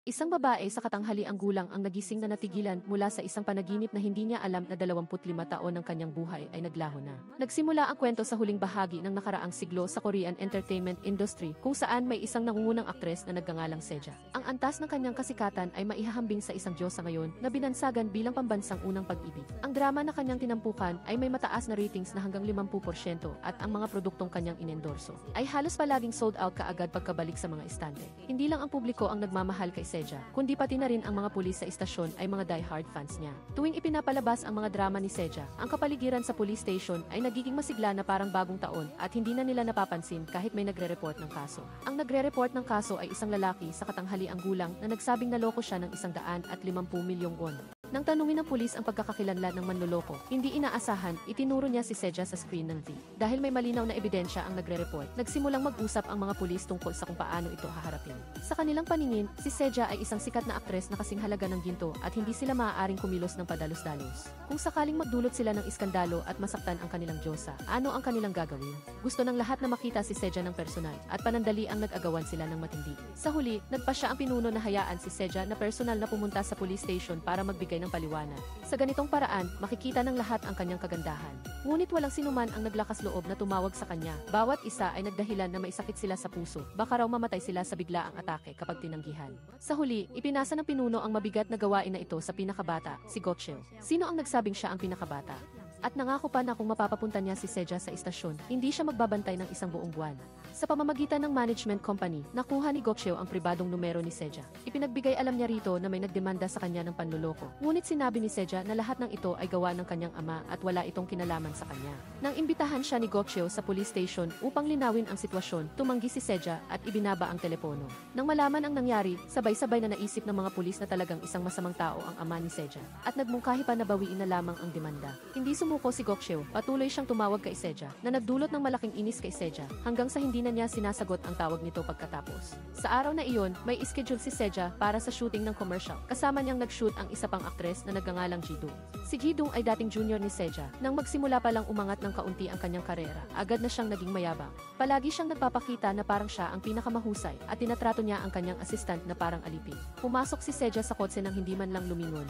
Isang babae sa katanghaliang gulang ang nagising na natigilan mula sa isang panaginip na hindi niya alam na 25 taon ng kanyang buhay ay naglaho na. Nagsimula ang kwento sa huling bahagi ng nakaraang siglo sa Korean entertainment industry kung saan may isang nangungunang aktres na nagngangalang Seja. Ang antas ng kanyang kasikatan ay maihahambing sa isang diyosa ngayon na binansagan bilang pambansang unang pag-ibig. Ang drama na kanyang tinampukan ay may mataas na ratings na hanggang 50% at ang mga produktong kanyang inendorso ay halos palaging sold out kaagad pagkabalik sa mga estante. Hindi lang ang publiko ang nagmamahal kay Seja, kundi pati na rin ang mga pulis sa istasyon ay mga die-hard fans niya. Tuwing ipinapalabas ang mga drama ni Seja, ang kapaligiran sa police station ay nagiging masigla na parang bagong taon at hindi na nila napapansin kahit may nagre-report ng kaso. Ang nagre-report ng kaso ay isang lalaki sa katanghaliang gulang na nagsabing naloko siya ng 150 milyong won. Nang tanungin ng pulis ang pagkakakilanlan ng manloloko, hindi inaasahan, itinuro niya si Seja sa screen ng V. Dahil may malinaw na ebidensya ang nagre-report, nagsimulang mag-usap ang mga pulis tungkol sa kung paano ito haharapin. Sa kanilang paningin, si Seja ay isang sikat na aktres na kasing halaga ng ginto at hindi sila maaaring kumilos ng padalos-dalos. Kung sakaling magdulot sila ng iskandalo at masaktan ang kanilang diyosa, ano ang kanilang gagawin? Gusto ng lahat na makita si Seja ng personal at panandali ang nag-agawan sila ng matindi. Sa huli, nagpa siya ang pinuno na hayaan si Seja na personal na pumunta sa police station para magbigay ng paliwanag. Sa ganitong paraan, makikita ng lahat ang kanyang kagandahan. Ngunit walang sinuman ang naglakas loob na tumawag sa kanya. Bawat isa ay nagdahilan na maisakit sila sa puso. Baka raw mamatay sila sa biglaang atake kapag tinanggihan. Sa huli, ipinasa ng pinuno ang mabigat na gawain na ito sa pinakabata, si Gokcheo. Sino ang nagsabing siya ang pinakabata? At nangako pa na kung mapapapunta niya si Seja sa istasyon, hindi siya magbabantay ng isang buong buwan. Sa pamamagitan ng management company, nakuha ni Gokcheo ang pribadong numero ni Seja. Ipinagbigay alam niya rito na may nagdemanda sa kanya ng panloloko. Ngunit sinabi ni Seja na lahat ng ito ay gawa ng kanyang ama at wala itong kinalaman sa kanya. Nang imbitahan siya ni Gokcheo sa police station upang linawin ang sitwasyon, tumanggi si Seja at ibinaba ang telepono. Nang malaman ang nangyari, sabay-sabay na naisip ng mga pulis na talagang isang masamang tao ang ama ni Seja at nagmungkahi pa na bawiin na lamang ang demanda. Hindi sumuko si Gokcheo, patuloy siyang tumawag kay Seja na nagdulot ng malaking inis kay Seja hanggang sa hindi na niya sinasagot ang tawag nito pagkatapos. Sa araw na iyon, may ischedule si Seja para sa shooting ng commercial. Kasama niyang nag-shoot ang isa pang aktres na nagngangalang Jidong. Si Jidong ay dating junior ni Seja. Nang magsimula pa lang umangat ng kaunti ang kanyang karera, agad na siyang naging mayabang. Palagi siyang nagpapakita na parang siya ang pinakamahusay at tinatrato niya ang kanyang assistant na parang alipin. Pumasok si Seja sa kotse nang hindi man lang lumingon.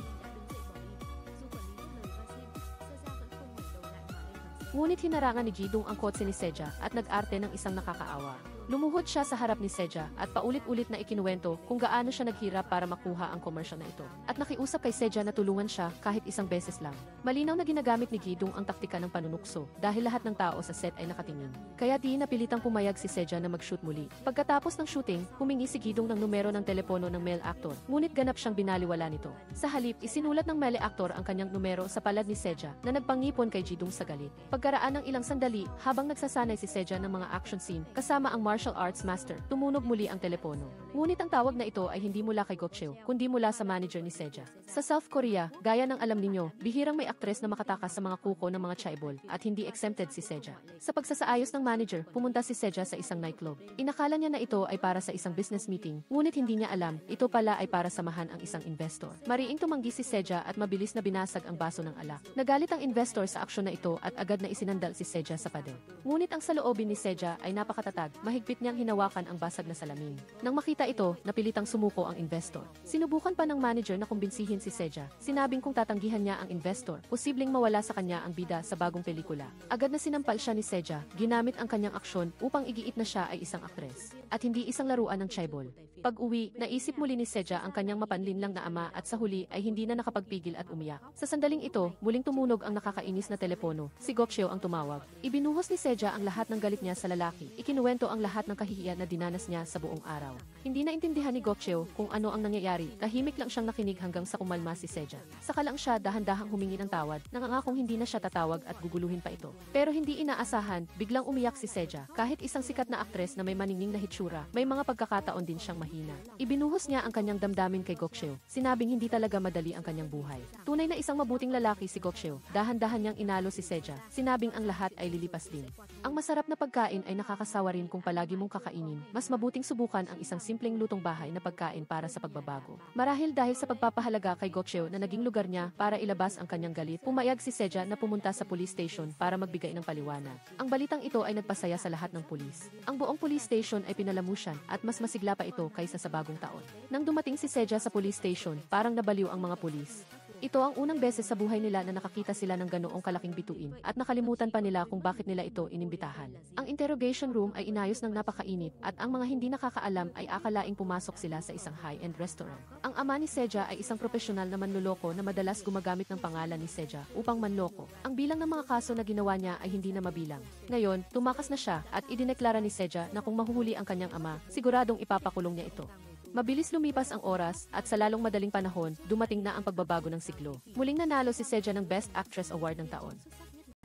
Ngunit hinarangan ni Jidong ang kotse ni Seja at nag-arte ng isang nakakaawa. Lumuhod siya sa harap ni Seja at paulit-ulit na ikinuwento kung gaano siya naghirap para makuha ang komersyon na ito. At nakiusap kay Seja na tulungan siya kahit isang beses lang. Malinaw na ginagamit ni Jidong ang taktika ng panunukso dahil lahat ng tao sa set ay nakatingin. Kaya di napilitang pumayag si Seja na mag-shoot muli. Pagkatapos ng shooting, humingi si Jidong ng numero ng telepono ng male actor. Ngunit ganap siyang binaliwala nito. Sa halip, isinulat ng male actor ang kanyang numero sa palad ni Seja na nagpangipon kay Jidong sa galit. Pagkaraan ng ilang sandali, habang nagsasanay si Seja ng mga action scene kasama ang martial arts master, tumunog muli ang telepono. Ngunit ang tawag na ito ay hindi mula kay Gokcheo, kundi mula sa manager ni Seja. Sa South Korea, gaya ng alam ninyo, bihirang may aktres na makatakas sa mga kuko ng mga chaebol at hindi exempted si Seja. Sa pagsasaayos ng manager, pumunta si Seja sa isang nightclub. Inakala niya na ito ay para sa isang business meeting, ngunit hindi niya alam, ito pala ay para samahan ang isang investor. Mariing tumanggi si Seja at mabilis na binasag ang baso ng alak. Nagalit ang investor sa aksyon na ito at agad na isinandal si Seja sa pader. Ngunit ang saloobin ni Seja ay napakatatag, mahigpit niyang hinawakan ang basag na salamin. Nang makita ito, napilitang sumuko ang investor. Sinubukan pa ng manager na kumbinsihin si Seja. Sinabing kung tatanggihan niya ang investor, posibleng mawala sa kanya ang bida sa bagong pelikula. Agad na sinampal siya ni Seja, ginamit ang kanyang aksyon upang igiit na siya ay isang aktres at hindi isang laruan ng chaebol. Pag-uwi, naisip muli ni Seja ang kanyang mapanlinlang na ama at sa huli ay hindi na nakapagpigil at umiyak. Sa sandaling ito, muling tumunog ang nakakainis na telepono. Si Gokcheo ang tumawag. Ibinuhos ni Seja ang lahat ng galit niya sa lalaki. Ikinuwento ang lahat ng kahihiyan na dinanas niya sa buong araw. Hindi naintindihan ni Gokcheo kung ano ang nangyayari. Tahimik lang siyang nakinig hanggang sa kumalma si Seja. Saka lang siya dahan-dahang humingi ng tawad, nangangakong hindi na siya tatawag at guguluhin pa ito. Pero hindi inaasahan, biglang umiyak si Seja. Kahit isang sikat na aktres na may maningning na hitsura, may mga pagkakataon din siyang mahina. Ibinuhos niya ang kanyang damdamin kay Gokcheo. Sinabing hindi talaga madali ang kanyang buhay. Tunay na isang mabuting lalaki si Gokcheo. Dahan-dahan niyang inalo si Seja. Sinabing ang lahat ay lilipas din. Ang masarap na pagkain ay nakakasawa rin kung palagi mong kakainin. Mas mabuting subukan ang isang simpleng lutong bahay na pagkain para sa pagbabago. Marahil dahil sa pagpapahalaga kay Gokcheo na naging lugar niya para ilabas ang kanyang galit, pumayag si Seja na pumunta sa police station para magbigay ng paliwanag. Ang balitang ito ay nagpasaya sa lahat ng pulis. Ang buong police station ay pinalamusan at mas masigla pa ito kaysa sa bagong taon. Nang dumating si Seja sa police station, parang nabaliw ang mga pulis. Ito ang unang beses sa buhay nila na nakakita sila ng ganoong kalaking bituin at nakalimutan pa nila kung bakit nila ito inimbitahan. Ang interrogation room ay inayos ng napakainit at ang mga hindi nakakaalam ay akalaing pumasok sila sa isang high-end restaurant. Ang ama ni Seja ay isang profesional na manloloko na madalas gumagamit ng pangalan ni Seja upang manloko. Ang bilang ng mga kaso na ginawa niya ay hindi na mabilang. Ngayon, tumakas na siya at idineklara ni Seja na kung mahuhuli ang kanyang ama, siguradong ipapakulong niya ito. Mabilis lumipas ang oras at sa lalong madaling panahon, dumating na ang pagbabago ng siglo. Muling nanalo si Seja ng Best Actress Award ng taon.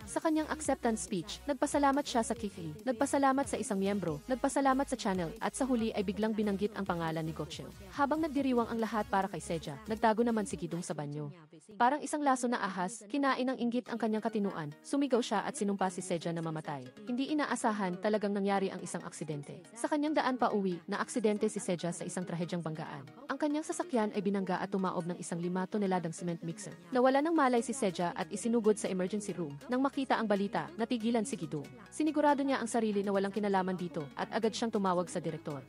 Sa kanyang acceptance speech, nagpasalamat siya sa Kiki, nagpasalamat sa isang miyembro, nagpasalamat sa channel, at sa huli ay biglang binanggit ang pangalan ni Gokcheo. Habang nagdiriwang ang lahat para kay Seja, nagtago naman si Gidong sa banyo. Parang isang laso na ahas, kinain ng inggit ang kanyang katinuan, sumigaw siya at sinumpa si Seja na mamatay. Hindi inaasahan, talagang nangyari ang isang aksidente. Sa kanyang daan pa uwi, na aksidente si Seja sa isang trahedyang banggaan. Ang kanyang sasakyan ay binangga at tumaob ng isang 5 toneladang cement mixer. Nawala ng malay si Seja at isinugod sa emergency room. Nang makita ang balita, natigilan si Gidong. Sinigurado niya ang sarili na walang kinalaman dito at agad siyang tumawag sa direktor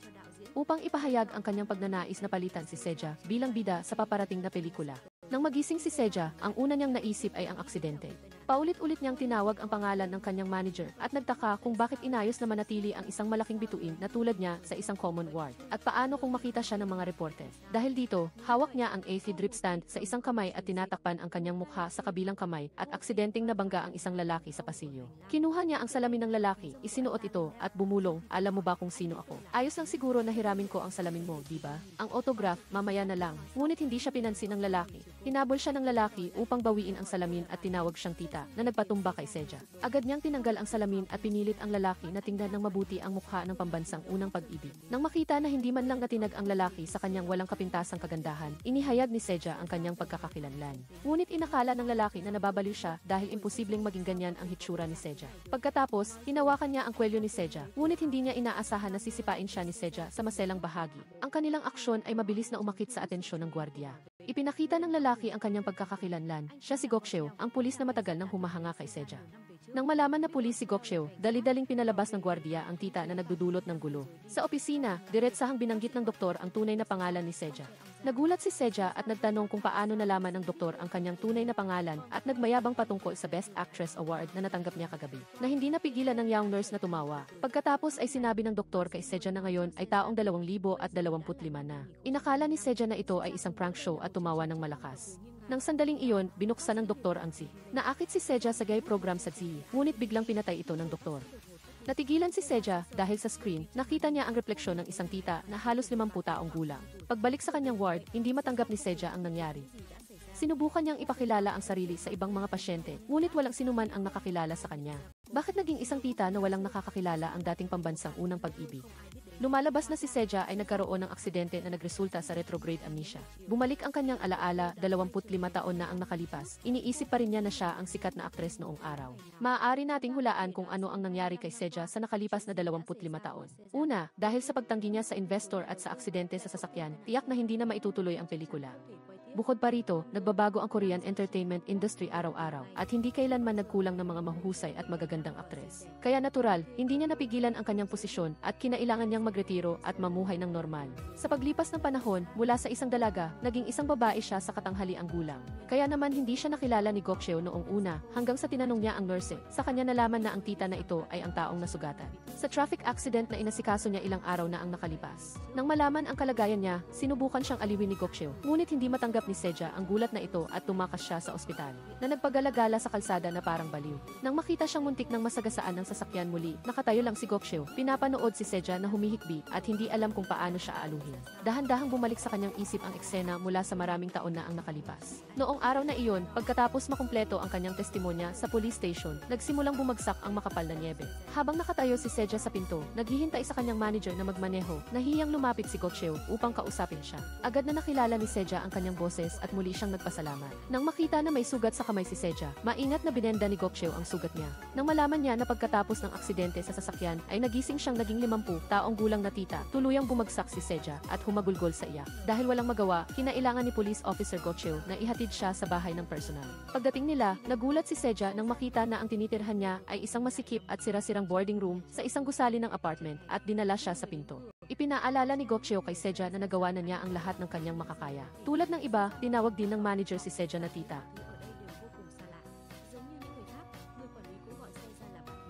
upang ipahayag ang kanyang pagnanais na palitan si Seja bilang bida sa paparating na pelikula. Nang magising si Seja, ang una niyang naisip ay ang aksidente. Paulit-ulit niyang tinawag ang pangalan ng kanyang manager at nagtaka kung bakit inayos na manatili ang isang malaking bituin na tulad niya sa isang common ward. At paano kung makita siya ng mga reporter. Dahil dito, hawak niya ang AC drip stand sa isang kamay at tinatakpan ang kanyang mukha sa kabilang kamay at aksidenteng nabangga ang isang lalaki sa pasilyo. Kinuha niya ang salamin ng lalaki, isinuot ito at bumulong, alam mo ba kung sino ako? Ayos lang siguro na hiramin ko ang salamin mo, di ba? Ang autograph, mamaya na lang. Ngunit hindi siya pinansin ng lalaki. Hinabol siya ng lalaki upang bawiin ang salamin at tinawag siyang tita na nagpatumba kay Seja. Agad niyang tinanggal ang salamin at pinilit ang lalaki na tingnan ng mabuti ang mukha ng pambansang unang pag-ibig. Nang makita na hindi man lang natinag ang lalaki sa kanyang walang kapintasang kagandahan, inihayag ni Seja ang kanyang pagkakakilanlan. Ngunit inakala ng lalaki na nababaliw siya dahil imposibleng maging ganyan ang hitsura ni Seja. Pagkatapos, hinawakan niya ang kwelyo ni Seja, ngunit hindi niya inaasahan na sisipain siya ni Seja sa maselang bahagi. Ang kanilang aksyon ay mabilis na umakit sa atensyon ng gwardiya. Ipinakita ng lalaki ang kanyang pagkakakilanlan. Siya si Gokcheo, ang pulis na matagal nang humahanga kay Seja. Nang malaman na pulis si Gokcheo, dali-daling pinalabas ng gwardiya ang tita na nagdudulot ng gulo. Sa opisina, diretsahang binanggit ng doktor ang tunay na pangalan ni Seja. Nagulat si Seja at nagtanong kung paano nalaman ng doktor ang kanyang tunay na pangalan at nagmayabang patungkol sa Best Actress Award na natanggap niya kagabi, na hindi napigilan ng young nurse na tumawa. Pagkatapos ay sinabi ng doktor kay Seja na ngayon ay taong 2025 na. Inakala ni Seja na ito ay isang prank show at tumawa ng malakas. Nang sandaling iyon, binuksan ng doktor ang Z. Naakit si Seja sa gay program sa Z, ngunit biglang pinatay ito ng doktor. Natigilan si Seja dahil sa screen, nakita niya ang refleksyon ng isang tita na halos 50 taong gulang. Pagbalik sa kanyang ward, hindi matanggap ni Seja ang nangyari. Sinubukan niyang ipakilala ang sarili sa ibang mga pasyente, ngunit walang sinuman ang nakakilala sa kanya. Bakit naging isang tita na walang nakakakilala ang dating pambansang unang pag-ibig? Lumalabas na si Seja ay nagkaroon ng aksidente na nagresulta sa retrograde amnesia. Bumalik ang kanyang alaala, 25 taon na ang nakalipas. Iniisip pa rin niya na siya ang sikat na aktres noong araw. Maaari nating hulaan kung ano ang nangyari kay Seja sa nakalipas na 25 taon. Una, dahil sa pagtanggi niya sa investor at sa aksidente sa sasakyan, tiyak na hindi na maitutuloy ang pelikula. Bukod pa rito, nagbabago ang Korean entertainment industry araw-araw at hindi kailanman nagkulang ng mga mahuhusay at magagandang aktres. Kaya natural, hindi niya napigilan ang kanyang posisyon at kinailangan niyang magretiro at mamuhay ng normal. Sa paglipas ng panahon, mula sa isang dalaga, naging isang babae siya sa katanghaliang gulang. Kaya naman hindi siya nakilala ni Gokcheo noong una hanggang sa tinanong niya ang nurse. Sa kanya nalaman na ang tita na ito ay ang taong nasugatan. Sa traffic accident na inasikaso niya ilang araw na ang nakalipas. Nang malaman ang kalagayan niya, sinubukan siyang aliwin ni Gokcheo, ngunit hindi matanggap ni Seja ang gulat na ito at tumakas siya sa ospital, na nagpagalagala sa kalsada na parang baliw. Nang makita siyang muntik ng masagasaan ng sasakyan muli, nakatayo lang si Gokcheo, pinapanood si Seja na humihikbi at hindi alam kung paano siya aaluhin. Dahan-dahang bumalik sa kanyang isip ang eksena mula sa maraming taon na ang nakalipas. Noong araw na iyon, pagkatapos makumpleto ang kanyang testimonya sa police station, nagsimulang bumagsak ang makapal na nyebe. Habang nakatayo si Seja sa pinto, naghihintay sa kanyang manager na magmaneho, nahiyang lumapit si Gokcheo upang kausapin siya. Agad na nakilala ni Seja ang kanyang boss boses at muli siyang nagpasalamat. Nang makita na may sugat sa kamay si Seja, maingat na binenda ni Gokcheo ang sugat niya. Nang malaman niya na pagkatapos ng aksidente sa sasakyan ay nagising siyang naging 50 taong gulang na tita, tuluyang bumagsak si Seja at humagulgol sa iyak. Dahil walang magawa, kinailangan ni Police Officer Gokcheo na ihatid siya sa bahay ng personal. Pagdating nila, nagulat si Seja nang makita na ang tinitirhan niya ay isang masikip at sira-sirang boarding room sa isang gusali ng apartment at dinala siya sa pinto. Ipinaalala ni Gokcheo kay Seja na nagawa na niya ang lahat ng kanyang makakaya. Tulad ng iba, tinawag din ng manager si Seja na tita.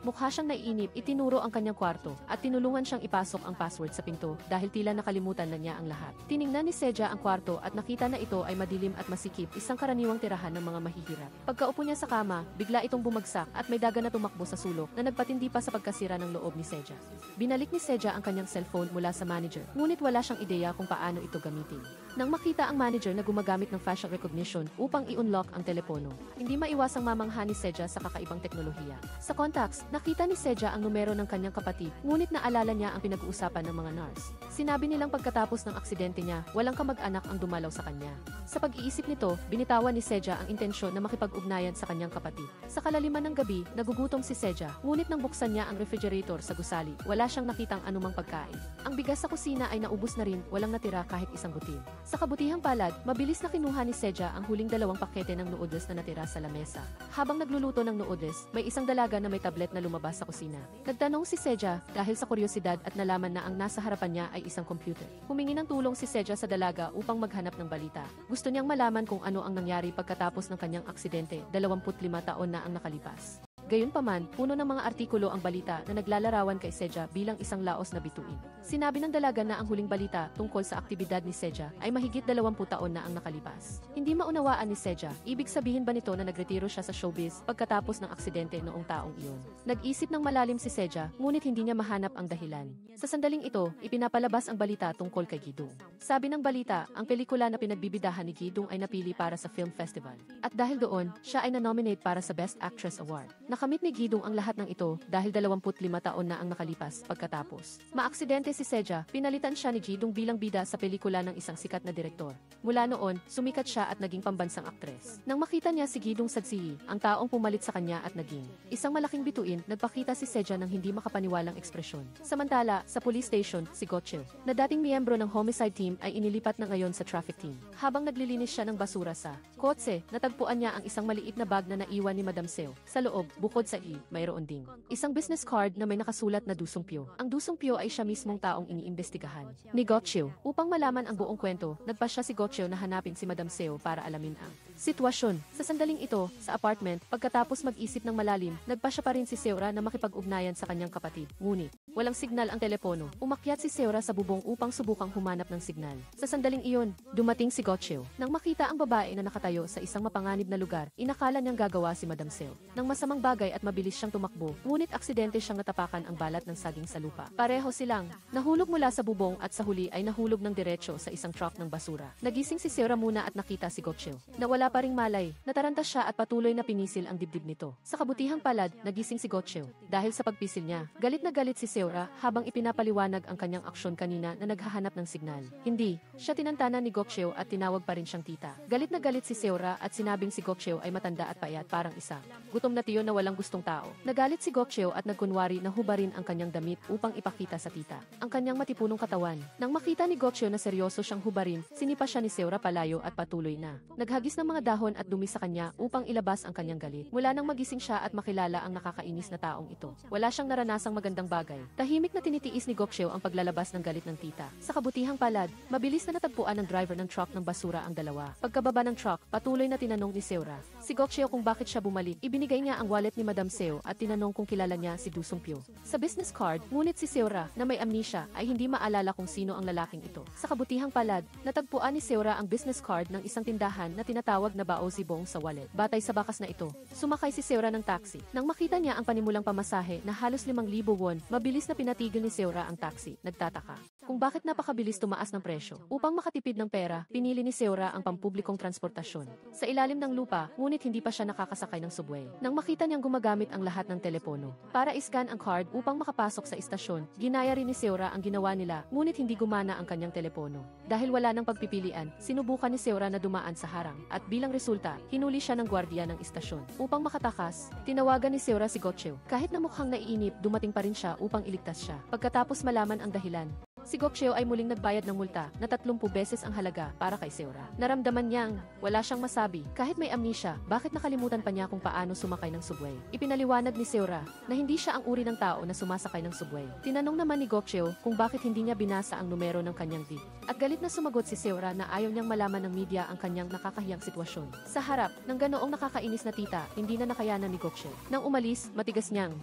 Mukha siyang naiinip, itinuro ang kanyang kwarto at tinulungan siyang ipasok ang password sa pinto dahil tila nakalimutan na niya ang lahat. Tiningnan ni Seja ang kwarto at nakita na ito ay madilim at masikip, isang karaniwang tirahan ng mga mahihirap. Pagkaupo niya sa kama, bigla itong bumagsak at may daga na tumakbo sa sulok na nagpatindi pa sa pagkasira ng loob ni Seja. Binalik ni Seja ang kanyang cellphone mula sa manager, ngunit wala siyang ideya kung paano ito gamitin. Nang makita ang manager na gumagamit ng facial recognition upang i-unlock ang telepono, hindi maiwasang mamangha ni Seja sa kakaibang teknolohiya. Sa contacts, nakita ni Seja ang numero ng kanyang kapatid, ngunit naalala niya ang pinag-uusapan ng mga nurse. Sinabi nilang pagkatapos ng aksidente niya, walang kamag-anak ang dumalaw sa kanya. Sa pag-iisip nito, binitawan ni Seja ang intensyon na makipag-ugnayan sa kanyang kapatid. Sa kalaliman ng gabi, nagugutom si Seja, ngunit nang buksan niya ang refrigerator sa gusali, wala siyang nakitang anumang pagkain. Ang bigas sa kusina ay naubos na rin, walang natira kahit isang butil. Sa kabutihang palad, mabilis na kinuha ni Seja ang huling 2 pakete ng noodles na natira sa lamesa. Habang nagluluto ng noodles, may isang dalaga na may tablet na lumabas sa kusina. Nagtanong si Seja dahil sa kuryosidad at nalaman na ang nasa harapan niya ay isang computer. Humingi ng tulong si Seja sa dalaga upang maghanap ng balita. Gusto niyang malaman kung ano ang nangyari pagkatapos ng kanyang aksidente, 25 taon na ang nakalipas. Gayunpaman, puno ng mga artikulo ang balita na naglalarawan kay Seja bilang isang laos na bituin. Sinabi ng dalaga na ang huling balita tungkol sa aktibidad ni Seja ay mahigit 20 taon na ang nakalipas. Hindi maunawaan ni Seja, ibig sabihin ba nito na nagretiro siya sa showbiz pagkatapos ng aksidente noong taong iyon. Nag-isip ng malalim si Seja, ngunit hindi niya mahanap ang dahilan. Sa sandaling ito, ipinapalabas ang balita tungkol kay Gidong. Sabi ng balita, ang pelikula na pinagbibidahan ni Gidong ay napili para sa film festival. At dahil doon, siya ay na-nominate para sa Best Actress Award. Nakamit ni Gidong ang lahat ng ito dahil 25 taon na ang nakalipas pagkatapos. Maaksidente si Seja, pinalitan siya ni Gidong bilang bida sa pelikula ng isang sikat na direktor. Mula noon, sumikat siya at naging pambansang aktres. Nang makita niya si Gidong Sadsiyi, ang taong pumalit sa kanya at naging isang malaking bituin, nagpakita si Seja ng hindi makapaniwalang ekspresyon. Samantala, sa police station, si Gokcheo, na dating miyembro ng homicide team ay inilipat na ngayon sa traffic team. Habang naglilinis siya ng basura sa kotse, natagpuan niya ang isang maliit na bag na naiwan ni Madam Seo. Sa loob, bukod sa mayroon ding isang business card na may nakasulat na Dusumpyo. Ang Dusumpyo ay siya mismong taong iniimbestigahan ni Gokcheo. Upang malaman ang buong kwento, nagpa siya si Gokcheo na hanapin si Madam Seo para alamin ang sitwasyon. Sa sandaling ito, sa apartment, pagkatapos mag-isip ng malalim, nagpa siya pa rin si Seora na makipag-ugnayan sa kanyang kapatid. Ngunit, walang signal ang telepono. Umakyat si Seora sa bubong upang subukang humanap ng signal. Sa sandaling iyon, dumating si Gokcheo. Nang makita ang babae na nakatayo sa isang mapanganib na lugar, inakala niyang gagawa si Madam Seo ng masamang bagay at mabilis siyang tumakbo, ngunit aksidente siyang natapakan ang balat ng saging sa lupa. Pareho silang nahulog mula sa bubong at sa huli ay nahulog ng diretso sa isang truck ng basura. Nagising si Seora muna at nakita si Gokcheo. Nawala pa ring malay, nataranta siya at patuloy na pinisil ang dibdib nito. Sa kabutihang palad, nagising si Gokcheo. Dahil sa pagpisil niya, galit na galit si Seora habang ipinapaliwanag ang kanyang aksyon kanina na naghahanap ng signal. Hindi, siya tinantanan ni Gokcheo at tinawag pa rin siyang tita. Galit na galit si Seora at sinabing si Gokcheo ay matanda at payat parang isa gutom na tiyo na walang gustong tao. Nagalit si Gokcheo at nagkunwari na hubarin ang kanyang damit upang ipakita sa tita ang kanyang matipunong katawan. Nang makita ni Gokcheo na seryoso siyang hubarin, sinipa siya ni Seora palayo at patuloy na naghagis ng mga dahon at dumi sa kanya upang ilabas ang kanyang galit. Mula nang magising siya at makilala ang nakakainis na taong ito, wala siyang naranasang magandang bagay. Tahimik na tinitiis ni Gokcheo ang paglalabas ng galit ng tita. Sa kabutihang palad, mabilis na natagpuan ng driver ng truck ng basura ang dalawa. Pagkababa ng truck, patuloy na tinanong ni Seora si Gokcheo kung bakit siya bumalik. Ibinigay niya ang wallet ni Madam Seo at tinanong kung kilala niya si Dusumpyo sa business card, ngunit si Seora na may amnesia ay hindi maalala kung sino ang lalaking ito. Sa kabutihang palad, natagpuan ni Seora ang business card ng isang tindahan na tinatawag na Baozibong sa wallet. Batay sa bakas na ito, sumakay si Seora ng taxi. Nang makita niya ang panimulang pamasahe na halos 5,000 won, mabilis na pinatigil ni Seora ang taxi. Nagtataka kung bakit napakabilis tumaas ng presyo. Upang makatipid ng pera, pinili ni Seora ang pampublikong transportasyon. Sa ilalim ng lupa, ngunit hindi pa siya nakakasakay ng subway. Nang makita niyang gumagamit ang lahat ng telepono para iscan ang card upang makapasok sa istasyon, ginaya rin ni Seora ang ginawa nila, ngunit hindi gumana ang kanyang telepono. Dahil wala nang pagpipilian, sinubukan ni Seora na dumaan sa harang, at bilang resulta, hinuli siya ng gwardiya ng istasyon. Upang makatakas, tinawagan ni Seora si Gokcheo. Kahit na mukhang naiinip, dumating pa rin siya upang iligtas siya. Pagkatapos malaman ang dahilan, si Gokcheo ay muling nagbayad ng multa na 30 beses ang halaga para kay Seora. Naramdaman niyang wala siyang masabi. Kahit may amnesia, bakit nakalimutan pa niya kung paano sumakay ng subway? Ipinaliwanag ni Seora na hindi siya ang uri ng tao na sumasakay ng subway. Tinanong naman ni Gokcheo kung bakit hindi niya binasa ang numero ng kanyang jeep. At galit na sumagot si Seora na ayaw niyang malaman ng media ang kanyang nakakahiyang sitwasyon. Sa harap ng ganoong nakakainis na tita, hindi na nakayanan ni Gokcheo. Nang umalis, matigas niyang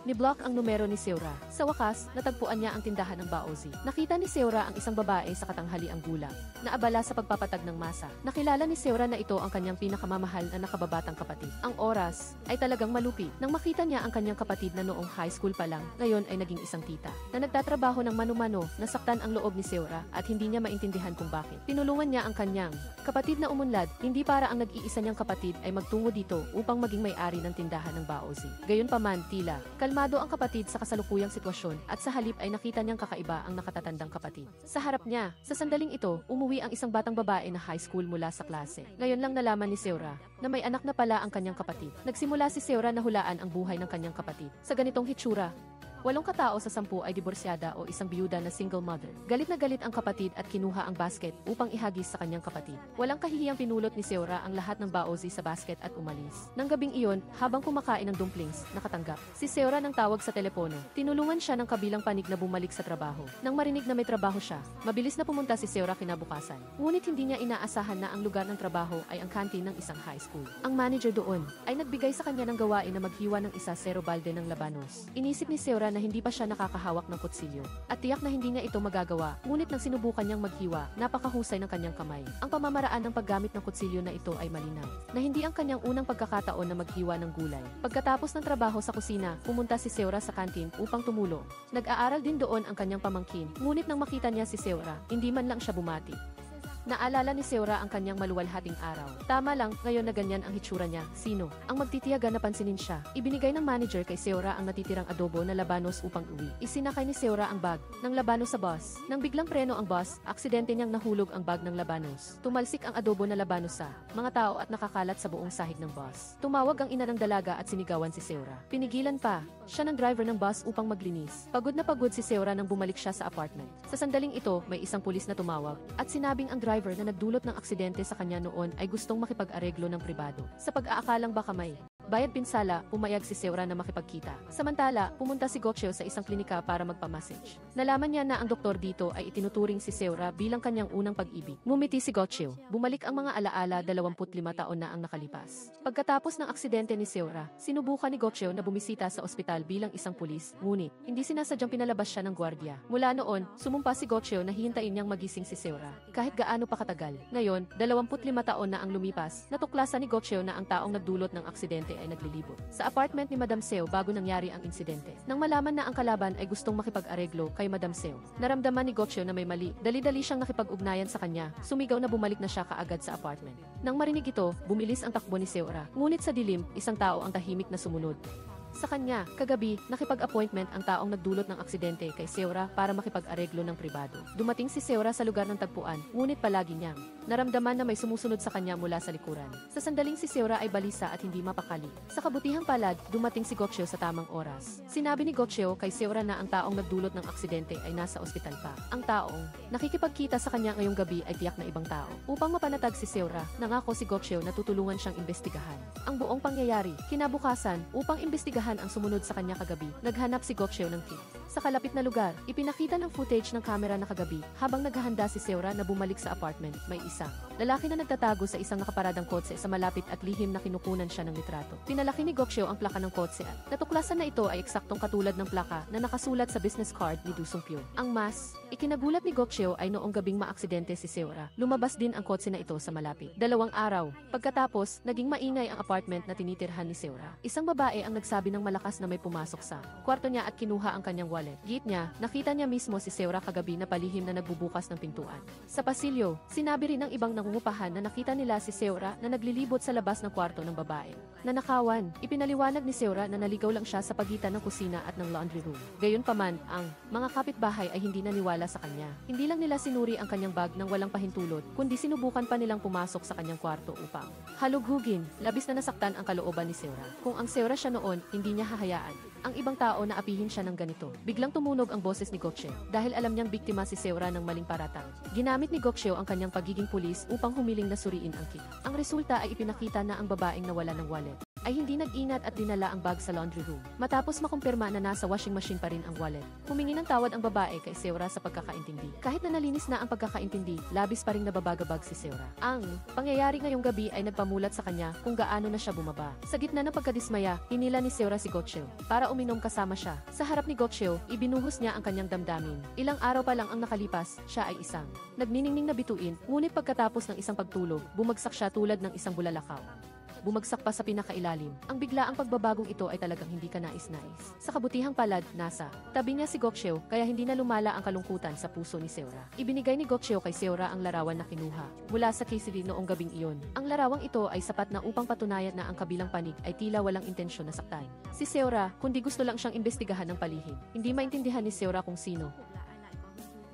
ni-block ang numero ni Seora. Sa wakas, natagpuan niya ang tindahan ng Baozi. Nakita ni Seora ang isang babae sa katanghaliang gulang, na abala sa pagpapatag ng masa. Nakilala ni Seora na ito ang kanyang pinakamamahal na nakababatang kapatid. Ang oras ay talagang malupi. Nang makita niya ang kanyang kapatid na noong high school pa lang, ngayon ay naging isang tita, na nagtatrabaho ng mano-mano, nasaktan ang loob ni Seora at hindi niya maintindihan kung bakit. Tinulungan niya ang kanyang kapatid na umunlad, hindi para ang nag-iisa niyang kapatid ay magtungo dito upang maging may-ari ng tindahan ng Baozi. Gayunpaman, tila, kalmado ang kapatid sa kasalukuyang sitwasyon at sa halip ay nakita niyang kakaiba ang nakatatandang kapatid. Sa harap niya, sa sandaling ito, umuwi ang isang batang babae na high school mula sa klase. Ngayon lang nalaman ni Seora na may anak na pala ang kanyang kapatid. Nagsimula si Seora na hulaan ang buhay ng kanyang kapatid. Sa ganitong hitsura, 8 katao sa 10 ay diborsyada o isang biyuda na single mother. Galit na galit ang kapatid at kinuha ang basket upang ihagis sa kanyang kapatid. Walang kahihiyang pinulot ni Seora ang lahat ng Baozi sa basket at umalis. Nang gabing iyon, habang kumakain ng dumplings, nakatanggap si Seora ng tawag sa telepono. Tinulungan siya ng kabilang panig na bumalik sa trabaho. Nang marinig na may trabaho siya, mabilis na pumunta si Seora kinabukasan. Ngunit hindi niya inaasahan na ang lugar ng trabaho ay ang kantin ng isang high school. Ang manager doon ay nagbigay sa kanya ng gawain na maghiwa ng isa zero balde ng labanos. Inisip ni Seora na hindi pa siya nakakahawak ng kutsilyo at tiyak na hindi niya ito magagawa, ngunit nang sinubukan niyang maghiwa, napakahusay ng kanyang kamay. Ang pamamaraan ng paggamit ng kutsilyo na ito ay malinaw, na hindi ang kanyang unang pagkakataon na maghiwa ng gulay. Pagkatapos ng trabaho sa kusina, pumunta si Seora sa kantin upang tumulong. Nag-aaral din doon ang kanyang pamangkin, ngunit nang makita niya si Seora, hindi man lang siya bumati. Naalala ni Seora ang kanyang maluwalhating araw. Tama lang, ngayon na ganyan ang hitsura niya. Sino ang magtitiyaga na pansinin siya? Ibinigay ng manager kay Seora ang natitirang adobo na labanos upang uwi. Isinakay ni Seora ang bag ng labanos sa bus. Nang biglang preno ang bus, aksidente niyang nahulog ang bag ng labanos. Tumalsik ang adobo na labanos sa mga tao at nakakalat sa buong sahig ng bus. Tumawag ang ina ng dalaga at sinigawan si Seora. Pinigilan pa siya ng driver ng bus upang maglinis. Pagod na pagod si Seora nang bumalik siya sa apartment. Sa sandaling ito, may isang pulis na tumawag at sinabing ang driver na nagdulot ng aksidente sa kanya noon ay gustong makipag-areglo ng pribado. Sa pag-aakalang baka may bayad pinsala, pumayag si Seora na makipagkita. Samantala, pumunta si Gokcheo sa isang klinika para magpa-massage. Nalaman niya na ang doktor dito ay itinuturing si Seora bilang kanyang unang pag-ibig. Ngumiti si Gokcheo. Bumalik ang mga alaala, 25 taon na ang nakalipas. Pagkatapos ng aksidente ni Seora, sinubukan ni Gokcheo na bumisita sa ospital bilang isang pulis, ngunit hindi sinasadyang pinalabas siya ng gwardiya. Mula noon, sumumpa si Gokcheo na hihintayin niyang magising si Seora. Kahit gaano pa katagal. Ngayon, 25 taon na ang lumipas, natuklasan ni Gokcheo na ang taong nagdulot ng aksidente ay naglilibot sa apartment ni Madam Seo bago nangyari ang insidente. Nang malaman na ang kalaban ay gustong makipag-areglo kay Madam Seo, naramdaman ni Gokcheo na may mali. Dali-dali siyang nakipag-ugnayan sa kanya. Sumigaw na bumalik na siya kaagad sa apartment. Nang marinig ito, bumilis ang takbo ni Seora. Ngunit sa dilim, isang tao ang tahimik na sumunod sa kanya. Kagabi, nakipag-appointment ang taong nagdulot ng aksidente kay Seora para makipag-areglo ng pribado. Dumating si Seora sa lugar ng tagpuan, ngunit palagi niyang naramdaman na may sumusunod sa kanya mula sa likuran. Sa sandaling si Seora ay balisa at hindi mapakali. Sa kabutihang palad, dumating si Gokcheo sa tamang oras. Sinabi ni Gokcheo kay Seora na ang taong nagdulot ng aksidente ay nasa ospital pa. Ang taong nakikipagkita sa kanya ngayong gabi ay tiyak na ibang tao. Upang mapanatag si Seora, nangako si Gokcheo na tutulungan siyang imbestigahan ang buong pangyayari. Kinabukasan, upang imbestigahan ang sumunod sa kanya kagabi, naghanap si Gokcheo ng tip. Sa kalapit na lugar, ipinakita ng footage ng kamera na kagabi habang naghahanda si Seora na bumalik sa apartment. May isang lalaki na nagtatago sa isang nakaparadang kotse sa malapit at lihim na kinukunan siya ng litrato. Pinalaki ni Gokshio ang plaka ng kotse at natuklasan na ito ay eksaktong katulad ng plaka na nakasulat sa business card ni Dusong Pyo. Ang mas ikinagulat ni Gokshio ay noong gabing maaksidente si Seora. Lumabas din ang kotse na ito sa malapit. 2 araw pagkatapos, naging maingay ang apartment na tinitirhan ni Seora. Isang babae ang nagsabi ng malakas na may pumasok sa kwarto niya at kinuha ang kanyang wallet. Git niya, nakita niya mismo si Seora kagabi na palihim na nagbubukas ng pintuan. Sa pasilyo, sinabi rin ng ibang nangungupahan na nakita nila si Seora na naglilibot sa labas ng kwarto ng babae. Nanakawan, ipinaliwanag ni Seora na naligaw lang siya sa pagitan ng kusina at ng laundry room. Gayunpaman, ang mga kapitbahay ay hindi naniwala sa kanya. Hindi lang nila sinuri ang kanyang bag nang walang pahintulot, kundi sinubukan pa nilang pumasok sa kanyang kwarto upang halughugin. Labis na nasaktan ang kalooban ni Seora. Kung ang Seora siya noon, hindi niya hahayaan ang ibang tao na apihin siya ng ganito. Biglang tumunog ang boses ni Gokshio dahil alam niyang biktima si Seora ng maling paratang. Ginamit ni Gokshio ang kanyang pagiging pulis upang humiling na suriin ang kit. Ang resulta ay ipinakita na ang babaeng nawala ng wallet ay hindi nag-ingat at dinala ang bag sa laundry room. Matapos makumpirma na nasa washing machine pa rin ang wallet, humingi ng tawad ang babae kay Seora sa pagkakaintindi. Kahit na nalinis na ang pagkakaintindi, labis pa rin nababagabag si Seora. Ang pangyayari ngayong gabi ay nagpamulat sa kanya kung gaano na siya bumaba. Sa gitna ng pagkadismaya, hinila ni Seora si Gokshio para uminom kasama siya. Sa harap ni Gokshio, ibinuhos niya ang kanyang damdamin. Ilang araw pa lang ang nakalipas, siya ay isang nagniningning na bituin, ngunit pagkatapos ng isang pagtulog, bumagsak siya tulad ng isang bulalakaw. Bumagsak pa sa pinakailalim. Ang biglaang pagbabagong ito ay talagang hindi ka nais-nais. Sa kabutihang palad, nasa tabi niya si Gokshio, kaya hindi na lumala ang kalungkutan sa puso ni Seora. Ibinigay ni Gokshio kay Seora ang larawan na kinuha mula sa KCD noong gabing iyon. Ang larawang ito ay sapat na upang patunayan na ang kabilang panig ay tila walang intensyon na saktan si Seora, kundi gusto lang siyang imbestigahan ng palihim. Hindi maintindihan ni Seora kung sino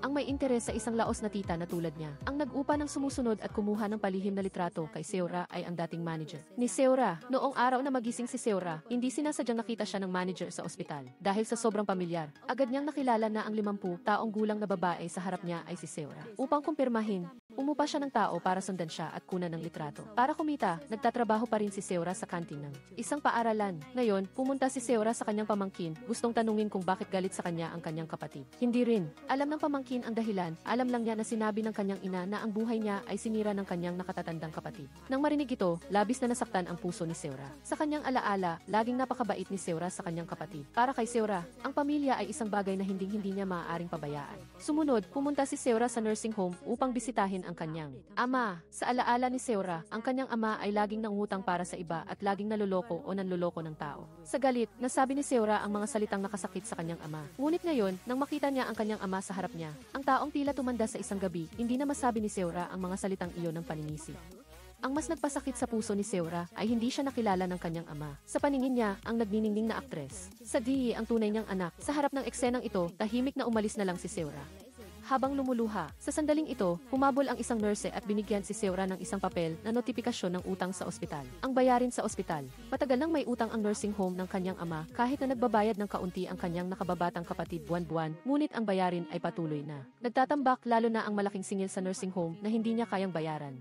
ang may interes sa isang laos na tita na tulad niya. Ang nag-upa ng sumusunod at kumuha ng palihim na litrato kay Seora ay ang dating manager ni Seora. Noong araw na magising si Seora, hindi sinasadyang nakita siya ng manager sa ospital. Dahil sa sobrang pamilyar, agad niyang nakilala na ang 50 taong gulang na babae sa harap niya ay si Seora. Upang kumpirmahin, umupa siya ng tao para sundan siya at kunan ng litrato. Para kumita, nagtatrabaho pa rin si Seora sa kantin ng isang paaralan. Ngayon, pumunta si Seora sa kanyang pamangkin, gustong tanungin kung bakit galit sa kanya ang kanyang kapatid. Hindi rin alam ng pamangkin ang dahilan, alam lang niya na sinabi ng kanyang ina na ang buhay niya ay sinira ng kanyang nakatatandang kapatid. Nang marinig ito, labis na nasaktan ang puso ni Seora. Sa kanyang alaala, laging napakabait ni Seora sa kanyang kapatid. Para kay Seora, ang pamilya ay isang bagay na hindi niya maaaring pabayaan. Sumunod, pumunta si Seora sa nursing home upang bisitahin ang kanyang ama. Sa alaala ni Seora, ang kanyang ama ay laging nangutang para sa iba at laging naloloko o nanloloko ng tao. Sa galit, nasabi ni Seora ang mga salitang nakasakit sa kanyang ama. Ngunit ngayon, nang makita niya ang kanyang ama sa harap niya, ang taong tila tumanda sa isang gabi, hindi na masabi ni Seora ang mga salitang iyon ng paninisi. Ang mas nagpasakit sa puso ni Seora ay hindi siya nakilala ng kanyang ama. Sa paningin niya, ang nagniningning na aktres sa Dee ang tunay niyang anak. Sa harap ng eksenang ito, tahimik na umalis na lang si Seora. Habang lumuluha, sa sandaling ito, humabol ang isang nurse at binigyan si Seora ng isang papel na notifikasyon ng utang sa ospital. Ang bayarin sa ospital. Matagal nang may utang ang nursing home ng kanyang ama kahit na nagbabayad ng kaunti ang kanyang nakababatang kapatid buwan-buwan, ngunit ang bayarin ay patuloy na nagtatambak, lalo na ang malaking singil sa nursing home na hindi niya kayang bayaran.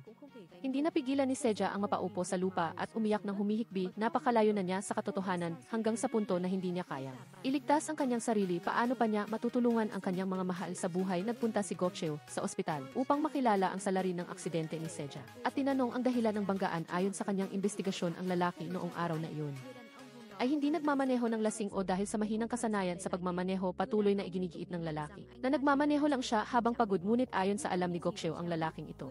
Hindi napigilan ni Seja ang mapaupo sa lupa at umiyak ng humihikbi, napakalayo na niya sa katotohanan hanggang sa punto na hindi niya kayang iligtas ang kanyang sarili. Paano pa niya matutulungan ang kanyang mga mahal sa buhay? Nagpunta si Gokshio sa ospital upang makilala ang salarin ng aksidente ni Seja at tinanong ang dahilan ng banggaan. Ayon sa kanyang investigasyon, ang lalaki noong araw na iyon ay hindi nagmamaneho ng lasing o dahil sa mahinang kasanayan sa pagmamaneho. Patuloy na iginigiit ng lalaki na nagmamaneho lang siya habang pagod, ngunit ayon sa alam ni Gokshio, ang lalaking ito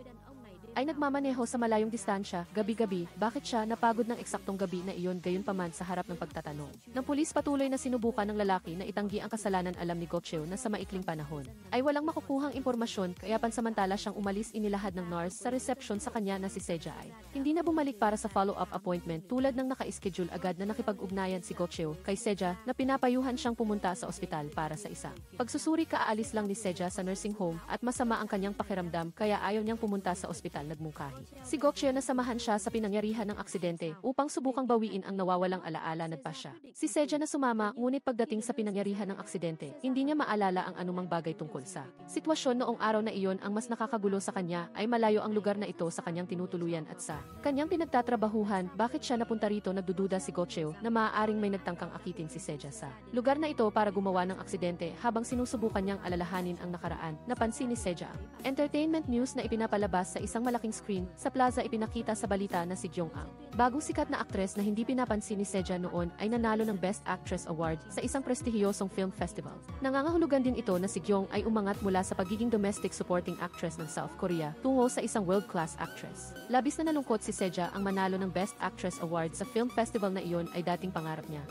ay nagmamaneho sa malayong distansya, gabi-gabi. Bakit siya napagod ng eksaktong gabi na iyon? Gayunpaman, sa harap ng pagtatanong ng pulis, patuloy na sinubukan ng lalaki na itanggi ang kasalanan. Alam ni Gokshio na sa maikling panahon ay walang makukuhang impormasyon, kaya pansamantala siyang umalis. Inilahad ng nurse sa reception sa kanya na si Seja ay hindi na bumalik para sa follow-up appointment tulad ng naka-schedule. Agad na nakipag-ugnayan si Gokshio kay Seja na pinapayuhan siyang pumunta sa ospital para sa isa pagsusuri. Kaalis lang ni Seja sa nursing home at masama ang kanyang pakiramdam, kaya ayaw niyang pumunta sa ospital. Nagmungkahi si Gokshio na samahan siya sa pinangyarihan ng aksidente upang subukang bawiin ang nawawalang alaala. Nagpa siya si Seja na sumama, ngunit pagdating sa pinangyarihan ng aksidente, hindi niya maalala ang anumang bagay tungkol sa sitwasyon noong araw na iyon. Ang mas nakakagulo sa kanya ay malayo ang lugar na ito sa kanyang tinutuluyan at sa kanyang pinagtatrabahuhan. Bakit siya napunta rito? Nagdududa si Gokshio na maaaring may nagtangkang akitin si Seja sa lugar na ito para gumawa ng aksidente. Habang sinusubukan niyang alalahanin ang nakaraan, napansin ni Seja ang entertainment news na ipinapalabas sa isang malaking screen, sa plaza ipinakita sa balita na si Jong ang bagong sikat na aktres na hindi pinapansin ni Seja noon ay nanalo ng Best Actress Award sa isang prestihiyosong film festival. Nangangahulugan din ito na si Jong ay umangat mula sa pagiging domestic supporting actress ng South Korea tungo sa isang world-class actress. Labis na nalungkot si Seja ang manalo ng Best Actress Award sa film festival na iyon ay dating pangarap niya.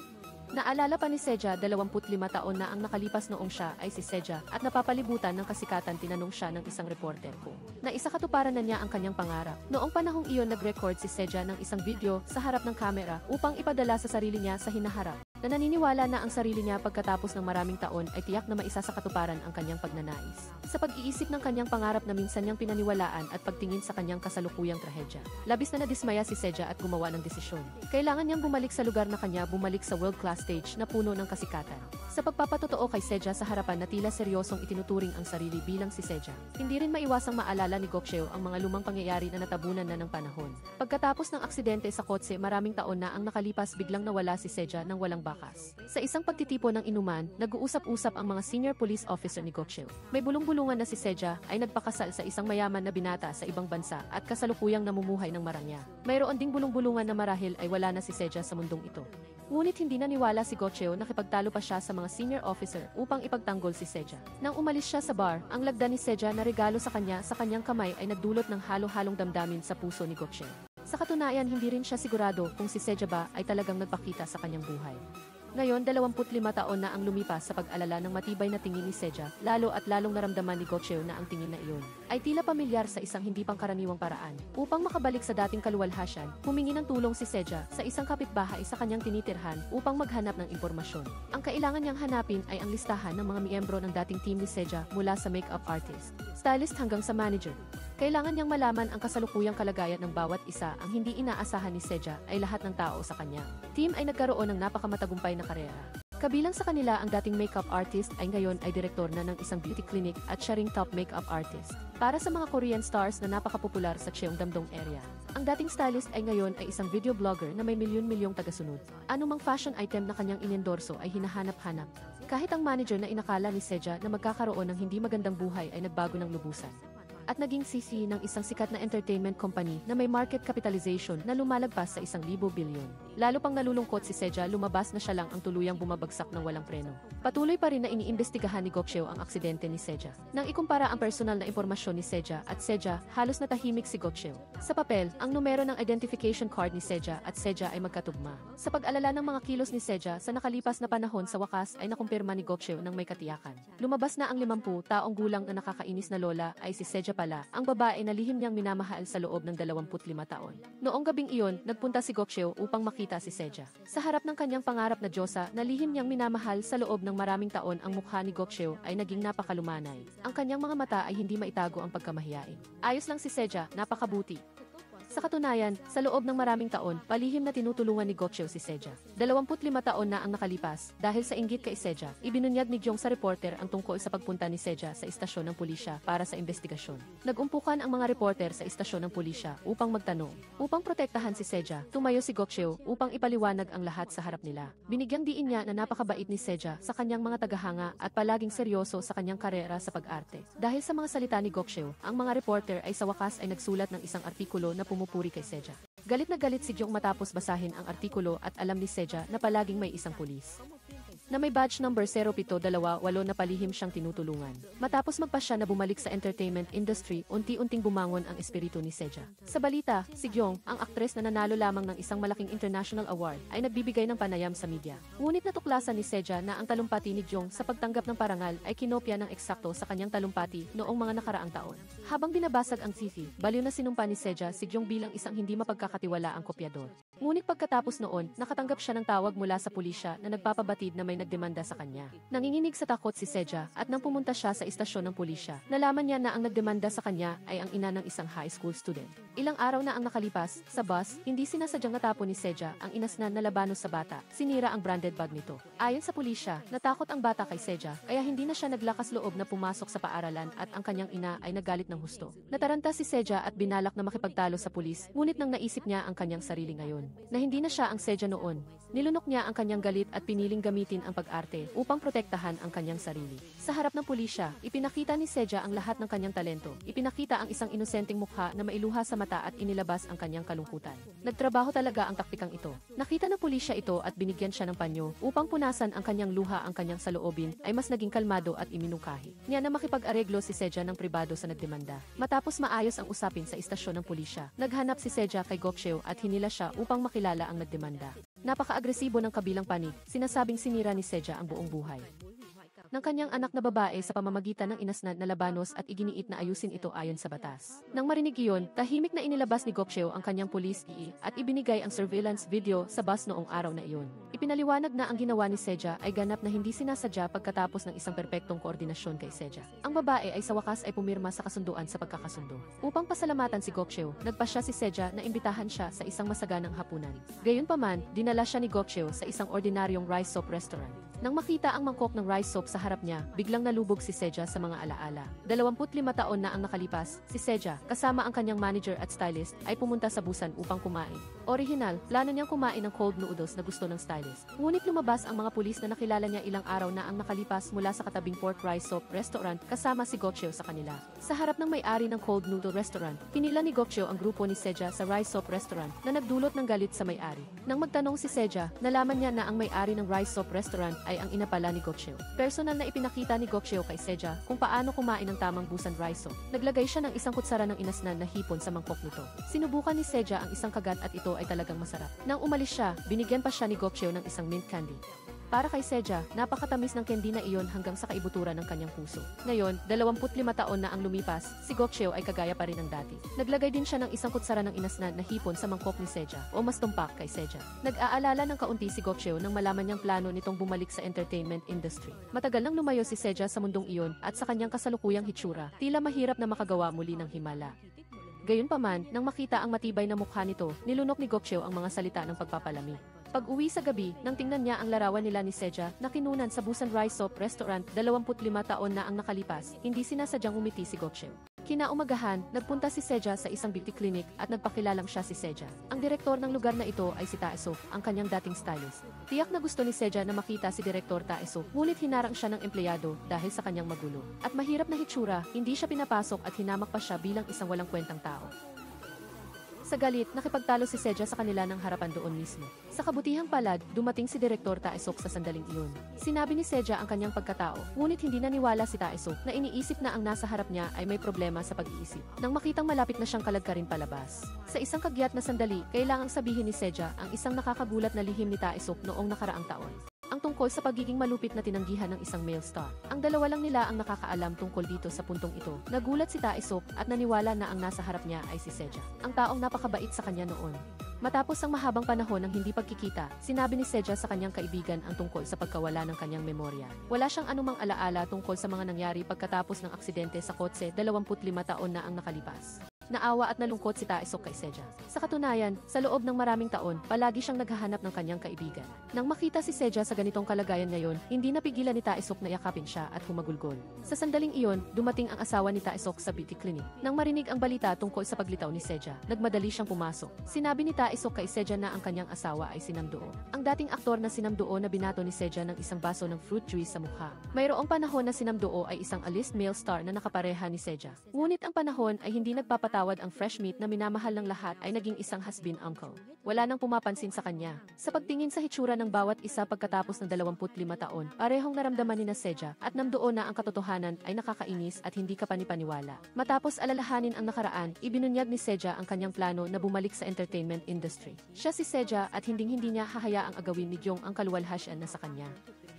Naalala pa ni Seja 25 taon na ang nakalipas noong siya ay si Seja at napapalibutan ng kasikatan tinanong siya ng isang reporter kung naisakatuparan na niya ang kanyang pangarap. Noong panahong iyon nag-record si Seja ng isang video sa harap ng kamera upang ipadala sa sarili niya sa hinaharap na naniniwala na ang sarili niya pagkatapos ng maraming taon ay tiyak na maisasakatuparan ang kanyang pagnanais. Sa pag-iisip ng kanyang pangarap na minsan niyang pinaniwalaan at pagtingin sa kanyang kasalukuyang trahedya, labis na nadismaya si Seja at gumawa ng desisyon. Kailangan niyang bumalik sa lugar na kanya bumalik sa world-class stage na puno ng kasikatan. Sa pagpapatotoo kay Seja sa harapan na tila seryosong itinuturing ang sarili bilang si Seja, hindi rin maiwasang maalala ni Gokcheo ang mga lumang pangyayari na natabunan na ng panahon. Pagkatapos ng aksidente sa kotse maraming taon na ang nakalipas biglang nawala si Seja ng walang bakas. Sa isang pagtitipon ng inuman, nag-uusap-usap ang mga senior police officer ni Gokcheo. May bulong-bulungan na si Seja ay nagpakasal sa isang mayaman na binata sa ibang bansa at kasalukuyang namumuhay ng marangya. Mayroon ding bulong-bulungan na marahil ay wala na si Seja sa mundong ito. Ngunit hindi naniwala si Gokcheo na nakipagtalo pa siya sa mga senior officer upang ipagtanggol si Seja. Nang umalis siya sa bar, ang lagda ni Seja na regalo sa kanyang kamay ay nagdulot ng halo-halong damdamin sa puso ni Gokcheo. Sa katunayan, hindi rin siya sigurado kung si Seja ba ay talagang nagpakita sa kanyang buhay. Ngayon, 25 taon na ang lumipas sa pag-alala ng matibay na tingin ni Seja, lalo at lalong naramdaman ni Gokcheo na ang tingin na iyon ay tila pamilyar sa isang hindi pangkaraniwang paraan. Upang makabalik sa dating kaluwalhasyan, humingi ng tulong si Seja sa isang kapitbahay sa kanyang tinitirhan upang maghanap ng impormasyon. Ang kailangan niyang hanapin ay ang listahan ng mga miyembro ng dating team ni Seja mula sa makeup artist, stylist hanggang sa manager. Kailangan niyang malaman ang kasalukuyang kalagayan ng bawat isa. Ang hindi inaasahan ni Seja ay lahat ng tao sa kanya. Team ay nagkaroon ng napakamatagumpay na karera. Kabilang sa kanila ang dating makeup artist ay ngayon ay direktor na ng isang beauty clinic at siya ring top makeup artist para sa mga Korean stars na napakapopular sa Cheongdam-dong area. Ang dating stylist ay ngayon ay isang video blogger na may milyon-milyong tagasunod. Anumang fashion item na kanyang inendorso ay hinahanap-hanap. Kahit ang manager na inakala ni Seja na magkakaroon ng hindi magandang buhay ay nagbago ng lubusan. At naging sisi ng isang sikat na entertainment company na may market capitalization na lumalagpas sa 1,000 bilyon. Lalo pang nalulungkot si Seja, lumabas na siya lang ang tuluyang bumabagsak ng walang preno. Patuloy pa rin na iniimbestigahan ni Gokcheo ang aksidente ni Seja. Nang ikumpara ang personal na impormasyon ni Seja at Seja, halos natahimik si Gokcheo. Sa papel, ang numero ng identification card ni Seja at Seja ay magkatugma. Sa pag-alala ng mga kilos ni Seja sa nakalipas na panahon sa wakas ay nakumpirma ni Gokcheo ng may katiyakan. Lumabas na ang 50 taong gulang na nakakainis na lola ay si Seja pala, ang babae na lihim niyang minamahal sa loob ng 25 taon. Noong gabing iyon, nagpunta si Gokcheo upang makita si Seja. Sa harap ng kanyang pangarap na diyosa na lihim niyang minamahal sa loob ng maraming taon, ang mukha ni Gokcheo ay naging napakalumanay. Ang kanyang mga mata ay hindi maitago ang pagkamahiyain. Ayos lang si Seja, napakabuti. Sa katunayan, sa loob ng maraming taon, palihim na tinutulungan ni Gokcheo si Seja. 25 taon na ang nakalipas, dahil sa inggit kay Seja, ibinunyag ni Jong sa reporter ang tungkol sa pagpunta ni Seja sa istasyon ng pulisya para sa investigasyon. Nagumpukan ang mga reporter sa istasyon ng pulisya upang magtanong. Upang protektahan si Seja, tumayo si Gokcheo upang ipaliwanag ang lahat sa harap nila. Binigyang diin niya na napakabait ni Seja sa kanyang mga tagahanga at palaging seryoso sa kanyang karera sa pag-arte. Dahil sa mga salita ni Gokcheo, ang mga reporter ay sa wakas ay nagsulat ng isang artikulo na pumupuri kay Seja. Galit na galit si Jong matapos basahin ang artikulo at alam ni Seja na palaging may isang pulis na may badge number 0728 na palihim siyang tinutulungan. Matapos magpasya na bumalik sa entertainment industry, unti-unting bumangon ang espiritu ni Seja. Sa balita, si Jong, ang aktres na nanalo lamang ng isang malaking international award, ay nagbibigay ng panayam sa media. Ngunit natuklasan ni Seja na ang talumpati ni Jong sa pagtanggap ng parangal ay kinopya ng eksakto sa kanyang talumpati noong mga nakaraang taon. Habang binabasag ang TV, baliw na sinumpa ni Seja si Jong bilang isang hindi mapagkakatiwalaang kopyador. Ngunit pagkatapos noon, nakatanggap siya ng tawag mula sa pulisya na nagpapabatid na may nagdemanda sa kanya. Nanginginig sa takot si Seja at nang pumunta siya sa istasyon ng pulisya, nalaman niya na ang nagdemanda sa kanya ay ang ina ng isang high school student. Ilang araw na ang nakalipas, sa bus, hindi sinasadyang natapon ni Seja ang inasnan na labanos sa bata. Sinira ang branded bag nito. Ayon sa pulisya, natakot ang bata kay Seja, kaya hindi na siya naglakas loob na pumasok sa paaralan at ang kanyang ina ay nagalit ng husto. Nataranta si Seja at binalak na makipagtalo sa pulis, ngunit nang naisip niya ang kanyang sarili ngayon. na hindi na siya ang Seja noon. Nilunok niya ang kanyang galit at piniling gamitin ang pag-arte upang protektahan ang kanyang sarili. Sa harap ng pulisya, ipinakita ni Seja ang lahat ng kanyang talento. Ipinakita ang isang inosenteng mukha na mailuha sa mata at inilabas ang kanyang kalungkutan. Nagtrabaho talaga ang taktikang ito. Nakita ng pulisya ito at binigyan siya ng panyo upang punasan ang kanyang luha. Ang kanyang saloobin ay mas naging kalmado at iminungkahi niya na makipag-areglo si Seja ng pribado sa nagdemanda. Matapos maayos ang usapin sa istasyon ng pulisya, naghanap si Seja kay Gokcheo at hinila siya upang makilala ang nagdemanda. Napaka-agresibo ng kabilang panig, sinasabing sinira ni Seja ang buong buhay ng kanyang anak na babae sa pamamagitan ng inasnad na labanos at iginiit na ayusin ito ayon sa batas. Nang marinig iyon, tahimik na inilabas ni Gokcheo ang kanyang police at ibinigay ang surveillance video sa bus noong araw na iyon. Ipinaliwanag na ang ginawa ni Seja ay ganap na hindi sinasadya pagkatapos ng isang perpektong koordinasyon kay Seja. Ang babae ay sa wakas ay pumirma sa kasunduan sa pagkakasundo. Upang pasalamatan si Gokcheo, nagpasya si Seja na imbitahan siya sa isang masaganang hapunan. Gayunpaman, dinala siya ni Gokcheo sa isang ordinaryong rice soap restaurant. Nang makita ang mangkok ng rice soap sa harap niya, biglang nalubog si Seja sa mga alaala. 25 taon na ang nakalipas, si Seja, kasama ang kanyang manager at stylist, ay pumunta sa Busan upang kumain. Orihinal, plano niyang kumain ng cold noodles na gusto ng stylist. Ngunit lumabas ang mga pulis na nakilala niya ilang araw na ang nakalipas mula sa katabing pork rice soap restaurant kasama si Gokcheo sa kanila. Sa harap ng may-ari ng cold noodle restaurant, pinila ni Gokcheo ang grupo ni Seja sa rice soap restaurant na nagdulot ng galit sa may-ari. Nang magtanong si Seja, nalaman niya na ang may-ari ng rice soap restaurant ay ang ina pala ni Gokcheo. Personal na ipinakita ni Gokcheo kay Seja kung paano kumain ng tamang Busan rice soap. Naglagay siya ng isang kutsara ng inasnan na hipon sa mangkok nito. Sinubukan ni Seja ang isang kagat at ito ay talagang masarap. Nang umalis siya, binigyan pa siya ni Gokcheo ng isang mint candy. Para kay Seja, napakatamis ng candy na iyon hanggang sa kaibuturan ng kanyang puso. Ngayon, 25 taon na ang lumipas, si Gokcheo ay kagaya pa rin ng dati. Naglagay din siya ng isang kutsara ng inasnan na hipon sa mangkok ni Seja o mas tumpak kay Seja. Nag-aalala ng kaunti si Gokcheo nang malaman niyang plano nitong bumalik sa entertainment industry. Matagal nang lumayo si Seja sa mundong iyon at sa kanyang kasalukuyang hitsura, tila mahirap na makagawa muli ng himala. Gayunpaman, nang makita ang matibay na mukha nito, nilunok ni Gokcheo ang mga salita ng pagpapalami. Pag-uwi sa gabi, nang tingnan niya ang larawan nila ni Seja na kinunan sa Busan Rice Soap Restaurant, 25 taon na ang nakalipas, hindi sinasadyang umiti si Gokcheo. Kinaumagahan, nagpunta si Seja sa isang beauty clinic at nagpakilalang siya si Seja. Ang direktor ng lugar na ito ay si Taesok, ang kanyang dating stylist. Tiyak na gusto ni Seja na makita si Direktor Taesok, ngunit hinarang siya ng empleyado dahil sa kanyang magulo. At mahirap na hitsura, hindi siya pinapasok at hinamak pa siya bilang isang walang kwentang tao. Sa galit, nakipagtalo si Seja sa kanila ng harapan doon mismo. Sa kabutihang palad, dumating si Direktor Taesok sa sandaling iyon. Sinabi ni Seja ang kanyang pagkatao, ngunit hindi naniwala si Taesok na iniisip na ang nasa harap niya ay may problema sa pag-iisip. Nang makitang malapit na siyang kalagkarin palabas. Sa isang kagyat na sandali, kailangang sabihin ni Seja ang isang nakakagulat na lihim ni Taesok noong nakaraang taon. Ang tungkol sa pagiging malupit na tinanggihan ng isang male star. Ang dalawa lang nila ang nakakaalam tungkol dito sa puntong ito. Nagulat si Taesok at naniwala na ang nasa harap niya ay si Seja, ang taong napakabait sa kanya noon. Matapos ang mahabang panahon ng hindi pagkikita, sinabi ni Seja sa kanyang kaibigan ang tungkol sa pagkawala ng kanyang memorya. Wala siyang anumang alaala tungkol sa mga nangyari pagkatapos ng aksidente sa kotse, 25 taon na ang nakalipas. Naawa at nalungkot si Taesok kay Seja. Sa katunayan, sa loob ng maraming taon, palagi siyang naghahanap ng kanyang kaibigan. Nang makita si Seja sa ganitong kalagayan ngayon, hindi napigilan ni Taesok na yakapin siya at humagulgol. Sa sandaling iyon, dumating ang asawa ni Taesok sa beauty clinic. Nang marinig ang balita tungkol sa paglitaw ni Seja, nagmadali siyang pumasok. Sinabi ni Taesok kay Seja na ang kanyang asawa ay si Namdoo. Ang dating aktor na si Namdoo na binato ni Seja ng isang baso ng fruit juice sa mukha. Mayroong panahon na si Namdoo ay isang alist male star na nakapareha ni Seja. Ngunit ang panahon ay hindi nagpapatawad ang fresh meat na minamahal ng lahat ay naging isang has-been uncle. Wala nang pumapansin sa kanya. Sa pagtingin sa hitsura ng bawat isa pagkatapos ng 25 taon, parehong naramdaman ni Seja at Namdoo na ang katotohanan ay nakakainis at hindi kapanipaniwala. Matapos alalahanin ang nakaraan, ibinunyag ni Seja ang kanyang plano na bumalik sa entertainment industry. Siya si Seja at hinding-hindi niya hahayaang agawin ni Jong ang kaluwalhasyan na sa kanya.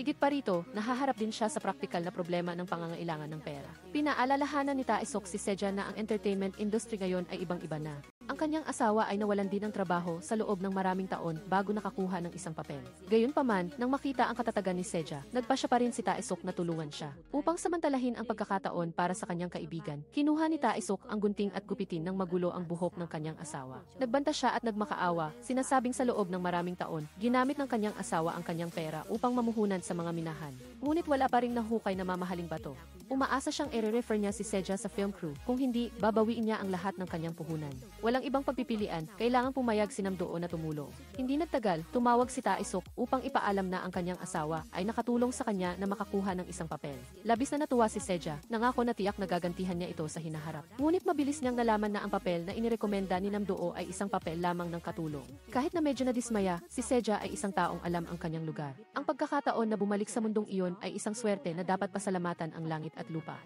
Higit pa rito, nahaharap din siya sa praktikal na problema ng pangangailangan ng pera. Pinaalalahanan ni Taesok si Seja na ang entertainment industry ngayon ay ibang-iba na. Ang kanyang asawa ay nawalan din ng trabaho sa loob ng maraming taon bago nakakuha ng isang papel. Gayunpaman, nang makita ang katatagan ni Seja, nagpasya pa rin si Taesok na tulungan siya. Upang samantalahin ang pagkakataon para sa kanyang kaibigan, kinuha ni Taesok ang gunting at gupitin ng magulo ang buhok ng kanyang asawa. Nagbanta siya at nagmakaawa, sinasabing sa loob ng maraming taon, ginamit ng kanyang asawa ang kanyang pera upang mamuhunan sa mga minahan. Ngunit wala pa ring nahukay na mamahaling bato. Umaasa siyang i-refer niya si Seja sa film crew, kung hindi, babawiin niya ang lahat ng kanyang puhunan. Walang walang ibang pagpipilian, kailangang pumayag si Namdoo na tumulong. Hindi nagtagal, tumawag si Tae-sok upang ipaalam na ang kanyang asawa ay nakatulong sa kanya na makakuha ng isang papel. Labis na natuwa si Seja, nangako na tiyak na gagantihan niya ito sa hinaharap. Ngunit mabilis niyang nalaman na ang papel na inirekomenda ni Namdoo ay isang papel lamang ng katulong. Kahit na medyo nadismaya, si Seja ay isang taong alam ang kanyang lugar. Ang pagkakataon na bumalik sa mundong iyon ay isang swerte na dapat pasalamatan ang langit at lupa.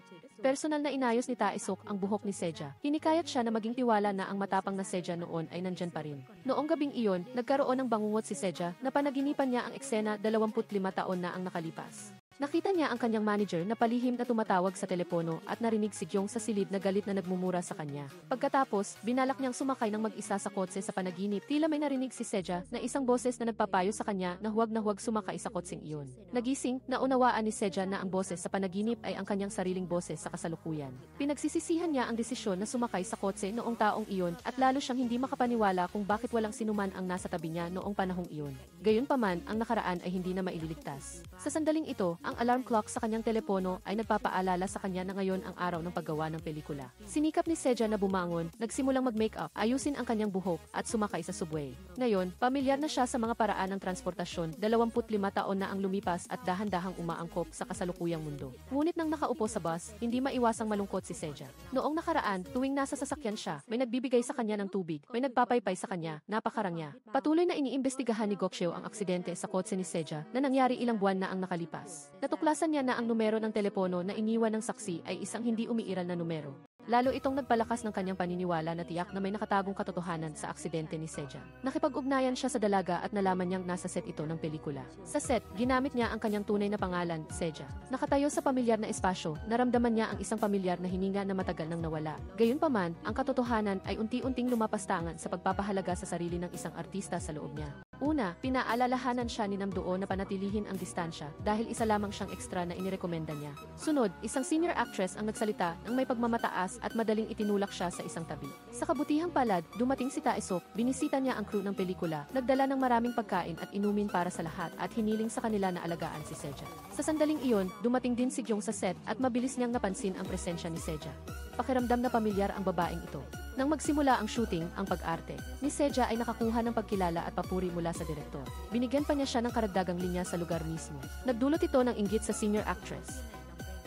Personal na inayos ni Tae-sok ang buhok ni Seja. Hinikayat siya na maging tiwala na ang matapang na Seja noon ay nandyan pa rin. Noong gabing iyon, nagkaroon ng bangungot si Seja na panaginipan niya ang eksena 25 taon na ang nakalipas. Nakita niya ang kanyang manager na palihim na tumatawag sa telepono at narinig si Gyong sa silid na galit na nagmumura sa kanya. Pagkatapos, binalak niyang sumakay ng mag-isa sa kotse sa panaginip. Tila may narinig si Seja na isang boses na nagpapayo sa kanya na huwag sumakay sa kotseng iyon. Nagising, naunawaan ni Seja na ang boses sa panaginip ay ang kanyang sariling boses sa kasalukuyan. Pinagsisisihan niya ang desisyon na sumakay sa kotse noong taong iyon at lalo siyang hindi makapaniwala kung bakit walang sinuman ang nasa tabi niya noong panahong iyon. Gayunpaman, ang nakaraan ay hindi na maililigtas. Sa sandaling ito, ang alarm clock sa kanyang telepono ay nagpapaalala sa kanya na ngayon ang araw ng paggawa ng pelikula. Sinikap ni Seja na bumangon, nagsimulang mag-makeup, ayusin ang kanyang buhok at sumakay sa subway. Ngayon, pamilyar na siya sa mga paraan ng transportasyon, 25 taon na ang lumipas at dahan-dahang umaangkop sa kasalukuyang mundo. Ngunit nang nakaupo sa bus, hindi maiwasang malungkot si Seja. Noong nakaraan, tuwing nasa sasakyan siya, may nagbibigay sa kanya ng tubig, may nagpapaypay sa kanya, napakarangya. Patuloy na iniimbestigahan ni Goksheo ang aksidente sa kotse ni Seja na nangyari ilang buwan na ang nakalipas. Natuklasan niya na ang numero ng telepono na iniwan ng saksi ay isang hindi umiiral na numero. Lalo itong nagpalakas ng kanyang paniniwala na tiyak na may nakatagong katotohanan sa aksidente ni Seja. Nakipag-ugnayan siya sa dalaga at nalaman niyang nasa set ito ng pelikula. Sa set, ginamit niya ang kanyang tunay na pangalan, Seja. Nakatayo sa pamilyar na espasyo, naramdaman niya ang isang pamilyar na hininga na matagal nang nawala. Gayunpaman, ang katotohanan ay unti-unting lumapastangan sa pagpapahalaga sa sarili ng isang artista sa loob niya. Una, pinaalalahanan siya ni Namdoo na panatilihin ang distansya dahil isa lamang siyang ekstra na inirekomenda niya. Sunod, isang senior actress ang nagsalita ng may pagmamataas at madaling itinulak siya sa isang tabi. Sa kabutihang palad, dumating si Tae-sok, binisita niya ang crew ng pelikula, nagdala ng maraming pagkain at inumin para sa lahat at hiniling sa kanila na alagaan si Seja. Sa sandaling iyon, dumating din si Gyong sa set at mabilis niyang napansin ang presensya ni Seja. Pakiramdam na pamilyar ang babaeng ito. Nang magsimula ang shooting, ang pag-arte ni Seja ay nakakuha ng pagkilala at papuri mula sa direktor. Binigyan pa niya siya ng karagdagang linya sa lugar mismo. Nagdulot ito ng inggit sa senior actress.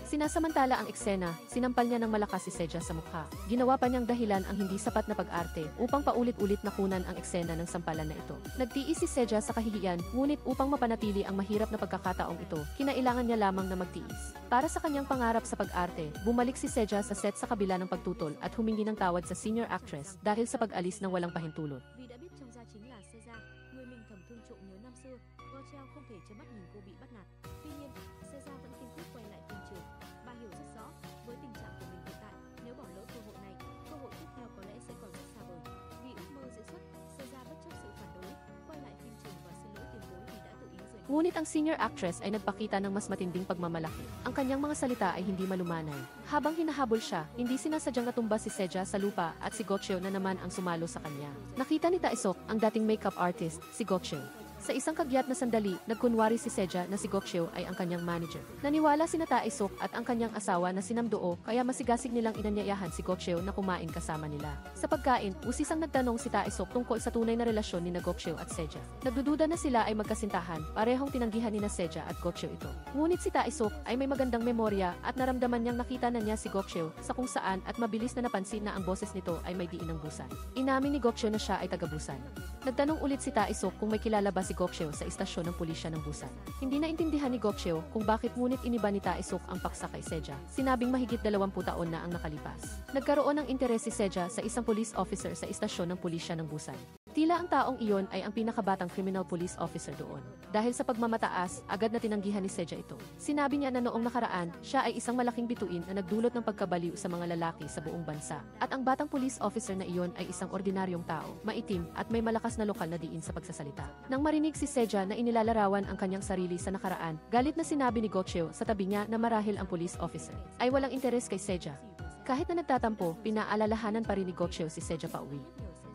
Sinasamantala ang eksena, sinampal niya ng malakas si Seja sa mukha. Ginawa pa niyang dahilan ang hindi sapat na pag-arte upang paulit-ulit na kunan ang eksena ng sampalan na ito. Nagtiis si Seja sa kahihiyan, ngunit upang mapanatili ang mahirap na pagkakataong ito, kinailangan niya lamang na magtiis. Para sa kanyang pangarap sa pag-arte, bumalik si Seja sa set sa kabila ng pagtutol at humingi ng tawad sa senior actress dahil sa pag-alis ng walang pahintulot. Vì đã biết chồng gia chính là Seiza, người mình thầm thương trộm nhớ năm xưa, Gocheo không thể trơ mắt nhìn cô bị bắt nạt. Tuy nhiên, Seiza vẫn kiên quyết quay lại phim trường. Bà hiểu rất rõ, với tình trạng của mình hiện tại, nếu bỏ lỡ cơ hội này, cơ hội tiếp theo có lẽ sẽ còn rất xa vời. Vì ước mơ diễn xuất, Seiza bất chấp sự phản đối, quay lại phim trường và xin lỗi tiền bối vì đã tự ý rời. Ngunit ang senior actress ay nagpakita ng mas matinding pagmamalaki. Ang kanyang mga salita ay hindi malumanay. Habang hinahabol siya, hindi sinasadyang natumba si Seja sa lupa at si Goksheo na naman ang sumalo sa kanya. Nakita ni Tae-sok ang dating makeup artist, si Goksheo. Sa isang kagyat na sandali, nagkunwari si Seja na si Goksheo ay ang kanyang manager. Naniwala si Tae-sok at ang kanyang asawa na si Namdoo kaya masigasig nilang inanyayahan si Goksheo na kumain kasama nila. Sa pagkain, usisang nagtanong si Tae-sok tungkol sa tunay na relasyon ni Goksheo at Seja. Nagdududa na sila ay magkasintahan, parehong tinanggihan ni Seja at Goksheo ito. Ngunit si Tae-sok ay may magandang memorya at naramdaman niyang nakita na niya si Goksheo sa kung saan at mabilis na napansin na ang boses nito ay may diin ng Busan. Inamin ni Goksheo na siya ay taga-Busan. Nagtanong ulit si Tae-sok kung may kilala ba si Goksheo sa istasyon ng pulisya ng Busan. Hindi naintindihan ni Goksheo kung bakit ngunit iniba ni Tae-sok ang paksa kay Seja. Sinabing mahigit 20 taon na ang nakalipas. Nagkaroon ng interes si Seja sa isang police officer sa istasyon ng pulisya ng Busan. Tila ang taong iyon ay ang pinakabatang criminal police officer doon. Dahil sa pagmamataas, agad na tinanggihan ni Seja ito. Sinabi niya na noong nakaraan, siya ay isang malaking bituin na nagdulot ng pagkabaliw sa mga lalaki sa buong bansa. At ang batang police officer na iyon ay isang ordinaryong tao, maitim at may malakas na lokal na diin sa pagsasalita. Nang marinig si Seja na inilalarawan ang kanyang sarili sa nakaraan, galit na sinabi ni Goksheo sa tabi niya na marahil ang police officer ay walang interes kay Seja. Kahit na nagtatampo, pinaalalahanan pa rin ni Goksheo si Seja pauwi.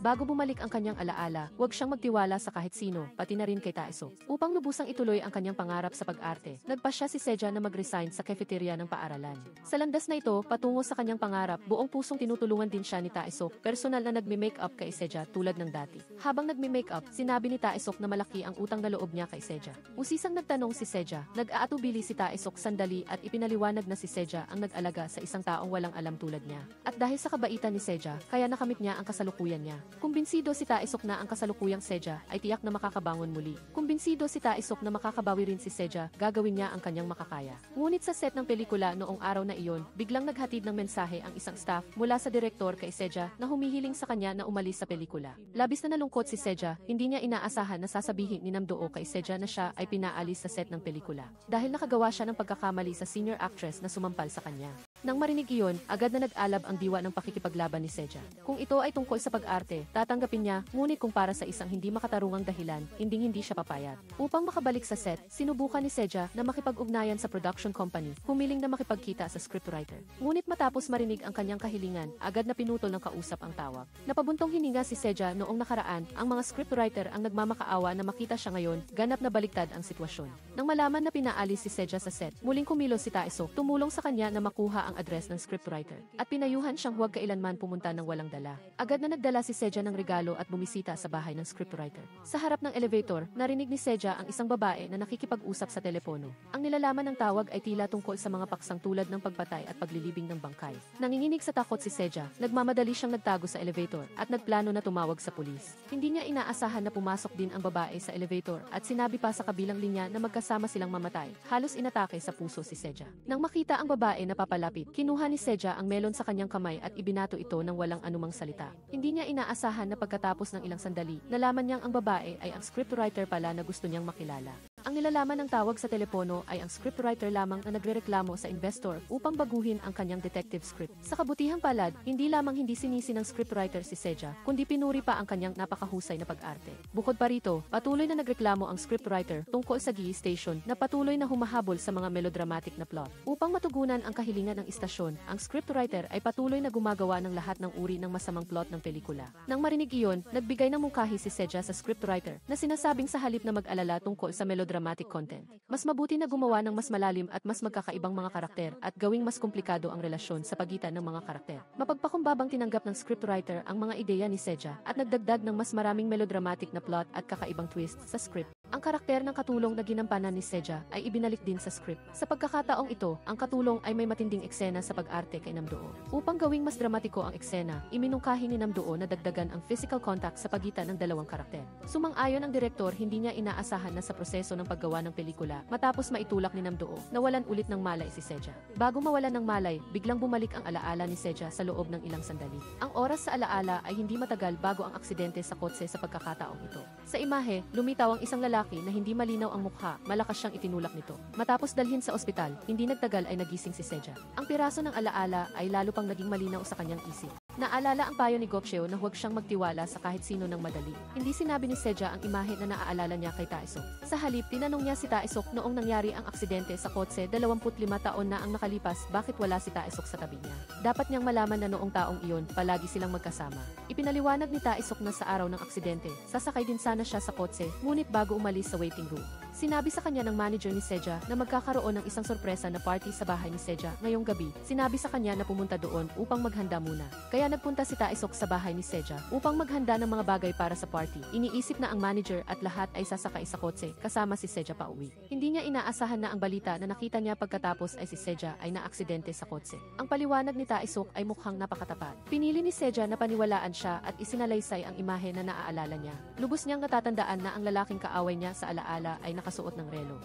Bago bumalik ang kanyang alaala, huwag siyang magtiwala sa kahit sino, pati na rin kay Taesok. Upang lubusang ituloy ang kanyang pangarap sa pag-arte, nagpasya si Seja na mag-resign sa cafeteria ng paaralan. Sa landas na ito, patungo sa kanyang pangarap, buong pusong tinutulungan din siya ni Taesok, personal na nagme-makeup kay Seja tulad ng dati. Habang nagme-makeup, sinabi ni Taesok na malaki ang utang na loob niya kay Seja. Usisang nagtanong si Seja, nag-aatubili si Taesok sandali at ipinaliwanag na si Seja ang nag-alaga sa isang taong walang alam tulad niya. At dahil sa kabaitan ni Seja, kaya nakamit niya ang kasalukuyan niya. Kumbinsido si Taesok na ang kasalukuyang Seja ay tiyak na makakabangon muli. Kumbinsido si Taesok na makakabawi rin si Seja, gagawin niya ang kanyang makakaya. Ngunit sa set ng pelikula noong araw na iyon, biglang naghatid ng mensahe ang isang staff mula sa direktor kay Seja na humihiling sa kanya na umalis sa pelikula. Labis na nalungkot si Seja, hindi niya inaasahan na sasabihin ni Namdoo kay Seja na siya ay pinaalis sa set ng pelikula. Dahil nakagawa siya ng pagkakamali sa senior actress na sumampal sa kanya. Nang marinig iyon, agad na nag-alab ang diwa ng pakikipaglaban ni Seja. Kung ito ay tungkol sa pag-arte, tatanggapin niya, ngunit kung para sa isang hindi makatarungang dahilan, hindi siya papayag. Upang makabalik sa set, sinubukan ni Seja na makipag-ugnayan sa production company, humiling na makipagkita sa scriptwriter. Ngunit matapos marinig ang kanyang kahilingan, agad na pinutol ng kausap ang tawag. Napabuntong hininga si Seja noong nakaraan, ang mga scriptwriter ang nagmamakaawa na makita siya ngayon, ganap na baliktad ang sitwasyon. Nang malaman na pinaalis si Seja sa set, muling kumilos si Taesok, tumulong sa kanya na makuha ang address ng scriptwriter, at pinayuhan siyang huwag kailanman pumunta ng walang dala. Agad na nagdala si Seja ng regalo at bumisita sa bahay ng scriptwriter. Sa harap ng elevator, narinig ni Seja ang isang babae na nakikipag-usap sa telepono. Ang nilalaman ng tawag ay tila tungkol sa mga paksang tulad ng pagpatay at paglilibing ng bangkay. Nanginginig sa takot si Seja, nagmamadali siyang nagtago sa elevator at nagplano na tumawag sa pulis. Hindi niya inaasahan na pumasok din ang babae sa elevator at sinabi pa sa kabilang linya na magkasama silang mamatay. Halos inatake sa puso si Seja. Nang makita ang babae na papalapit, kinuha ni Seja ang melon sa kanyang kamay at ibinato ito ng walang anumang salita. Hindi niya inaasahan na pagkatapos ng ilang sandali, nalaman niyang ang babae ay ang scriptwriter pala na gusto niyang makilala. Ang nilalaman ng tawag sa telepono ay ang scriptwriter lamang na nagrereklamo sa investor upang baguhin ang kanyang detective script. Sa kabutihang palad, hindi lamang hindi sinisi ng scriptwriter si Seja, kundi pinuri pa ang kanyang napakahusay na pag-arte. Bukod pa rito, patuloy na nagreklamo ang scriptwriter tungkol sa GE station na patuloy na humahabol sa mga melodramatic na plot. Upang matugunan ang kahilingan ng istasyon, ang scriptwriter ay patuloy na gumagawa ng lahat ng uri ng masamang plot ng pelikula. Nang marinig iyon, nagbigay ng mungkahi si Seja sa scriptwriter na sinasabing sa halip na mag-alala tungkol sa melodramatic content, mas mabuti na gumawa ng mas malalim at mas magkakaibang mga karakter at gawing mas komplikado ang relasyon sa pagitan ng mga karakter. Mapagpakumbabang tinanggap ng scriptwriter ang mga ideya ni Seja at nagdagdag ng mas maraming melodramatic na plot at kakaibang twist sa script. Ang karakter ng katulong na ginampanan ni Seja ay ibinalik din sa script. Sa pagkakataong ito, ang katulong ay may matinding eksena sa pag-arte kay Namdoo. Upang gawing mas dramatiko ang eksena, iminungkahi ni Namdoo na dagdagan ang physical contact sa pagitan ng dalawang karakter. Sumang-ayon ang direktor, hindi niya inaasahan na sa proseso ng paggawa ng pelikula, matapos maitulak ni Namdoo, nawalan ulit ng malay si Seja. Bago mawalan ng malay, biglang bumalik ang alaala ni Seja sa loob ng ilang sandali. Ang oras sa alaala ay hindi matagal bago ang aksidente sa kotse sa pagkakataong ito. Sa imahe, lumitaw ang isang lalaki na hindi malinaw ang mukha, malakas siyang itinulak nito. Matapos dalhin sa ospital, hindi nagtagal ay nagising si Seja. Ang piraso ng alaala ay lalo pang naging malinaw sa kanyang isip. Naalala ang payo ni Goksheo na huwag siyang magtiwala sa kahit sino ng madali. Hindi sinabi ni Seja ang imahe na naaalala niya kay Taesok. Sa halip, tinanong niya si Taesok noong nangyari ang aksidente sa kotse 25 taon na ang nakalipas, bakit wala si Taesok sa tabi niya. Dapat niyang malaman na noong taong iyon, palagi silang magkasama. Ipinaliwanag ni Taesok na sa araw ng aksidente, sasakay din sana siya sa kotse, ngunit bago umalis sa waiting room, sinabi sa kanya ng manager ni Seja na magkakaroon ng isang sorpresa na party sa bahay ni Seja ngayong gabi. Sinabi sa kanya na pumunta doon upang maghanda muna. Kaya nagpunta si Taesok sa bahay ni Seja upang maghanda ng mga bagay para sa party. Iniisip na ang manager at lahat ay sasakay sa kotse kasama si Seja pa uwi. Hindi niya inaasahan na ang balita na nakita niya pagkatapos ay si Seja ay naaksidente sa kotse. Ang paliwanag ni Taesok ay mukhang napakatapat. Pinili ni Seja na paniwalaan siya at isinalaysay ang imahe na naaalala niya. Lubos niyang natatandaan na ang lalaking kaaway niya sa alaala ay nakasuot ng relo.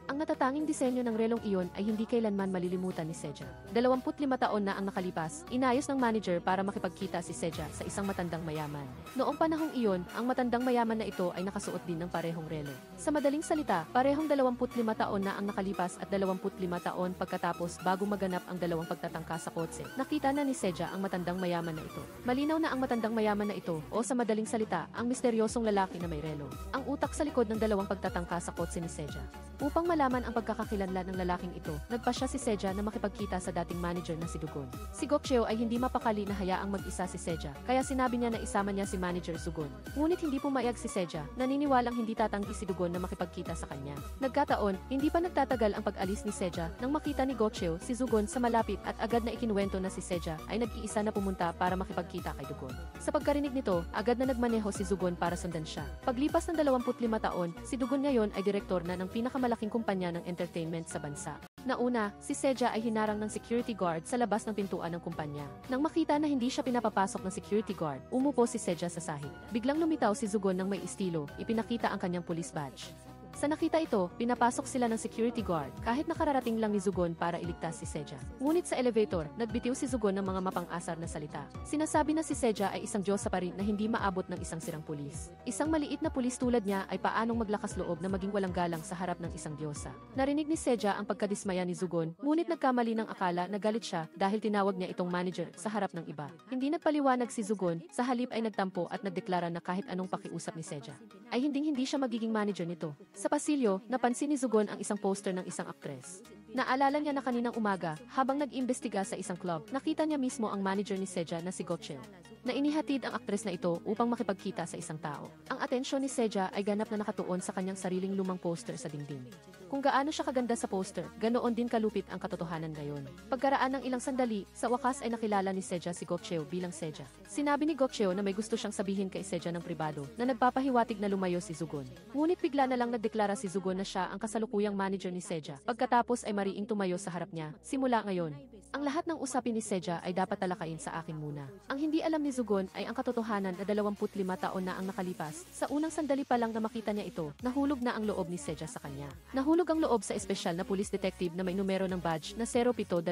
Ang natatanging disenyo ng relong iyon ay hindi kailanman malilimutan ni Seja. 25 taon na ang nakalipas, inayos ng manager para makipagkita si Seja sa isang matandang mayaman. Noong panahong iyon, ang matandang mayaman na ito ay nakasuot din ng parehong relo. Sa madaling salita, parehong 25 taon na ang nakalipas at 25 taon pagkatapos bago maganap ang dalawang pagtatangka sa kotse. Nakita na ni Seja ang matandang mayaman na ito. Malinaw na ang matandang mayaman na ito, o sa madaling salita, ang misteryosong lalaki na may relo. Ang utak sa likod ng dalawang pagtatangka sa kotse ni Seja. Upang malaman ang pagkakakilanlan ng lalaking ito, nagpa siya si Seja na makipagkita sa dating manager na si Dugon. Si Gokcheo ay hindi mapakali na hayaang mag-isa si Seja, kaya sinabi niya na isama niya si manager Sugon. Ngunit hindi pumayag si Seja, naniniwalang hindi tatanggi si Dugon na makipagkita sa kanya. Nagkataon, hindi pa nagtatagal ang pag-alis ni Seja nang makita ni Gokcheo si Sugon sa malapit at agad na ikinuwento na si Seja ay nag-iisa na pumunta para makipagkita kay Dugon. Sa pagkarinig nito, agad na nagmaneho si Sugon para sundan siya. Paglipas ng 25 taon, si Dugon ngayon ay direktor na ng pinakamalaking kumpanya ng entertainment sa bansa. Nauna, si Seja ay hinarang ng security guard sa labas ng pintuan ng kumpanya. Nang makita na hindi siya pinapapasok ng security guard, umupo si Seja sa sahig. Biglang lumitaw si Sugon ng may estilo, ipinakita ang kanyang police badge. Sa nakita ito, pinapasok sila ng security guard kahit nakararating lang ni Sugon para iligtas si Seja. Ngunit sa elevator, nagbitiw si Sugon ng mga mapang-asar na salita. Sinasabi na si Seja ay isang diyosa pa rin na hindi maabot ng isang sirang pulis. Isang maliit na pulis tulad niya ay paanong maglakas loob na maging walang galang sa harap ng isang diyosa. Narinig ni Seja ang pagkadismaya ni Sugon, ngunit nagkamali ng akala na galit siya dahil tinawag niya itong manager sa harap ng iba. Hindi nagpaliwanag si Sugon, sa halip ay nagtampo at nagdeklara na kahit anong pakiusap ni Seja ay hindi siya magiging manager nito. Sa pasilyo, napansin ni Sugon ang isang poster ng isang aktres. Naalala niya na kaninang umaga, habang nag-imbestiga sa isang club, nakita niya mismo ang manager ni Seja na si Gokcheo, na inihatid ang aktres na ito upang makipagkita sa isang tao. Ang atensyon ni Seja ay ganap na nakatuon sa kanyang sariling lumang poster sa dingding. Kung gaano siya kaganda sa poster, ganoon din kalupit ang katotohanan ngayon. Pagkaraan ng ilang sandali, sa wakas ay nakilala ni Seja si Gokcheo bilang Seja. Sinabi ni Gokcheo na may gusto siyang sabihin kay Seja ng pribado, na nagpapahiwatig na lumayo si Sugon. Ngunit bigla na lang nagdeklara si Sugon na siya ang kasalukuyang manager ni Seja. Pagkatapos ay mariing tumayo sa harap niya. Simula ngayon, ang lahat ng usapin ni Seja ay dapat talakayin sa akin muna. Ang hindi alam ni Sugon ay ang katotohanan na 25 taon na ang nakalipas. Sa unang sandali pa lang na makita niya ito, nahulog na ang loob ni Seja sa kanya. Nahulog ang loob sa espesyal na police detective na may numero ng badge na 0728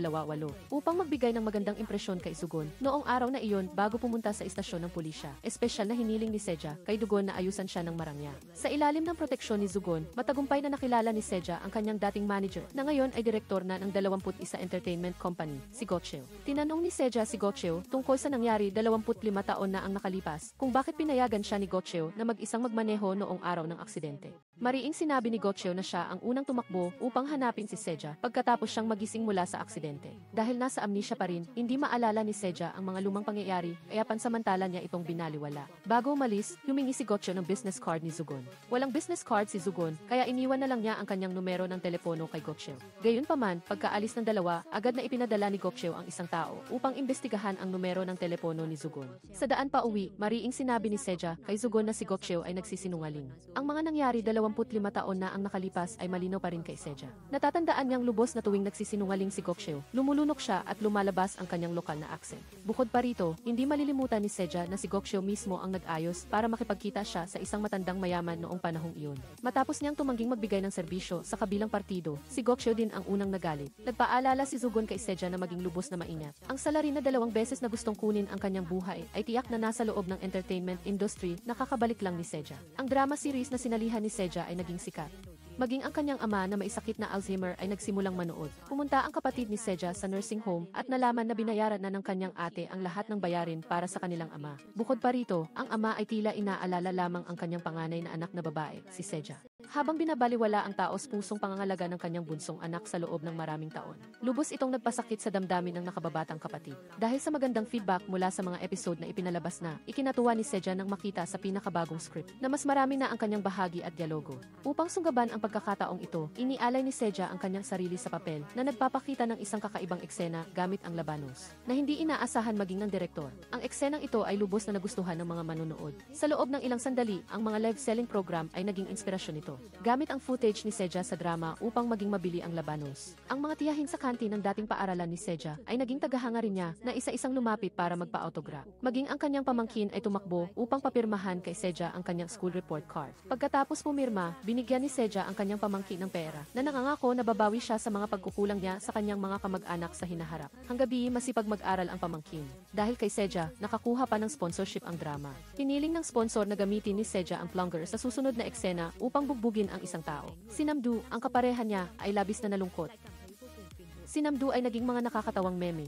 upang magbigay ng magandang impresyon kay Sugon. Noong araw na iyon, bago pumunta sa istasyon ng pulisya, espesyal na hiniling ni Seja kay Dugon na ayusan siya ng marangya. Sa ilalim ng proteksyon ni Sugon, matagumpay na nakilala ni Seja ang kanyang dating manager na ngayon ay direktor na ng 21 entertainment company, si Gokcheo. Tinanong ni Seja si Gokcheo tungkol sa nangyari 25 taon na ang nakalipas kung bakit pinayagan siya ni Gokcheo na mag-isang magmaneho noong araw ng aksidente. Mariing sinabi ni Gokcheo na siya ang unang tumakbo upang hanapin si Seja pagkatapos siyang magising mula sa aksidente. Dahil nasa amnesia pa rin, hindi maalala ni Seja ang mga lumang pangyayari kaya pansamantala niya itong binaliwala. Bago umalis, humingi si Gokcheo ng business card ni Sugon. Walang business card si Sugon kaya iniwan na lang niya ang kanyang numero ng telepono kay Gokcheo. Gayunpaman, pagkaalis ng dalawa, agad na ipinadala ni Gokcheo ang isang tao upang imbestigahan ang numero ng telepono ni Sugon. Sa daan pa uwi, mariing sinabi ni Seja kay Sugon na si Gokcheo ay nagsisinungaling. Ang mga nangyari 25 taon na ang nakalipas ay malinaw pa rin kay Seja. Natatandaan niyang lubos na tuwing nagsisinungaling si Gokcheo, lumulunok siya at lumalabas ang kanyang lokal na accent. Bukod pa rito, hindi malilimutan ni Seja na si Gokcheo mismo ang nag-ayos para makipagkita siya sa isang matandang mayaman noong panahong iyon. Matapos niyang tumangging magbigay ng serbisyo sa kabilang partido, si Gokcheo din ang unang nagalit. Nagpaalala si Sugon kay Seja na maging lubos na maingat. Ang salarin na 2 beses na gustong kunin ang kanyang buhay ay tiyak na nasa loob ng entertainment industry na kakabalik lang ni Seja. Ang drama series na sinalihan ni Seja ay naging sikat. Maging ang kanyang ama na may sakit na Alzheimer ay nagsimulang manood. Pumunta ang kapatid ni Seja sa nursing home at nalaman na binayaran na ng kanyang ate ang lahat ng bayarin para sa kanilang ama. Bukod pa rito, ang ama ay tila inaalala lamang ang kanyang panganay na anak na babae, si Seja. Habang binabaliwala ang taos-pusong pangangalaga ng kanyang bunsong anak sa loob ng maraming taon, lubos itong nagpasakit sa damdamin ng nakababatang kapatid. Dahil sa magandang feedback mula sa mga episode na ipinalabas na, ikinatuwa ni Seja nang makita sa pinakabagong script na mas marami na ang kanyang bahagi at dialogo. Upang sunggaban ang pagkakataong ito, inialay ni Seja ang kanyang sarili sa papel na nagpapakita ng isang kakaibang eksena gamit ang labanos na hindi inaasahan maging ng direktor. Ang eksenang ito ay lubos na nagustuhan ng mga manonood. Sa loob ng ilang sandali, ang mga live selling program ay naging inspirasyon nito. Gamit ang footage ni Seja sa drama upang maging mabili ang labanos. Ang mga tiyahin sa kantin ng dating paaralan ni Seja ay naging tagahanga rin niya na isa-isang lumapit para magpa-autograph. Maging ang kanyang pamangkin ay tumakbo upang papirmahan kay Seja ang kanyang school report card. Pagkatapos pumirma, binigyan ni Seja ang kanyang pamangkin ng pera na nangangako na babawi siya sa mga pagkukulang niya sa kanyang mga kamag-anak sa hinaharap. Hanggabi masipag mag-aral ang pamangkin. Dahil kay Seja, nakakuha pa ng sponsorship ang drama. Piniling ng sponsor na gamitin ni Seja ang plunger sa susunod na eksena upang bugbugin ang isang tao. Si Namdu, ang kapareha niya, ay labis na nalungkot. Si Namdu ay naging mga nakakatawang meme.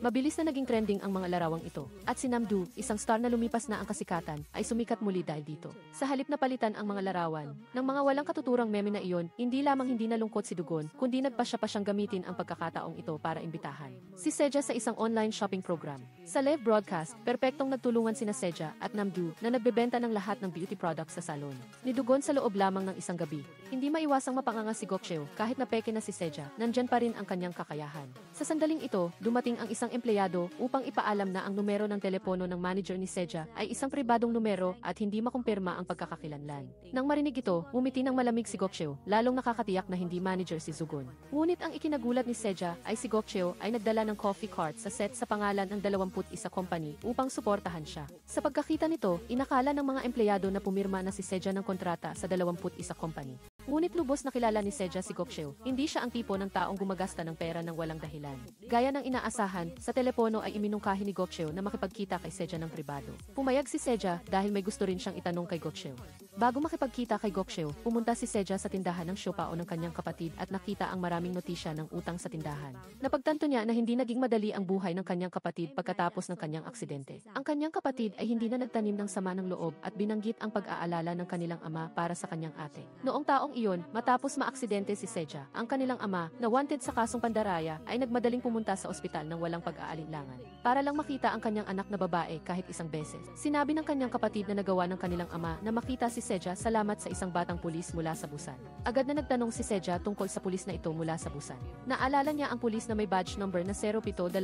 Mabilis na naging trending ang mga larawang ito. At si Namdu, isang star na lumipas na ang kasikatan, ay sumikat muli dahil dito. Sa halip na palitan ang mga larawan ng mga walang katuturang meme na iyon, hindi lamang hindi nalungkot si Dugon, kundi nagpasya pa siyang gamitin ang pagkakataong ito para imbitahan si Seja sa isang online shopping program. Sa live broadcast, perpektong nagtulungan sina Seja at Namdu na nagbebenta ng lahat ng beauty products sa salon ni Dugon sa loob lamang ng isang gabi. Hindi maiwasang mapanganga si Gokcheo kahit na peke na si Seja, nandyan pa rin ang kanyang kakayahan. Sa sandaling ito, dumating ang isang empleyado upang ipaalam na ang numero ng telepono ng manager ni Seja ay isang pribadong numero at hindi makumpirma ang pagkakakilanlan. Nang marinig ito, ngumiti ng malamig si Gokcheo, lalong nakakatiyak na hindi manager si Zugon. Ngunit ang ikinagulat ni Seja ay si Gokcheo ay nagdala ng coffee cart sa set sa pangalan ng 21 company upang suportahan siya. Sa pagkakita nito, inakala ng mga empleyado na pumirma na si Seja ng kontrata sa 21 company. Ngunit lubos na kilala ni Seja si Gokcheo, hindi siya ang tipo ng taong gumagasta ng pera ng walang dahilan. Gaya ng inaasahan, sa telepono ay iminungkahi ni Gokcheo na makipagkita kay Seja ng pribado. Pumayag si Seja dahil may gusto rin siyang itanong kay Gokcheo. Bago makipagkita kay Gokcheo, pumunta si Seja sa tindahan ng siopao ng kanyang kapatid at nakita ang maraming notisya ng utang sa tindahan. Napagtanto niya na hindi naging madali ang buhay ng kanyang kapatid pagkatapos ng kanyang aksidente. Ang kanyang kapatid ay hindi na nagtanim ng sama ng loob at binanggit ang pag-aalala ng kanilang ama para sa kanyang ate. Noong taong iyon, matapos maaksidente si Seja, ang kanilang ama, na wanted sa kasong pandaraya, ay nagmadaling pumunta sa ospital ng walang pag-aalinlangan para lang makita ang kanyang anak na babae kahit isang beses. Sinabi ng kanyang kapatid na nagawa ng kanilang ama na makita si Seja salamat sa isang batang pulis mula sa Busan. Agad na nagtanong si Seja tungkol sa pulis na ito mula sa Busan. Naalala niya ang pulis na may badge number na 0728,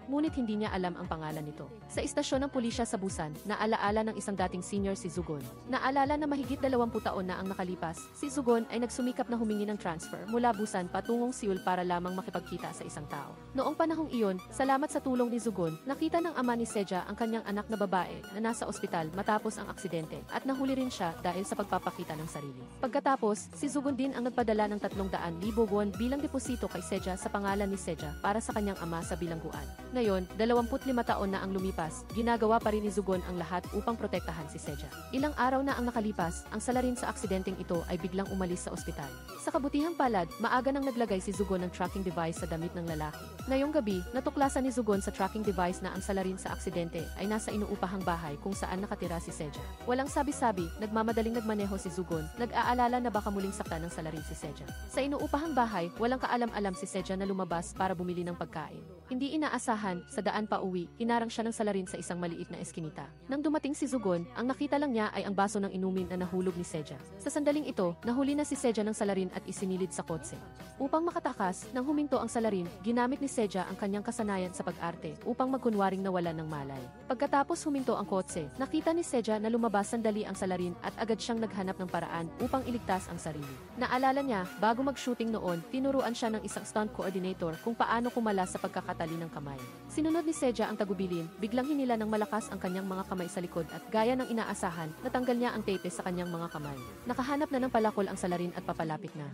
ngunit hindi niya alam ang pangalan nito. Sa istasyon ng pulisya sa Busan, naalaala ng isang dating senior si Zugon. Naalala na mahigit 20 taon na ang nakalipas, si Zugon ay nagsumikap na humingi ng transfer mula Busan patungong Seoul para lamang makipagkita sa isang tao. Noong panahong iyon, salamat sa tulong ni Zugon, nakita ng ama ni Seja ang kanyang anak na babae na nasa ospital matapos ang aksidente at nahuli rin siya dahil sa pagpapakita ng sarili. Pagkatapos, si Zugon din ang nagpadala ng 300,000 won bilang deposito kay Seja sa pangalan ni Seja para sa kanyang ama sa bilangguan. Ngayon, 25 taon na ang lumipas, ginagawa pa rin ni Zugon ang lahat upang protektahan si Seja. Ilang araw na ang nakalipas, ang salarin sa aksidenteng ito ay biglang umalis sa ospital. Sa kabutihang palad, maaga nang naglagay si Zugon ng tracking device sa damit ng lalaki. Ngayong gabi, natuklasan ni Zugon sa tracking device na ang salarin sa aksidente ay nasa inuupahang bahay kung saan nakatira si Seja. Walang sabi-sabi, nagmamadaling nagmaneho si Zugon, nag-aalala na baka muling saktan ng salarin si Seja. Sa inuupahang bahay, walang kaalam-alam si Seja na lumabas para bumili ng pagkain. Hindi inaasahan, sa daan pa uwi, hinarang siya ng salarin sa isang maliit na eskinita. Nang dumating si Zugon, ang nakita lang niya ay ang baso ng inumin na nahulog ni Seja. Sa sandaling ito, nahuli na si Seja ng salarin at isinilid sa kotse. Upang makatakas, nang huminto ang salarin, ginamit ni Seja ang kanyang kasanayan sa pag-arte upang magkunwaring nawalan ng malay. Pagkatapos huminto ang kotse, nakita ni Seja na lumabas sandali ang salarin at agad siyang naghanap ng paraan upang iligtas ang sarili. Naalala niya, bago mag-shooting noon, tinuruan siya ng isang stunt coordinator kung paano kumala sa pagkakatali ng kamay. Sinunod ni Seja ang tagubilin, biglang hinila ng malakas ang kanyang mga kamay sa likod at gaya ng inaasahan, natanggal niya ang tape sa kanyang mga kamay. Nakahanap na ng palakol ang salarin at papalapit na.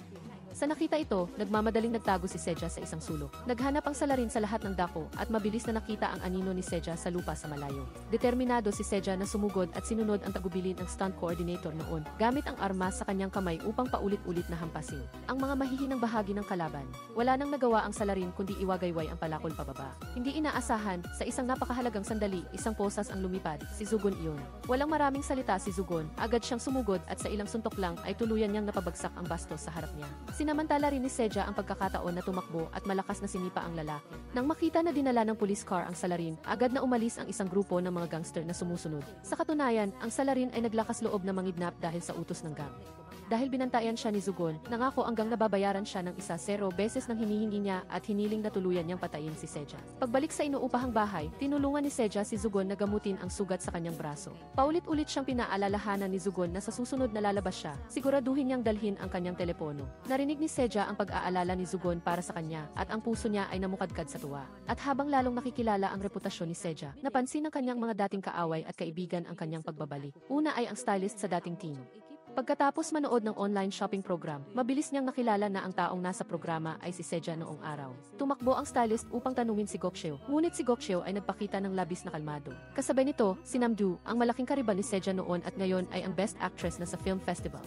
Sa nakita ito, nagmamadaling nagtago si Seja sa isang sulok. Naghanap ang salarin sa lahat ng dako at mabilis na nakita ang anino ni Seja sa lupa sa malayo. Determinado si Seja na sumugod at sinunod ang tagubilin ng stunt coordinator noon, gamit ang armas sa kanyang kamay upang paulit-ulit na hampasin ang mga mahihinang bahagi ng kalaban. Wala nang nagawa ang salarin kundi iwagayway ang palakol pababa. Hindi inaasahan, sa isang napakahalagang sandali, isang posas ang lumipad, si Zugon iyon. Walang maraming salita si Zugon, agad siyang sumugod at sa ilang suntok lang ay tuluyan niyang napabagsak ang bastos sa harap niya. Sinamantala rin ni Seja ang pagkakataon na tumakbo at malakas na sinipa ang lalaki. Nang makita na dinala ng police car ang salarin, agad na umalis ang isang grupo ng mga gangster na sumusunod. Sa katunayan, ang salarin ay naglakas loob na mangidnap dahil sa utos ng gang. Dahil binantayan siya ni Zugon, nangako hanggang nababayaran siya ng 0 beses ng hinihingi niya at hiniling na tuluyan niyang patayin si Seja. Pagbalik sa inuupahang bahay, tinulungan ni Seja si Zugon na gamutin ang sugat sa kanyang braso. Paulit-ulit siyang pinaalalahanan ni Zugon na sa susunod na lalabas siya, siguraduhin niyang dalhin ang kanyang telepono. Narinig ni Seja ang pag-aalala ni Zugon para sa kanya at ang puso niya ay namukadkad sa tuwa. At habang lalong nakikilala ang reputasyon ni Seja, napansin ng kanyang mga dating kaaway at kaibigan ang kanyang pagbabalik. Una ay ang stylist sa dating team. Pagkatapos manood ng online shopping program, mabilis niyang nakilala na ang taong nasa programa ay si Seja noong araw. Tumakbo ang stylist upang tanungin si Gokcheo, ngunit si Gokcheo ay nagpakita ng labis na kalmado. Kasabay nito, si Namdu, ang malaking kariban ni Seja noon at ngayon ay ang best actress na sa film festival.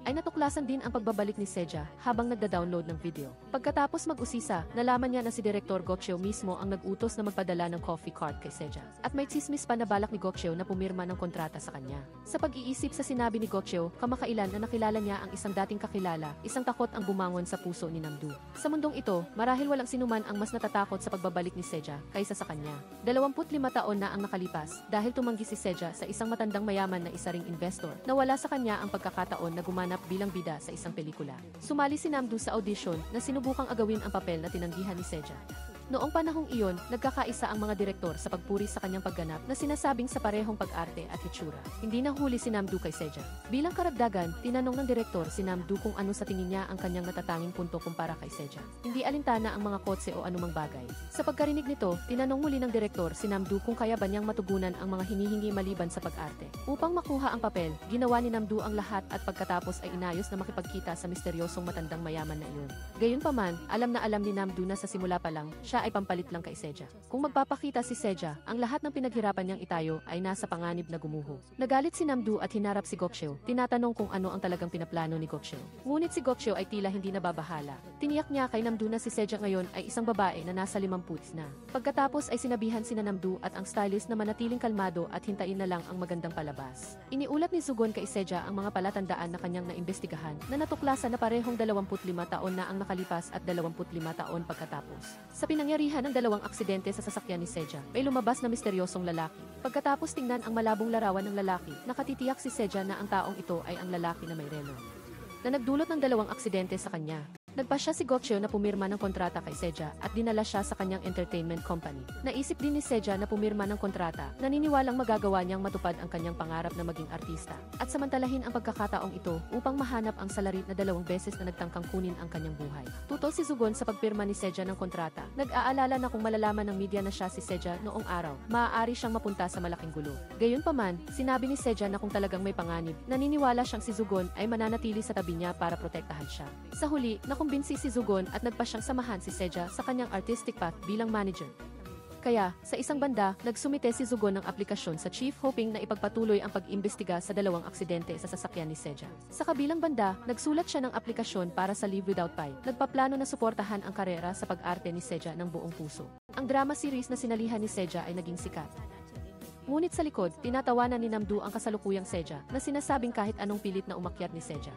ay natuklasan din ang pagbabalik ni Seja habang nagda-download ng video. Pagkatapos mag-usisa, nalaman niya na si Direktor Gokcheo mismo ang nag-utos na magpadala ng coffee cart kay Seja. At may tsismis pa na balak ni Gokcheo na pumirma ng kontrata sa kanya. Sa pag-iisip sa sinabi ni Gokcheo, kamakailan na nakilala niya ang isang dating kakilala, isang takot ang bumangon sa puso ni Namdu. Sa mundong ito, marahil walang sinuman ang mas natatakot sa pagbabalik ni Seja kaysa sa kanya. 25 taon na ang nakalipas dahil tumanggi si Seja sa isang matandang mayaman na isa ring investor na wala sa kanya ang pagkakataon na gumanap bilang bida sa isang pelikula. Sumali si Namdu sa audition na sinubukang agawin ang papel na tinanggihan ni Seja. Noong panahong iyon, nagkakaisa ang mga direktor sa pagpuri sa kanyang pagganap na sinasabing sa parehong pag-arte at hitsura. Hindi nahuli si Namdu kay Seja. Bilang karagdagan, tinanong ng direktor si Namdu kung ano sa tingin niya ang kanyang natatanging punto kumpara kay Seja. Hindi alintana ang mga kotse o anumang bagay. Sa pagkarinig nito, tinanong muli ng direktor si Namdu kung kaya ba niyang matugunan ang mga hinihingi maliban sa pag-arte. Upang makuha ang papel, ginawa ni Namdu ang lahat at pagkatapos ay inayos na makipagkita sa misteryosong matandang mayaman na iyon. Gayunpaman, alam na alam ni Namdu na sa simula pa lang, siya ay pampalit lang kay Seja. Kung magpapakita si Seja, ang lahat ng pinaghirapan niyang itayo ay nasa panganib na gumuho. Nagalit si Namdu at hinarap si Gokcheo, tinatanong kung ano ang talagang pinaplano ni Gokcheo. Ngunit si Gokcheo ay tila hindi nababahala. Tiniyak niya kay Namdu na si Seja ngayon ay isang babae na nasa 50 na. Pagkatapos ay sinabihan sina Namdu at ang stylist na manatiling kalmado at hintayin na lang ang magandang palabas. Iniulat ni Sugon kay Seja ang mga palatandaan na kanyang naimbestigahan na natuklasan na parehong 25 taon na ang nakalipas at 25 taon pagkatapos. Sa pinangyarihan ng dalawang aksidente sa sasakyan ni Seja, may lumabas na misteryosong lalaki. Pagkatapos tingnan ang malabong larawan ng lalaki, nakatitiyak si Seja na ang taong ito ay ang lalaki na may relo na nagdulot ng dalawang aksidente sa kanya. Nagpasya si Gokcheo na pumirma ng kontrata kay Seja at dinala siya sa kanyang entertainment company. Naisip din ni Seja na pumirma ng kontrata, naniniwalang magagawa niyang matupad ang kanyang pangarap na maging artista. At samantalahin ang pagkakataong ito upang mahanap ang salarit na 2 beses na nagtangkang kunin ang kanyang buhay. Tutol si Sugon sa pagpirma ni Seja ng kontrata. Nag-aalala na kung malalaman ng media na siya si Seja noong araw, maaari siyang mapunta sa malaking gulo. Gayunpaman, sinabi ni Seja na kung talagang may panganib, naniniwala siyang si Sugon ay mananatili sa tabi niya para protektahan siya. Sa huli, nakumbinsi si Sugon at nagpa siyang samahan si Seja sa kanyang artistic path bilang manager. Kaya, sa isang banda, nagsumite si Sugon ng aplikasyon sa chief hoping na ipagpatuloy ang pag-imbestiga sa dalawang aksidente sa sasakyan ni Seja. Sa kabilang banda, nagsulat siya ng aplikasyon para sa Live Without Pay. Nagpaplano na suportahan ang karera sa pag-arte ni Seja ng buong puso. Ang drama series na sinalihan ni Seja ay naging sikat. Ngunit sa likod, tinatawanan ni Namdu ang kasalukuyang Seja na sinasabing kahit anong pilit na umakyat ni Seja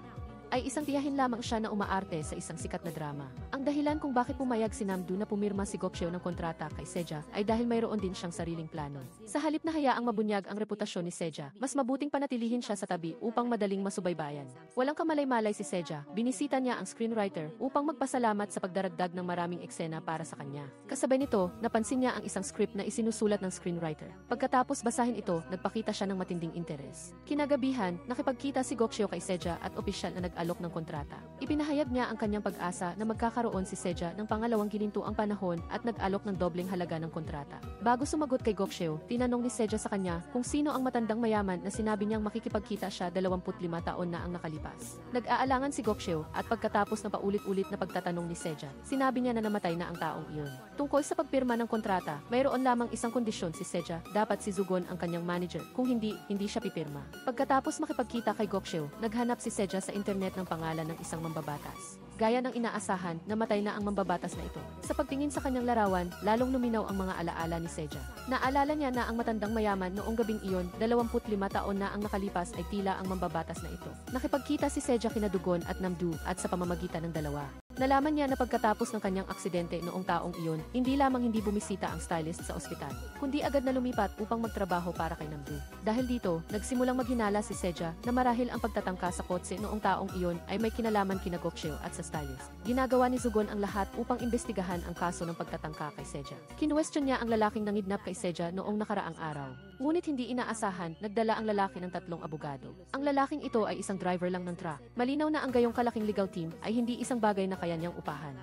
ay isang tiyahin lamang siya na umaarte sa isang sikat na drama. Ang dahilan kung bakit pumayag si Namdu na pumirma si Gokcheo ng kontrata kay Seja ay dahil mayroon din siyang sariling plano. Sa halip na hayaang mabunyag ang reputasyon ni Seja, mas mabuting panatilihin siya sa tabi upang madaling masubaybayan. Walang kamalay-malay si Seja, binisita niya ang screenwriter upang magpasalamat sa pagdaragdag ng maraming eksena para sa kanya. Kasabay nito, napansin niya ang isang script na isinusulat ng screenwriter. Pagkatapos basahin ito, nagpakita siya ng matinding interes. Kinagabihan, nakipagkita si Gokcheo kay Seja at opisyal na alok ng kontrata. Ipinahayag niya ang kanyang pag-asa na magkakaroon si Seja ng pangalawang ginintuang panahon at nag-alok ng dobleng halaga ng kontrata. Bago sumagot kay Gokcheo, tinanong ni Seja sa kanya kung sino ang matandang mayaman na sinabi niyang makikipagkita siya 25 taon na ang nakalipas. Nag-aalangan si Gokcheo at pagkatapos ng paulit-ulit na pagtatanong ni Seja, sinabi niya na namatay na ang taong iyon. Tungkol sa pagpirma ng kontrata, mayroon lamang isang kondisyon si Seja, dapat si Sugon ang kanyang manager, kung hindi siya pipirma. Pagkatapos makipagkita kay Gokcheo, naghanap si Seja sa internet ng pangalan ng isang mambabatas. Gaya ng inaasahan, namatay na ang mambabatas na ito. Sa pagtingin sa kanyang larawan, lalong luminaw ang mga alaala ni Seja. Naalala niya na ang matandang mayaman noong gabing iyon, 25 taon na ang nakalipas ay tila ang mambabatas na ito. Nakipagkita si Seja kina Dugon at Namdu at sa pamamagitan ng dalawa. Nalaman niya na pagkatapos ng kanyang aksidente noong taong iyon, hindi lamang hindi bumisita ang stylist sa ospital, kundi agad na lumipat upang magtrabaho para kay Namdu. Dahil dito, nagsimulang maghinala si Seja na marahil ang pagtatangka sa kotse noong taong iyon ay may kinalaman kina Gokcheo at sa stylist. Ginagawa ni Sugon ang lahat upang imbestigahan ang kaso ng pagtatangka kay Seja. Kinwestiyon niya ang lalaking nangidnap kay Seja noong nakaraang araw. Ngunit hindi inaasahan, nagdala ang lalaki ng 3 abogado. Ang lalaking ito ay isang driver lang ng truck. Malinaw na ang gayong kalaking legal team ay hindi isang bagay na kaya niyang upahan.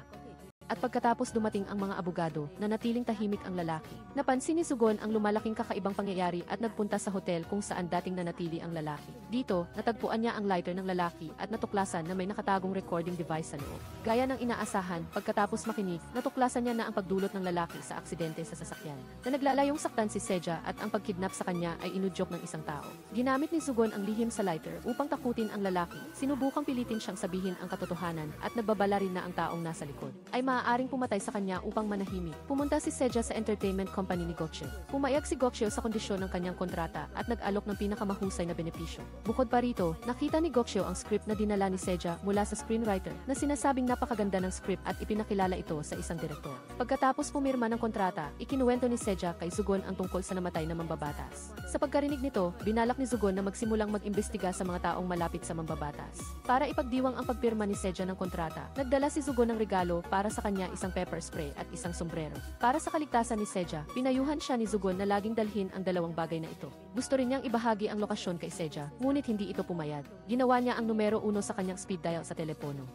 At pagkatapos dumating ang mga abogado, nanatiling tahimik ang lalaki. Napansin ni Sugon ang lumalaking kakaibang pangyayari at nagpunta sa hotel kung saan dating nanatili ang lalaki. Dito, natagpuan niya ang lighter ng lalaki at natuklasan na may nakatagong recording device sa loob. Gaya ng inaasahan, pagkatapos makinig, natuklasan niya na ang pagdulot ng lalaki sa aksidente sa sasakyan. Na naglalayong saktan si Seja at ang pagkidnap sa kanya ay inudyok ng isang tao. Ginamit ni Sugon ang lihim sa lighter upang takutin ang lalaki. Sinubukang pilitin siyang sabihin ang katotohanan at nagbabala rin na ang taong nasa likod ay maaaring pumatay sa kanya upang manahimik. Pumunta si Seja sa entertainment company ni Gokchil. Pumayag si Gokchil sa kondisyon ng kanyang kontrata at nag-alok ng pinakamahusay na benepisyo. Bukod pa rito, nakita ni Gokchil ang script na dinala ni Seja mula sa screenwriter na sinasabing napakaganda ng script at ipinakilala ito sa isang direktor. Pagkatapos pumirma ng kontrata, ikinuwento ni Seja kay Sugon ang tungkol sa namatay na mambabatas. Sa pagkarinig nito, binalak ni Sugon na magsimulang mag-imbestiga sa mga taong malapit sa mambabatas. Para ipagdiwang ang pagpirma ni Seja ng kontrata, nagdala si Sugon ng regalo para sa kanya isang pepper spray at isang sombrero. Para sa kaligtasan ni Seja, pinayuhan siya ni Sugon na laging dalhin ang dalawang bagay na ito. Gusto rin niyang ibahagi ang lokasyon kay Seja, ngunit hindi ito pumayag. Ginawa niya ang numero 1 sa kanyang speed dial sa telepono.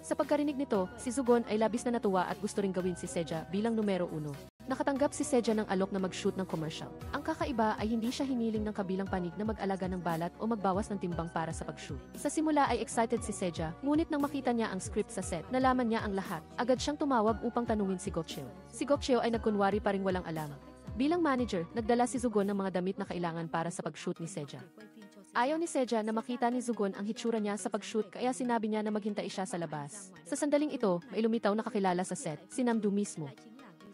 Sa pagkarinig nito, si Sugon ay labis na natuwa at gusto ring gawin si Seja bilang numero 1. Nakatanggap si Seja ng alok na mag-shoot ng commercial. Ang kakaiba ay hindi siya hiniling ng kabilang panig na mag-alaga ng balat o magbawas ng timbang para sa pag-shoot. Sa simula ay excited si Seja, ngunit nang makita niya ang script sa set, nalaman niya ang lahat. Agad siyang tumawag upang tanungin si Gokchil. Si Gokchil ay nagkunwari pa ring walang alam. Bilang manager, nagdala si Sugon ng mga damit na kailangan para sa pag-shoot ni Seja. Ayaw ni Seja na makita ni Sugon ang hitsura niya sa pag-shoot kaya sinabi niya na maghintay siya sa labas. Sa sandaling ito, may lumitaw na kakilala sa set, si Namdu mismo.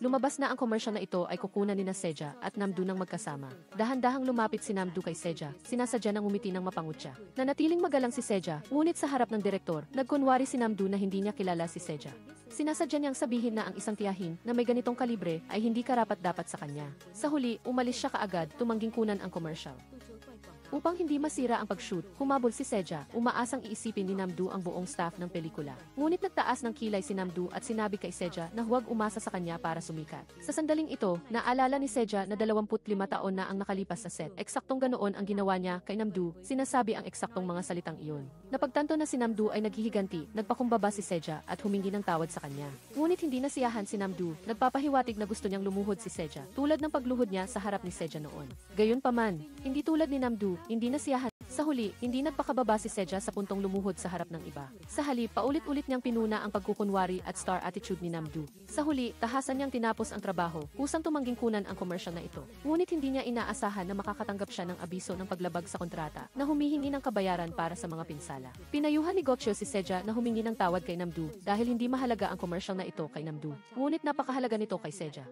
Lumabas na ang commercial na ito ay kukunan ni Seja at Namdu nang magkasama. Dahan-dahang lumapit si Namdu kay Seja, sinasadya ng ngumiti ng mapangutya. Nanatiling magalang si Seja, ngunit sa harap ng direktor, nagkunwari si Namdu na hindi niya kilala si Seja. Sinasadya niyang sabihin na ang isang tiyahin na may ganitong kalibre ay hindi karapat-dapat sa kanya. Sa huli, umalis siya kaagad, tumangging kunan ang commercial. Upang hindi masira ang pag-shoot, humabol si Seja, umaasang iisipin ni Namdu ang buong staff ng pelikula. Ngunit nagtaas ng kilay si Namdu at sinabi kay Seja na huwag umasa sa kanya para sumikat. Sa sandaling ito, naalala ni Seja na 25 taon na ang nakalipas sa set. Eksaktong ganoon ang ginawa niya kay Namdu, sinasabi ang eksaktong mga salitang iyon. Napagtanto na si Namdu ay naghihiganti, nagpakumbaba si Seja at humingi ng tawad sa kanya. Ngunit hindi nasiyahan si Namdu, nagpapahiwatig na gusto niyang lumuhod si Seja, tulad ng pagluhod niya sa harap ni Seja noon. Gayunpaman, hindi tulad ni Namdu, hindi nasiyahan. Sa huli, hindi nagpakababa si Seja sa puntong lumuhod sa harap ng iba. Sa halip, paulit-ulit niyang pinuna ang pagkukunwari at star attitude ni Namdu. Sa huli, tahasan niyang tinapos ang trabaho, kusang tumangging kunan ang commercial na ito. Ngunit hindi niya inaasahan na makakatanggap siya ng abiso ng paglabag sa kontrata na humihingi ng kabayaran para sa mga pinsala. Pinayuhan ni Gokchil si Seja na humingi ng tawad kay Namdu dahil hindi mahalaga ang commercial na ito kay Namdu. Ngunit napakahalaga nito kay Seja.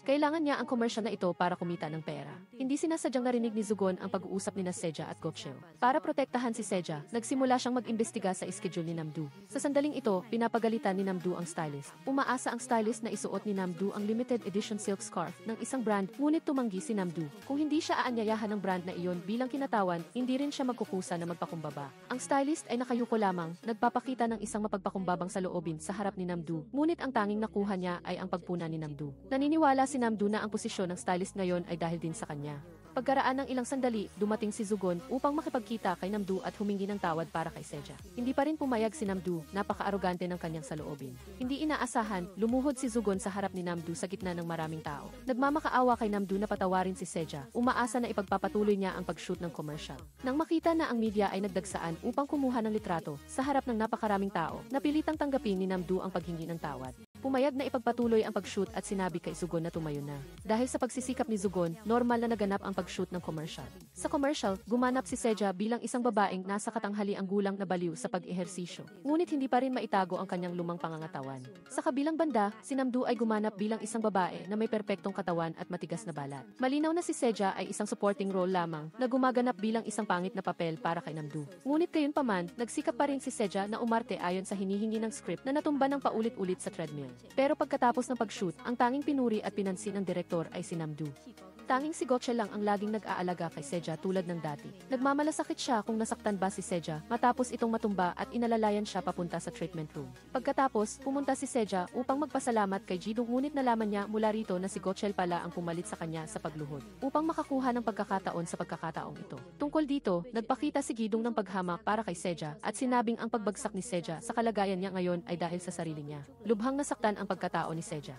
Kailangan niya ang commercial na ito para kumita ng pera. Hindi sinasadyang narinig ni Sugon ang pag-uusap ni Seja at Gokchil. Para protektahan si Seja, nagsimula siyang mag-imbestiga sa schedule ni Namdu. Sa sandaling ito, pinapagalitan ni Namdu ang stylist. Umaasa ang stylist na isuot ni Namdu ang limited edition silk scarf ng isang brand, ngunit tumanggi si Namdu. Kung hindi siya aanyayahan ng brand na iyon bilang kinatawan, hindi rin siya magkukusa na magpakumbaba. Ang stylist ay nakayuko lamang, nagpapakita ng isang mapagpakumbabang saloobin sa harap ni Namdu, ngunit ang tanging nakuha niya ay ang pagpuna ni Namdu. Naniniwala si Namdu na ang posisyon ng stylist ngayon ay dahil din sa kanya. Pagkaraan ng ilang sandali, dumating si Sugon upang makipagkita kay Namdu at humingi ng tawad para kay Seja. Hindi pa rin pumayag si Namdu, napaka-arogante ng kanyang saloobin. Hindi inaasahan, lumuhod si Sugon sa harap ni Namdu sa gitna ng maraming tao. Nagmamakaawa kay Namdu na patawarin si Seja, umaasa na ipagpapatuloy niya ang pag-shoot ng commercial. Nang makita na ang media ay nagdagsaan upang kumuha ng litrato, sa harap ng napakaraming tao, napilitang tanggapin ni Namdu ang paghingi ng tawad. Pumayag na ipagpatuloy ang pag-shoot at sinabi kay Sugon na tumayo na. Dahil sa pagsisikap ni Sugon, normal na naganap ang pag-shoot ng commercial. Sa commercial, gumanap si Seja bilang isang babaeng nasa katanghali ang gulang na baliw sa pag-ehersisyo. Ngunit hindi pa rin maitago ang kanyang lumang pangangatawan. Sa kabilang banda, si Namdu ay gumanap bilang isang babae na may perpektong katawan at matigas na balat. Malinaw na si Seja ay isang supporting role lamang na gumaganap bilang isang pangit na papel para kay Namdu. Ngunit gayunpaman, nagsikap pa rin si Seja na umarte ayon sa hinihingi ng script na natumba ng paulit-ulit sa treadmill. Pero pagkatapos ng pag-shoot, ang tanging pinuri at pinansin ng direktor ay si Namdu. Tanging si Gotchel lang ang laging nag-aalaga kay Seja tulad ng dati. Nagmamalasakit siya kung nasaktan ba si Seja matapos itong matumba at inalalayan siya papunta sa treatment room. Pagkatapos, pumunta si Seja upang magpasalamat kay Jidong ngunit nalaman niya mula rito na si Gotchel pala ang pumalit sa kanya sa pagluhod upang makakuha ng pagkakataon sa pagkakataong ito. Tungkol dito, nagpakita si Gidong ng paghamak para kay Seja at sinabing ang pagbagsak ni Seja sa kalagayan niya ngayon ay dahil sa sarili niya. Lubhang nasaktan ang pagkatao ni Seja.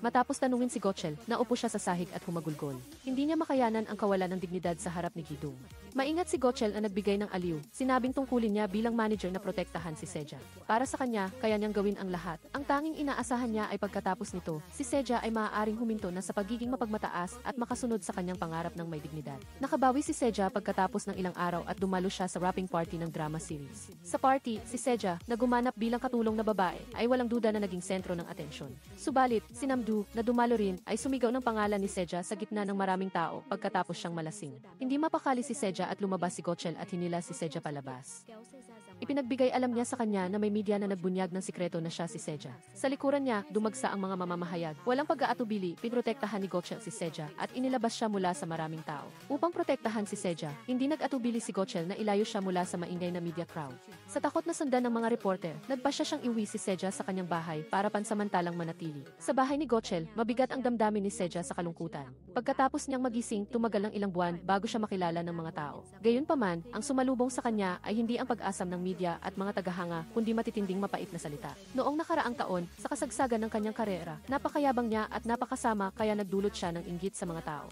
Matapos tanungin si Gotchel, naupo siya sa sahig at humagulgol. Hindi niya makayanan ang kawalan ng dignidad sa harap ni Gidong. Maingat si Gotchel na nagbigay ng aliw, sinabing tungkulin niya bilang manager na protektahan si Seja. Para sa kanya, kaya niyang gawin ang lahat. Ang tanging inaasahan niya ay pagkatapos nito, si Seja ay maaaring huminto na sa pagiging mapagmataas at makasunod sa kanyang pangarap ng may dignidad. Nakabawi si Seja pagkatapos ng ilang araw at dumalo siya sa wrapping party ng drama series. Sa party, si Seja, na gumanap bilang katulong na babae, ay walang duda na naging sentro ng atensyon. Subalit, si Namdu, na dumalo rin, ay sumigaw ng pangalan ni Seja sa gitna ng maraming tao pagkatapos siyang malasing. Hindi mapakali si Seja at lumabas si Gotchel at hinila si Seja palabas. Ipinagbigay alam niya sa kanya na may media na nagbunyag ng sikreto na siya si Seja. Sa likuran niya, dumagsa ang mga mamamahayag. Walang pag-aatubili, pinrotektahan ni Gotchel si Seja at inilabas siya mula sa maraming tao. Upang protektahan si Seja, hindi nag-atubili si Gotchel na ilayo siya mula sa maingay na media crowd. Sa takot na sundan ng mga reporter, nagpasya siyang iwi si Seja sa kanyang bahay para pansamantalang manatili. Sa bahay ni Gotchel, mabigat ang damdamin ni Seja sa kalungkutan. Pagkatapos niyang magising, tumagal ng ilang buwan bago siya makilala ng mga tao. Gayunpaman, ang sumalubong sa kanya ay hindi ang pag-asam ng media at mga tagahanga, kundi matitinding mapait na salita. Noong nakaraang taon, sa kasagsagan ng kanyang karera, napakayabang niya at napakasama kaya nagdulot siya ng inggit sa mga tao.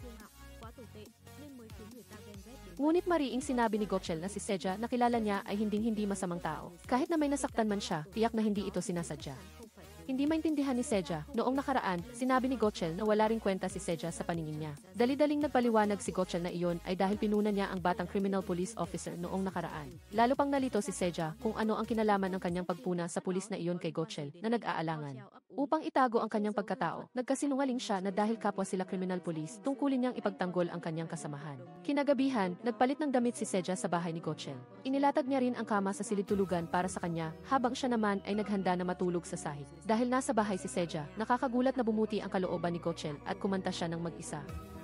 Ngunit mariing sinabi ni Gotchel na si Seja na kilala niya ay hinding-hindi masamang tao. Kahit na may nasaktan man siya, tiyak na hindi ito sinasadya. Hindi maintindihan ni Seja, noong nakaraan, sinabi ni Gotchel na wala ring kwenta si Seja sa paningin niya. Dali-daling nagpaliwanag si Gotchel na iyon ay dahil pinuna niya ang batang criminal police officer noong nakaraan. Lalo pang nalito si Seja kung ano ang kinalaman ng kanyang pagpuna sa pulis na iyon kay Gotchel na nag-aalangan. Upang itago ang kanyang pagkatao, nagkasinungaling siya na dahil kapwa sila criminal police, tungkulin niyang ipagtanggol ang kanyang kasamahan. Kinagabihan, nagpalit ng damit si Seja sa bahay ni Gotchel. Inilatag niya rin ang kama sa silid tulugan para sa kanya, habang siya naman ay naghanda na matulog sa sahig. Dahil nasa bahay si Seja, nakakagulat na bumuti ang kalooban ni Gotchel at kumanta siya ng mag-isa.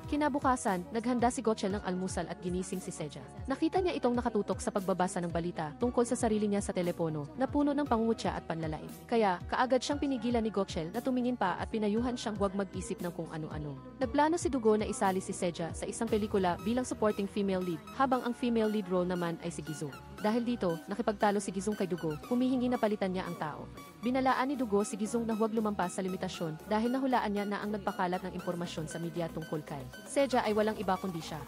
Kinabukasan, naghanda si Gotchel ng almusal at ginising si Seja. Nakita niya itong nakatutok sa pagbabasa ng balita tungkol sa sarili niya sa telepono na puno ng pangungutya at panlalait. Kaya, kaagad siyang pinigilan ni Gotchel na tumingin pa at pinayuhan siyang huwag mag-isip ng kung ano-ano. Nagplano si Dugo na isali si Seja sa isang pelikula bilang supporting female lead, habang ang female lead role naman ay si Gizong. Dahil dito, nakipagtalo si Gizong kay Dugo, humihingi na palitan niya ang tao. Binalaan ni Dugo si Gizong na huwag lumampas sa limitasyon dahil nahulaan niya na ang nagpakalat ng impormasyon sa media tungkol kay Seja ay walang iba kundi siya.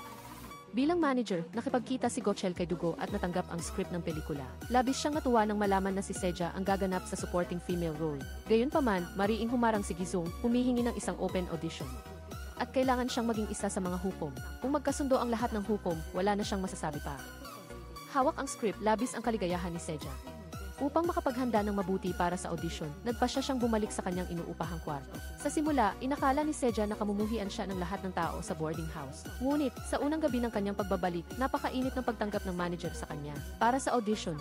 Bilang manager, nakipagkita si Gotchel kay Dugo at natanggap ang script ng pelikula. Labis siyang natuwa nang malaman na si Seja ang gaganap sa supporting female role. Gayunpaman, mariing humarang si Gizong, humihingi ng isang open audition. At kailangan siyang maging isa sa mga hukom. Kung magkasundo ang lahat ng hukom, wala na siyang masasabi pa. Hawak ang script, labis ang kaligayahan ni Seja. Upang makapaghanda ng mabuti para sa audition, nagpasya siyang bumalik sa kanyang inuupahang kwarto. Sa simula, inakala ni Seja na kamumuhian siya ng lahat ng tao sa boarding house. Ngunit, sa unang gabi ng kanyang pagbabalik, napakainit ng pagtanggap ng manager sa kanya. Para sa audition,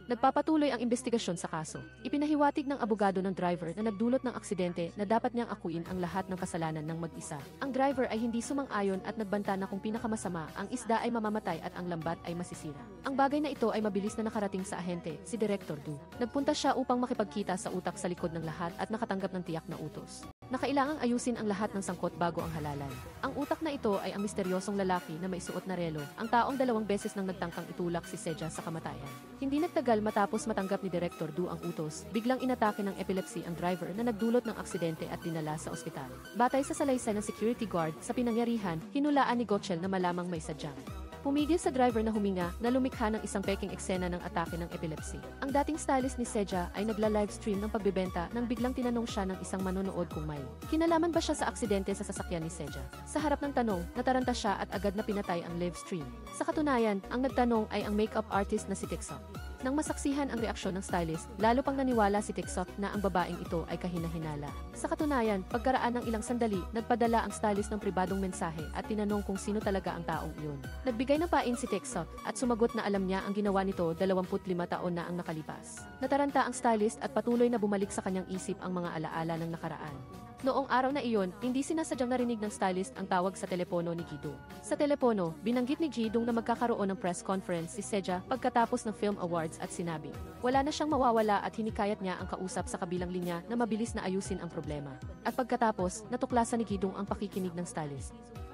nagpapatuloy ang investigasyon sa kaso. Ipinahiwatig ng abogado ng driver na nagdulot ng aksidente na dapat niyang akuin ang lahat ng kasalanan ng mag-isa. Ang driver ay hindi sumang-ayon at nagbanta na kung pinakamasama, ang isda ay mamamatay at ang lambat ay masisira. Ang bagay na ito ay mabilis na nakarating sa ahente, si Director Du. Nagpunta siya upang makipagkita sa utak sa likod ng lahat at nakatanggap ng tiyak na utos. Nakailangang ayusin ang lahat ng sangkot bago ang halalan. Ang utak na ito ay ang misteryosong lalaki na may suot na relo, ang taong 2 beses nang nagtangkang itulak si Seja sa kamatayan. Hindi nagtagal matapos matanggap ni Director Du ang utos, biglang inatake ng epilepsy ang driver na nagdulot ng aksidente at dinala sa ospital. Batay sa salaysay ng security guard, sa pinangyarihan, hinulaan ni Gotchel na malamang may sadyang pumigil sa driver na huminga na lumikha ng isang peking eksena ng atake ng epilepsy. Ang dating stylist ni Seja ay nagla-livestream ng pagbebenta nang biglang tinanong siya ng isang manonood kung may kinalaman ba siya sa aksidente sa sasakyan ni Seja. Sa harap ng tanong, nataranta siya at agad na pinatay ang livestream. Sa katunayan, ang nagtanong ay ang makeup artist na si Tixok. Nang masaksihan ang reaksyon ng stylist, lalo pang naniwala si Tixok na ang babaeng ito ay kahina-hinala. Sa katunayan, pagkaraan ng ilang sandali, nagpadala ang stylist ng pribadong mensahe at tinanong kung sino talaga ang taong iyon. Nagbigay ng pain si Tixok at sumagot na alam niya ang ginawa nito 25 taon na ang nakalipas. Nataranta ang stylist at patuloy na bumalik sa kanyang isip ang mga alaala ng nakaraan. Noong araw na iyon, hindi sinasadyang narinig ng stylist ang tawag sa telepono ni Gidong. Sa telepono, binanggit ni Gidong na magkakaroon ng press conference si Seja pagkatapos ng Film Awards at sinabi, wala na siyang mawawala at hinikayat niya ang kausap sa kabilang linya na mabilis na ayusin ang problema. At pagkatapos, natuklasan ni Gidong ang pakikinig ng stylist.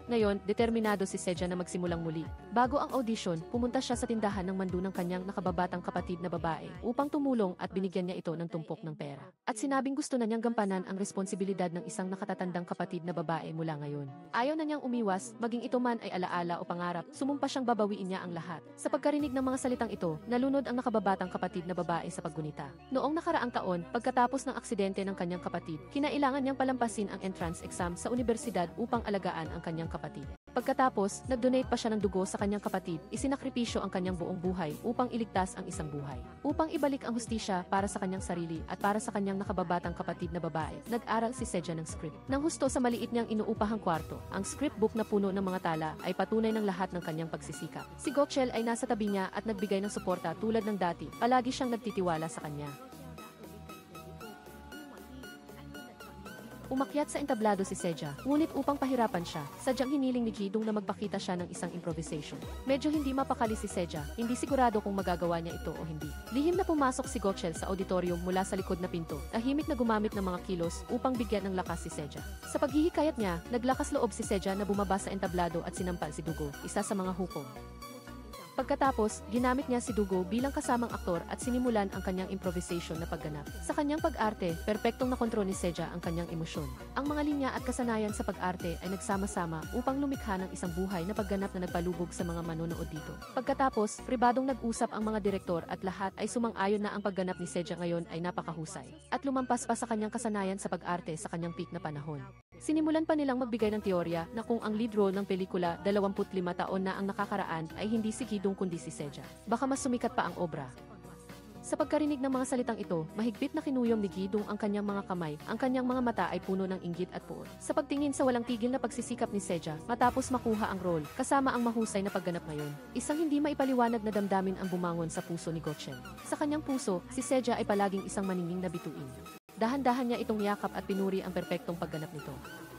Ngayon, determinado si Seja na magsimulang muli. Bago ang audition, pumunta siya sa tindahan ng mando ng kanyang nakababatang kapatid na babae upang tumulong at binigyan niya ito ng tumpok ng pera. At sinabing gusto na niyang gampanan ang responsibilidad ng isang nakatatandang kapatid na babae mula ngayon. Ayaw na niyang umiwas, maging ito man ay alaala o pangarap, sumumpa siyang babawiin niya ang lahat. Sa pagkarinig ng mga salitang ito, nalunod ang nakababatang kapatid na babae sa paggunita. Noong nakaraang taon, pagkatapos ng aksidente ng kanyang kapatid, kinailangan niyang palampasin ang entrance exam sa universidad upang alagaan ang kanyang kapatid. Pagkatapos, nag-donate pa siya ng dugo sa kanyang kapatid, isinakripisyo ang kanyang buong buhay upang iligtas ang isang buhay. Upang ibalik ang hustisya para sa kanyang sarili at para sa kanyang nakababatang kapatid na babae, nag-aral si Seja ng script. Nang husto sa maliit niyang inuupahang kwarto, ang script book na puno ng mga tala ay patunay ng lahat ng kanyang pagsisikap. Si Gochel ay nasa tabi niya at nagbigay ng suporta tulad ng dati, palagi siyang nagtitiwala sa kanya. Umakyat sa entablado si Seja, ngunit upang pahirapan siya, sadyang hiniling ni Gidong na magpakita siya ng isang improvisation. Medyo hindi mapakali si Seja, hindi sigurado kung magagawa niya ito o hindi. Lihim na pumasok si Gochel sa auditorium mula sa likod na pinto, tahimik na gumamit ng mga kilos upang bigyan ng lakas si Seja. Sa paghihikayat niya, naglakas loob si Seja na bumaba sa entablado at sinampal si Dugo, isa sa mga hukom. Pagkatapos, ginamit niya si Dugo bilang kasamang aktor at sinimulan ang kanyang improvisation na pagganap. Sa kanyang pag-arte, perpektong nakontrol ni Seja ang kanyang emosyon. Ang mga linya at kasanayan sa pag-arte ay nagsama-sama upang lumikha ng isang buhay na pagganap na nagpalubog sa mga manonood dito. Pagkatapos, pribadong nag-usap ang mga direktor at lahat ay sumang-ayon na ang pagganap ni Seja ngayon ay napakahusay. At lumampas pa sa kanyang kasanayan sa pag-arte sa kanyang peak na panahon. Sinimulan pa nilang magbigay ng teorya na kung ang lead role ng pelikula 25 taon na ang nakakaraan ay hindi si Gidong kundi si Seja, baka mas sumikat pa ang obra. Sa pagkarinig ng mga salitang ito, mahigpit na kinuyom ni Gidong ang kanyang mga kamay, ang kanyang mga mata ay puno ng inggit at puot. Sa pagtingin sa walang tigil na pagsisikap ni Seja, matapos makuha ang role, kasama ang mahusay na pagganap ngayon, isang hindi maipaliwanag na damdamin ang bumangon sa puso ni Gochel. Sa kanyang puso, si Seja ay palaging isang maningning na bituin. Dahan-dahan niya itong yakap at pinuri ang perpektong pagganap nito.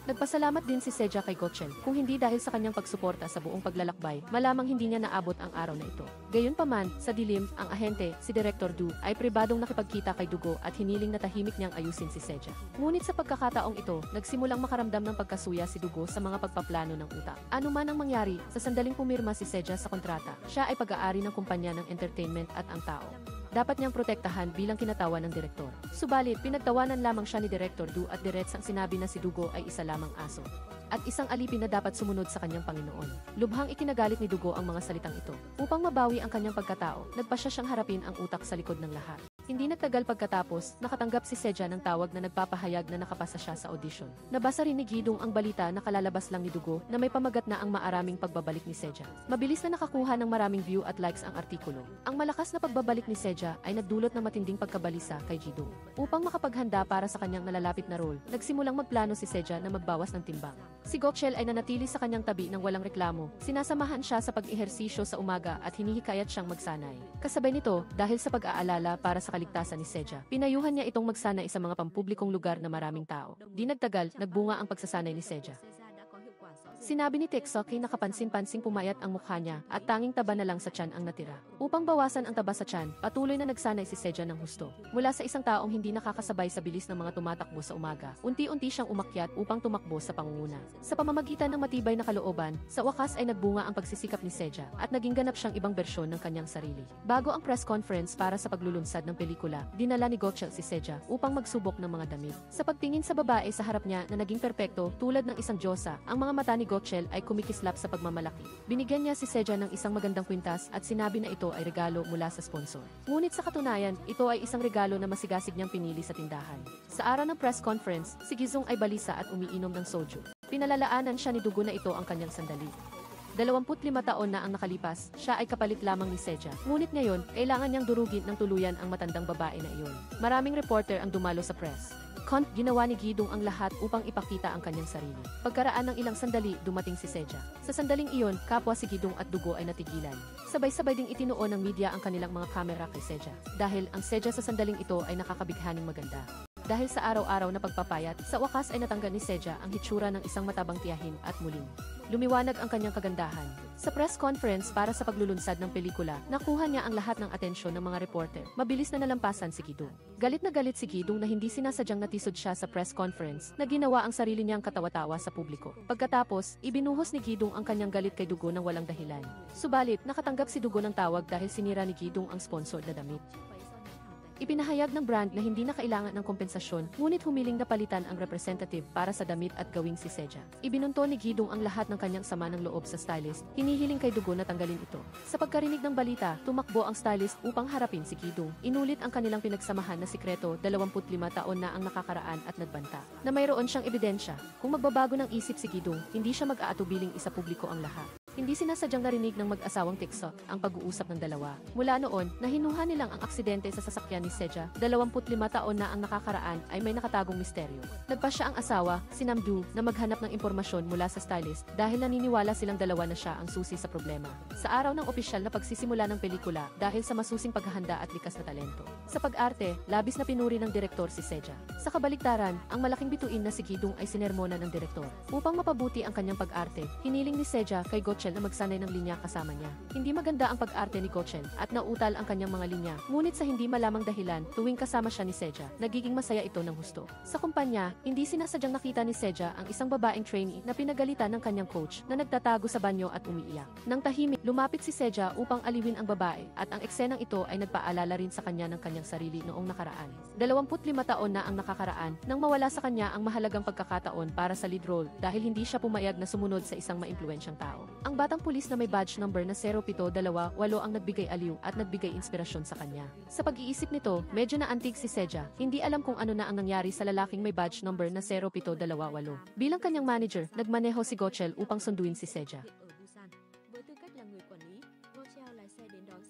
Nagpasalamat din si Seja kay Gochel, kung hindi dahil sa kanyang pagsuporta sa buong paglalakbay, malamang hindi niya naabot ang araw na ito. Gayunpaman, sa dilim, ang ahente, si Director Du, ay pribadong nakipagkita kay Dugo at hiniling na tahimik niyang ayusin si Seja. Ngunit sa pagkakataong ito, nagsimulang makaramdam ng pagkasuya si Dugo sa mga pagpaplano ng utak. Ano man ang mangyari, sa sandaling pumirma si Seja sa kontrata, siya ay pag-aari ng kumpanya ng entertainment at ang tao dapat niyang protektahan bilang kinatawan ng direktor. Subalit, pinagtawanan lamang siya ni Director Du at diretsang sinabi na si Dugo ay isa lamang aso at isang alipin na dapat sumunod sa kanyang Panginoon. Lubhang ikinagalit ni Dugo ang mga salitang ito. Upang mabawi ang kanyang pagkatao, nagpasya siyang harapin ang utak sa likod ng lahat. Hindi nagtagal pagkatapos, nakatanggap si Seja ng tawag na nagpapahayag na nakapasa siya sa audition. Nabasa rin ni Gidong ang balita na kalalabas lang ni Dugo na may pamagat na ang maaraming pagbabalik ni Seja. Mabilis na nakakuha ng maraming view at likes ang artikulo. Ang malakas na pagbabalik ni Seja ay nagdulot ng matinding pagkabalisa kay Gidong. Upang makapaghanda para sa kanyang nalalapit na role, nagsimulang magplano si Seja na magbawas ng timbang. Si Gochel ay nanatili sa kanyang tabi ng walang reklamo. Sinasamahan siya sa pag-ehersisyo sa umaga at hinihikayat siyang magsanay. Kasabay nito, dahil sa pag-aalala para sa kaligtasan ni Seja, pinayuhan niya itong magsanay sa mga pampublikong lugar na maraming tao. Di nagtagal, nagbunga ang pagsasanay ni Seja. Sinabi ni Teksoki na kapansin-pansing pumayat ang mukha niya at tanging taba na lang sa tiyan ang natira. Upang bawasan ang taba sa tiyan, patuloy na nagsanay si Seja ng husto. Mula sa isang taong hindi nakakasabay sa bilis ng mga tumatakbo sa umaga, unti-unti siyang umakyat upang tumakbo sa pangunguna. Sa pamamagitan ng matibay na kalooban, sa wakas ay nagbunga ang pagsisikap ni Seja at naging ganap siyang ibang bersyon ng kanyang sarili. Bago ang press conference para sa paglulunsad ng pelikula, dinala ni Gochel si Seja upang magsubok ng mga damit. Sa pagtingin sa babae sa harap niya na naging perpekto tulad ng isang diyosa, ang mga mata ni Gochel ay kumikislap sa pagmamalaki. Binigyan niya si Seja ng isang magandang kwintas at sinabi na ito ay regalo mula sa sponsor. Ngunit sa katunayan, ito ay isang regalo na masigasig niyang pinili sa tindahan. Sa araw ng press conference, si Gizong ay balisa at umiinom ng soju. Pinalalaanan siya ni Dugo na ito ang kanyang sandali. 25 taon na ang nakalipas, siya ay kapalit lamang ni Seja. Ngunit ngayon, kailangan niyang durugin ng tuluyan ang matandang babae na iyon. Maraming reporter ang dumalo sa press. Ginawa ni Gidong ang lahat upang ipakita ang kanyang sarili. Pagkaraan ng ilang sandali, dumating si Seja. Sa sandaling iyon, kapwa si Gidong at Dugo ay natigilan. Sabay-sabay ding itinuon ng media ang kanilang mga kamera kay Seja. Dahil ang Seja sa sandaling ito ay nakakabighaning maganda. Dahil sa araw-araw na pagpapayat, sa wakas ay natanggal ni Seja ang hitsura ng isang matabang tiyahin at muling lumiwanag ang kanyang kagandahan. Sa press conference para sa paglulunsad ng pelikula, nakuha niya ang lahat ng atensyon ng mga reporter. Mabilis na nalampasan si Gidong. Galit na galit si Gidong na hindi sinasadyang natisod siya sa press conference na ginawa ang sarili niyang katawa-tawa sa publiko. Pagkatapos, ibinuhos ni Gidong ang kanyang galit kay Dugo ng walang dahilan. Subalit, nakatanggap si Dugo ng tawag dahil sinira ni Gidong ang sponsor na damit. Ipinahayag ng brand na hindi na kailangan ng kompensasyon, ngunit humiling na palitan ang representative para sa damit at gawing si Seja. Ibinunto ni Gidong ang lahat ng kanyang sama ng loob sa stylist, hinihiling kay Dugo na tanggalin ito. Sa pagkarinig ng balita, tumakbo ang stylist upang harapin si Gidong. Inulit ang kanilang pinagsamahan na sikreto, 25 taon na ang nakakaraan at nagbanta, na mayroon siyang ebidensya. Kung magbabago ng isip si Gidong, hindi siya mag-aatubiling isa publiko ang lahat. Hindi sinasadyang narinig ng mag-asawang TikTok ang pag-uusap ng dalawa. Mula noon, nahinuha nilang ang aksidente sa sasakyan ni Seja, 25 taon na ang nakakaraan ay may nakatagong misteryo. Nagpa siya ang asawa, si Namdu, na maghanap ng impormasyon mula sa stylist dahil naniniwala silang dalawa na siya ang susi sa problema. Sa araw ng opisyal na pagsisimula ng pelikula dahil sa masusing paghahanda at likas na talento. Sa pag-arte, labis na pinuri ng direktor si Seja. Sa kabaligtaran, ang malaking bituin na si Gidong ay sinermona ng direktor. Upang mapabuti ang kanyang pag-arte, hiniling ni Seja kay Gotchel na magsanay ng linya kasama niya. Hindi maganda ang pag-arte ni Gotchel at nautal ang kanyang mga linya, ngunit sa hindi malamang dahilan, tuwing kasama siya ni Seja, nagiging masaya ito ng husto. Sa kumpanya, hindi sinasadyang nakita ni Seja ang isang babaeng trainee na pinagalitan ng kanyang coach na nagtatago sa banyo at umiiyak. Nang tahimik, lumapit si Seja upang aliwin ang babae at ang eksenang ito ay nagpaalala rin sa kanya ng kanyang sarili noong nakaraan. 25 taon na ang nakakaraan nang mawala sa kanya ang mahalagang pagkakataon para sa lead role dahil hindi siya pumayag na sumunod sa isang maimpluwensyang tao. Ang batang pulis na may badge number na 0728 ang nagbigay aliw at nagbigay inspirasyon sa kanya. Sa pag-iisip nito, medyo naantig si Seja, hindi alam kung ano na ang nangyari sa lalaking may badge number na 0728. Bilang kanyang manager, nagmaneho si Gotchel upang sunduin si Seja.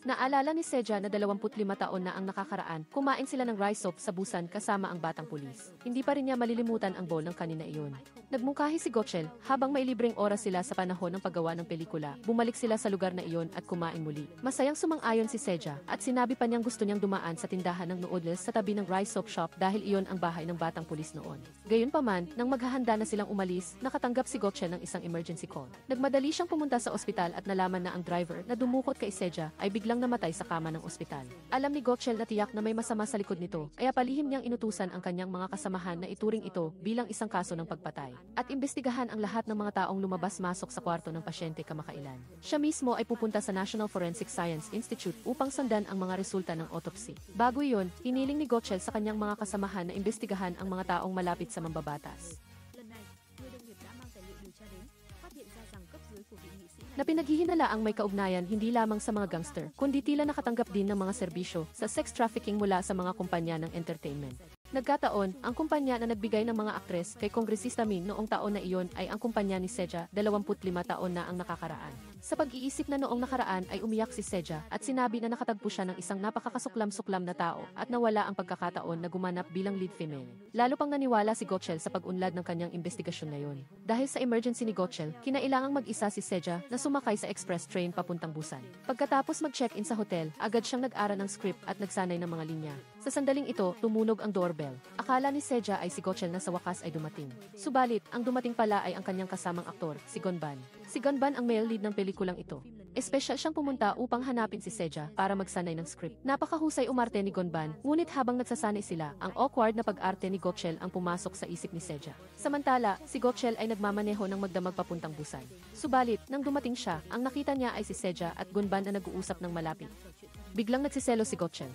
Naalala ni Seja na 25 taon na ang nakakaraan, kumain sila ng rice soup sa Busan kasama ang batang pulis. Hindi pa rin niya malilimutan ang bowl ng kanina iyon. Nagmungkahi si Gotchel, habang may libreng oras sila sa panahon ng paggawa ng pelikula, bumalik sila sa lugar na iyon at kumain muli. Masayang sumang-ayon si Seja at sinabi pa niyang gusto niyang dumaan sa tindahan ng noodles sa tabi ng rice soup shop dahil iyon ang bahay ng batang pulis noon. Gayunpaman, nang maghahanda na silang umalis, nakatanggap si Gotchel ng isang emergency call. Nagmadali siyang pumunta sa ospital at nalaman na ang driver na dumukot kay Seja ay biglang namatay sa kama ng ospital. Alam ni Gotchel na tiyak na may masama sa likod nito, kaya palihim niyang inutusan ang kanyang mga kasamahan na ituring ito bilang isang kaso ng pagpatay at imbestigahan ang lahat ng mga taong lumabas-masok sa kwarto ng pasyente kamakailan. Siya mismo ay pupunta sa National Forensic Science Institute upang sundan ang mga resulta ng autopsy. Bago iyon, hiniling ni Gotchel sa kanyang mga kasamahan na imbestigahan ang mga taong malapit sa mambabatas. Na pinaghihinala ang may kaugnayan hindi lamang sa mga gangster, kundi tila nakatanggap din ng mga serbisyo sa sex trafficking mula sa mga kumpanya ng entertainment. Nagkataon, ang kumpanya na nagbigay ng mga aktres kay Kongresista Min noong taon na iyon ay ang kumpanya ni Seja, 25 taon na ang nakakaraan. Sa pag-iisip na noong nakaraan ay umiyak si Seja at sinabi na nakatagpo siya ng isang napakakasuklam-suklam na tao at nawala ang pagkakataon na gumanap bilang lead female. Lalo pang naniwala si Gotchel sa pag-unlad ng kanyang investigasyon na yun. Dahil sa emergency ni Gotchel, kinailangang mag-isa si Seja na sumakay sa express train papuntang Busan. Pagkatapos mag-check-in sa hotel, agad siyang nag-ara ng script at nagsanay ng mga linya. Sa sandaling ito, tumunog ang doorbell. Akala ni Seja ay si Gotchel na sa wakas ay dumating. Subalit, ang dumating pala ay ang kanyang kasamang aktor, si Gonban. Si Gonban ang male lead ng pelikulang ito. Espesyal siyang pumunta upang hanapin si Seja para magsanay ng script. Napakahusay umarte ni Gonban, ngunit habang nagsasanay sila, ang awkward na pag-arte ni Gotchel ang pumasok sa isip ni Seja. Samantala, si Gotchel ay nagmamaneho ng magdamag papuntang Busan. Subalit, nang dumating siya, ang nakita niya ay si Seja at Gonban na nag-uusap ng malapit. Biglang nagsiselo si Gotchel.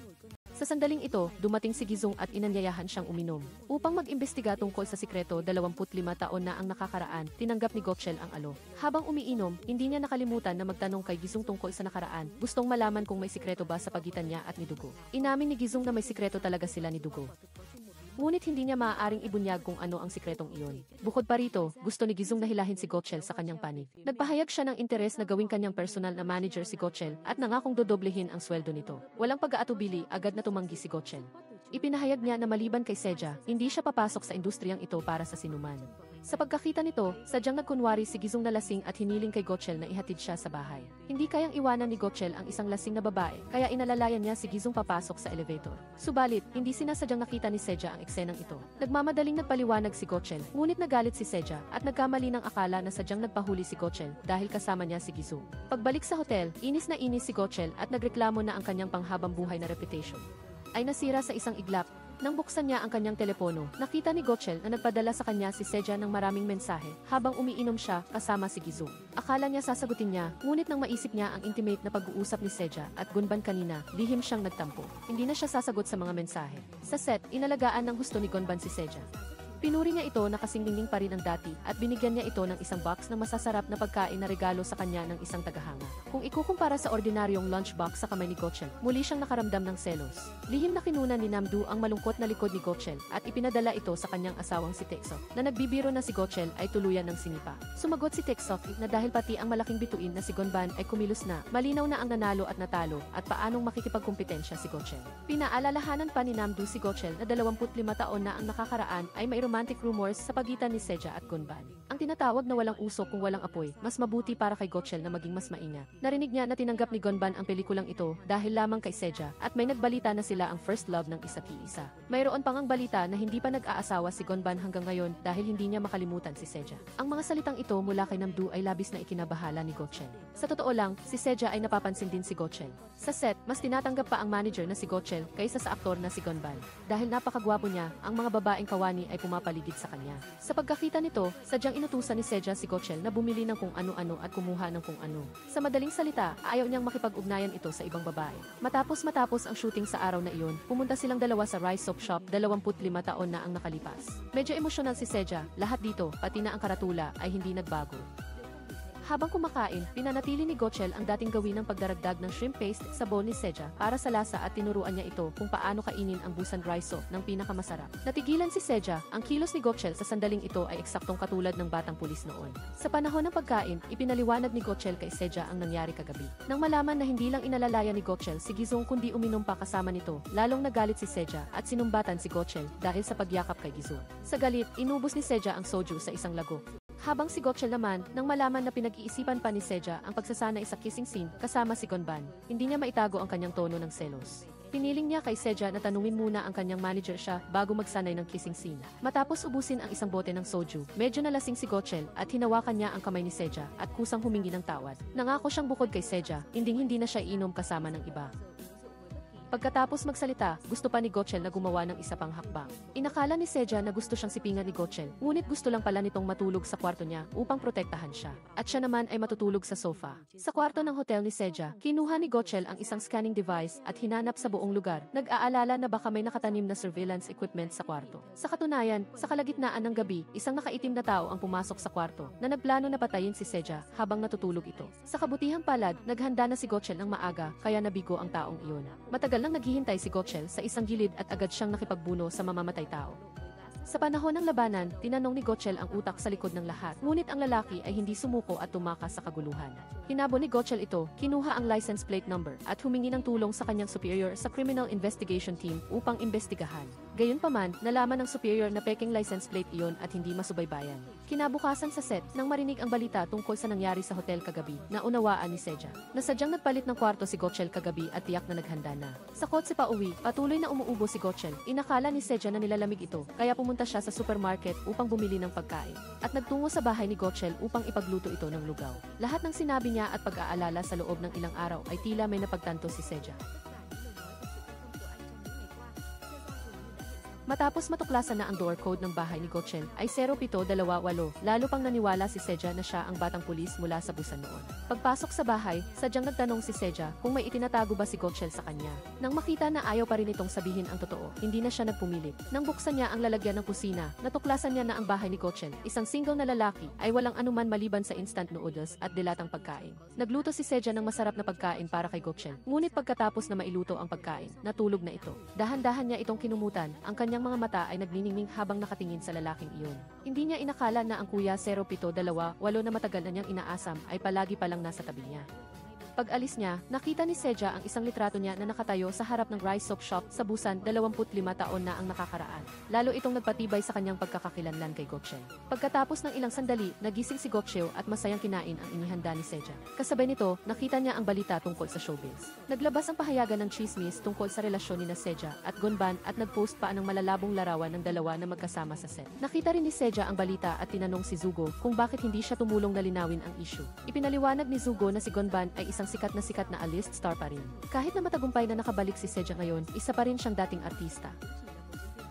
Sa sandaling ito, dumating si Gizong at inanyayahan siyang uminom. Upang mag-imbestiga tungkol sa sikreto, 25 taon na ang nakakaraan, tinanggap ni Gotchel ang alo. Habang umiinom, hindi niya nakalimutan na magtanong kay Gizong tungkol sa nakaraan, gustong malaman kung may sikreto ba sa pagitan niya at ni Dugo. Inamin ni Gizong na may sikreto talaga sila ni Dugo. Ngunit hindi niya maaaring ibunyag kung ano ang sikretong iyon. Bukod pa rito, gusto ni Gizong na hilahin si Gotchel sa kanyang panig. Nagpahayag siya ng interes na gawing kanyang personal na manager si Gotchel at nangakong dodoblehin ang sweldo nito. Walang pag-aatubili, agad na tumanggi si Gotchel. Ipinahayag niya na maliban kay Seja, hindi siya papasok sa industriyang ito para sa sinuman. Sa pagkakita nito, sadyang nagkunwari si Gizong na lasing at hiniling kay Gotchel na ihatid siya sa bahay. Hindi kayang iwanan ni Gotchel ang isang lasing na babae, kaya inalalayan niya si Gizong papasok sa elevator. Subalit, hindi sinasadyang nakita ni Seja ang eksenang ito. Nagmamadaling nagpaliwanag si Gotchel, ngunit nagalit si Seja at nagkamali ng akala na sadyang nagpahuli si Gotchel dahil kasama niya si Gizong. Pagbalik sa hotel, inis na inis si Gotchel at nagreklamo na ang kanyang panghabang buhay na reputation ay nasira sa isang iglap. Nang buksan niya ang kanyang telepono, nakita ni Gotchel na nagpadala sa kanya si Seja ng maraming mensahe habang umiinom siya kasama si Gizong. Akala niya sasagutin niya, ngunit nang maisip niya ang intimate na pag-uusap ni Seja at Gunban kanina, lihim siyang nagtampo. Hindi na siya sasagot sa mga mensahe. Sa set, inalagaan ng husto ni Gunban si Seja. Pinuri niya ito na kasing ningning pa rin ang dati at binigyan niya ito ng isang box ng masasarap na pagkain na regalo sa kanya ng isang tagahanga. Kung ikukumpara sa ordinaryong lunchbox sa kamay ni Gotchel, muli siyang nakaramdam ng selos. Lihim na kinunan ni Namdu ang malungkot na likod ni Gotchel at ipinadala ito sa kanyang asawang si Taeksok na nagbibiro na si Gotchel ay tuluyan ng sinipa. Sumagot si Taeksok na dahil pati ang malaking bituin na si Gunban ay kumilos na, malinaw na ang nanalo at natalo at paanong makikipagkumpetensya si Gotchel. Pinaalalahanan pa ni Namdu si Gotchel na 25 taon na ang nakakaraan ay may romantic rumors sa pagitan ni Seja at Gunban. Ang tinatawag na walang usok kung walang apoy, mas mabuti para kay Gotchel na maging mas maingat. Narinig niya na tinanggap ni Gunban ang pelikulang ito dahil lamang kay Seja at may nagbalita na sila ang first love ng isa't iisa. Mayroon pang ang balita na hindi pa nag-aasawa si Gunban hanggang ngayon dahil hindi niya makalimutan si Seja. Ang mga salitang ito mula kay Namdu ay labis na ikinabahala ni Gotchel. Sa totoo lang, si Seja ay napapansin din si Gotchel. Sa set, mas tinatanggap pa ang manager na si Gotchel kaysa sa aktor na si Gunban. Dahil napakagwapo niya, ang mga babaeng kawani ay pumapaligid sa kanya. Sa pagkakita nito, sadyang inutusan ni Seja si Gotchel na bumili ng kung ano-ano at kumuha ng kung ano. Sa madaling salita, ayaw niyang makipag-ugnayan ito sa ibang babae. Matapos ang shooting sa araw na iyon, pumunta silang dalawa sa rice soap shop, 25 taon na ang nakalipas. Medyo emosyonal si Seja, lahat dito, pati na ang karatula, ay hindi nagbago. Habang kumakain, pinanatili ni Gotchel ang dating gawin ng pagdaragdag ng shrimp paste sa bowl ni Seja para sa lasa at tinuruan niya ito kung paano kainin ang Busan rice soup ng pinakamasarap. Natigilan si Seja, ang kilos ni Gotchel sa sandaling ito ay eksaktong katulad ng batang pulis noon. Sa panahon ng pagkain, ipinaliwanag ni Gotchel kay Seja ang nangyari kagabi. Nang malaman na hindi lang inalalaya ni Gotchel si Gizong kundi uminom pa kasama nito, lalong nagalit si Seja at sinumbatan si Gotchel dahil sa pagyakap kay Gizong. Sa galit, inubos ni Seja ang soju sa isang lagok. Habang si Gotchel naman, nang malaman na pinag-iisipan pa ni Seja ang pagsasanay sa kissing scene kasama si Gunban, hindi niya maitago ang kanyang tono ng selos. Piniling niya kay Seja na tanungin muna ang kanyang manager siya bago magsanay ng kissing scene. Matapos ubusin ang isang bote ng soju, medyo nalasing si Gotchel at hinawakan niya ang kamay ni Seja at kusang humingi ng tawad. Nangako siyang bukod kay Seja, hindi na siya iinom kasama ng iba. Pagkatapos magsalita, gusto pa ni Gotchel na gumawa ng isa pang hakbang. Inakala ni Seja na gusto siyang sipingan ni Gotchel, ngunit gusto lang pala nitong matulog sa kwarto niya upang protektahan siya. At siya naman ay matutulog sa sofa. Sa kwarto ng hotel ni Seja, kinuha ni Gotchel ang isang scanning device at hinanap sa buong lugar. Nag-aalala na baka may nakatanim na surveillance equipment sa kwarto. Sa katunayan, sa kalagitnaan ng gabi, isang nakaitim na tao ang pumasok sa kwarto na nagplano na patayin si Seja habang natutulog ito. Sa kabutihang palad, naghanda na si Gotchel ng maaga kaya nabigo ang taong iyon. Matagal nang naghihintay si Gotchel sa isang gilid at agad siyang nakipagbuno sa mamamatay tao. Sa panahon ng labanan, tinanong ni Gotchel ang utak sa likod ng lahat, ngunit ang lalaki ay hindi sumuko at tumakas sa kaguluhan. Hinabo ni Gotchel ito, kinuha ang license plate number at humingi ng tulong sa kanyang superior sa Criminal Investigation Team upang imbestigahan. Gayunpaman, nalaman ng superior na peking license plate iyon at hindi masubaybayan. Kinabukasan sa set, nang marinig ang balita tungkol sa nangyari sa hotel kagabi, naunawaan ni Seja na sadyang nagpalit ng kwarto si Gotchel kagabi at tiyak na naghanda na. Sa kotse pa uwi, patuloy na umuubo si Gotchel. Inakala ni Seja na nilalamig ito, kaya pumunta siya sa supermarket upang bumili ng pagkain. At nagtungo sa bahay ni Gotchel upang ipagluto ito ng lugaw. Lahat ng sinabi niya at pag-aalala sa loob ng ilang araw ay tila may napagtanto si Seja. Matapos matuklasan na ang door code ng bahay ni Gotchel ay 0728, lalo pang naniwala si Seja na siya ang batang pulis mula sa Busan noon. Pagpasok sa bahay, sadyang nagtanong si Seja kung may itinatago ba si Gotchel sa kanya. Nang makita na ayaw pa rin itong sabihin ang totoo, hindi na siya nagpumilit. Nang buksan niya ang lalagyan ng kusina, natuklasan niya na ang bahay ni Gotchel, isang single na lalaki, ay walang anuman maliban sa instant noodles at dilatang pagkain. Nagluto si Seja ng masarap na pagkain para kay Gotchel, ngunit pagkatapos na mailuto ang pagkain, natulog na ito. Dahan-dahan niya itong kinumutan, ang kanyang mga mata ay nagniningning habang nakatingin sa lalaking iyon. Hindi niya inakala na ang kuya 0728 na matagal na niyang inaasam ay palagi palang nasa tabi niya. Pag alis niya, nakita ni Seja ang isang litrato niya na nakatayo sa harap ng rice soap shop sa Busan 25 taon na ang nakakaraan. Lalo itong nagpatibay sa kanyang pagkakakilanlan kay Gokcheo. Pagkatapos ng ilang sandali, nagising si Gokcheo at masayang kinain ang inihanda ni Seja. Kasabay nito, nakita niya ang balita tungkol sa showbiz. Naglabas ang pahayagan ng chismis tungkol sa relasyon ni Seja at Gonban at nagpost pa ng malalabong larawan ng dalawa na magkasama sa set. Nakita rin ni Seja ang balita at tinanong si Zugo kung bakit hindi siya tumulong na linawin ang issue. Ipinaliwanag ni Zugo na si Gonban ay isang sikat na A-list star pa rin. Kahit na matagumpay na nakabalik si Seja ngayon, isa pa rin siyang dating artista.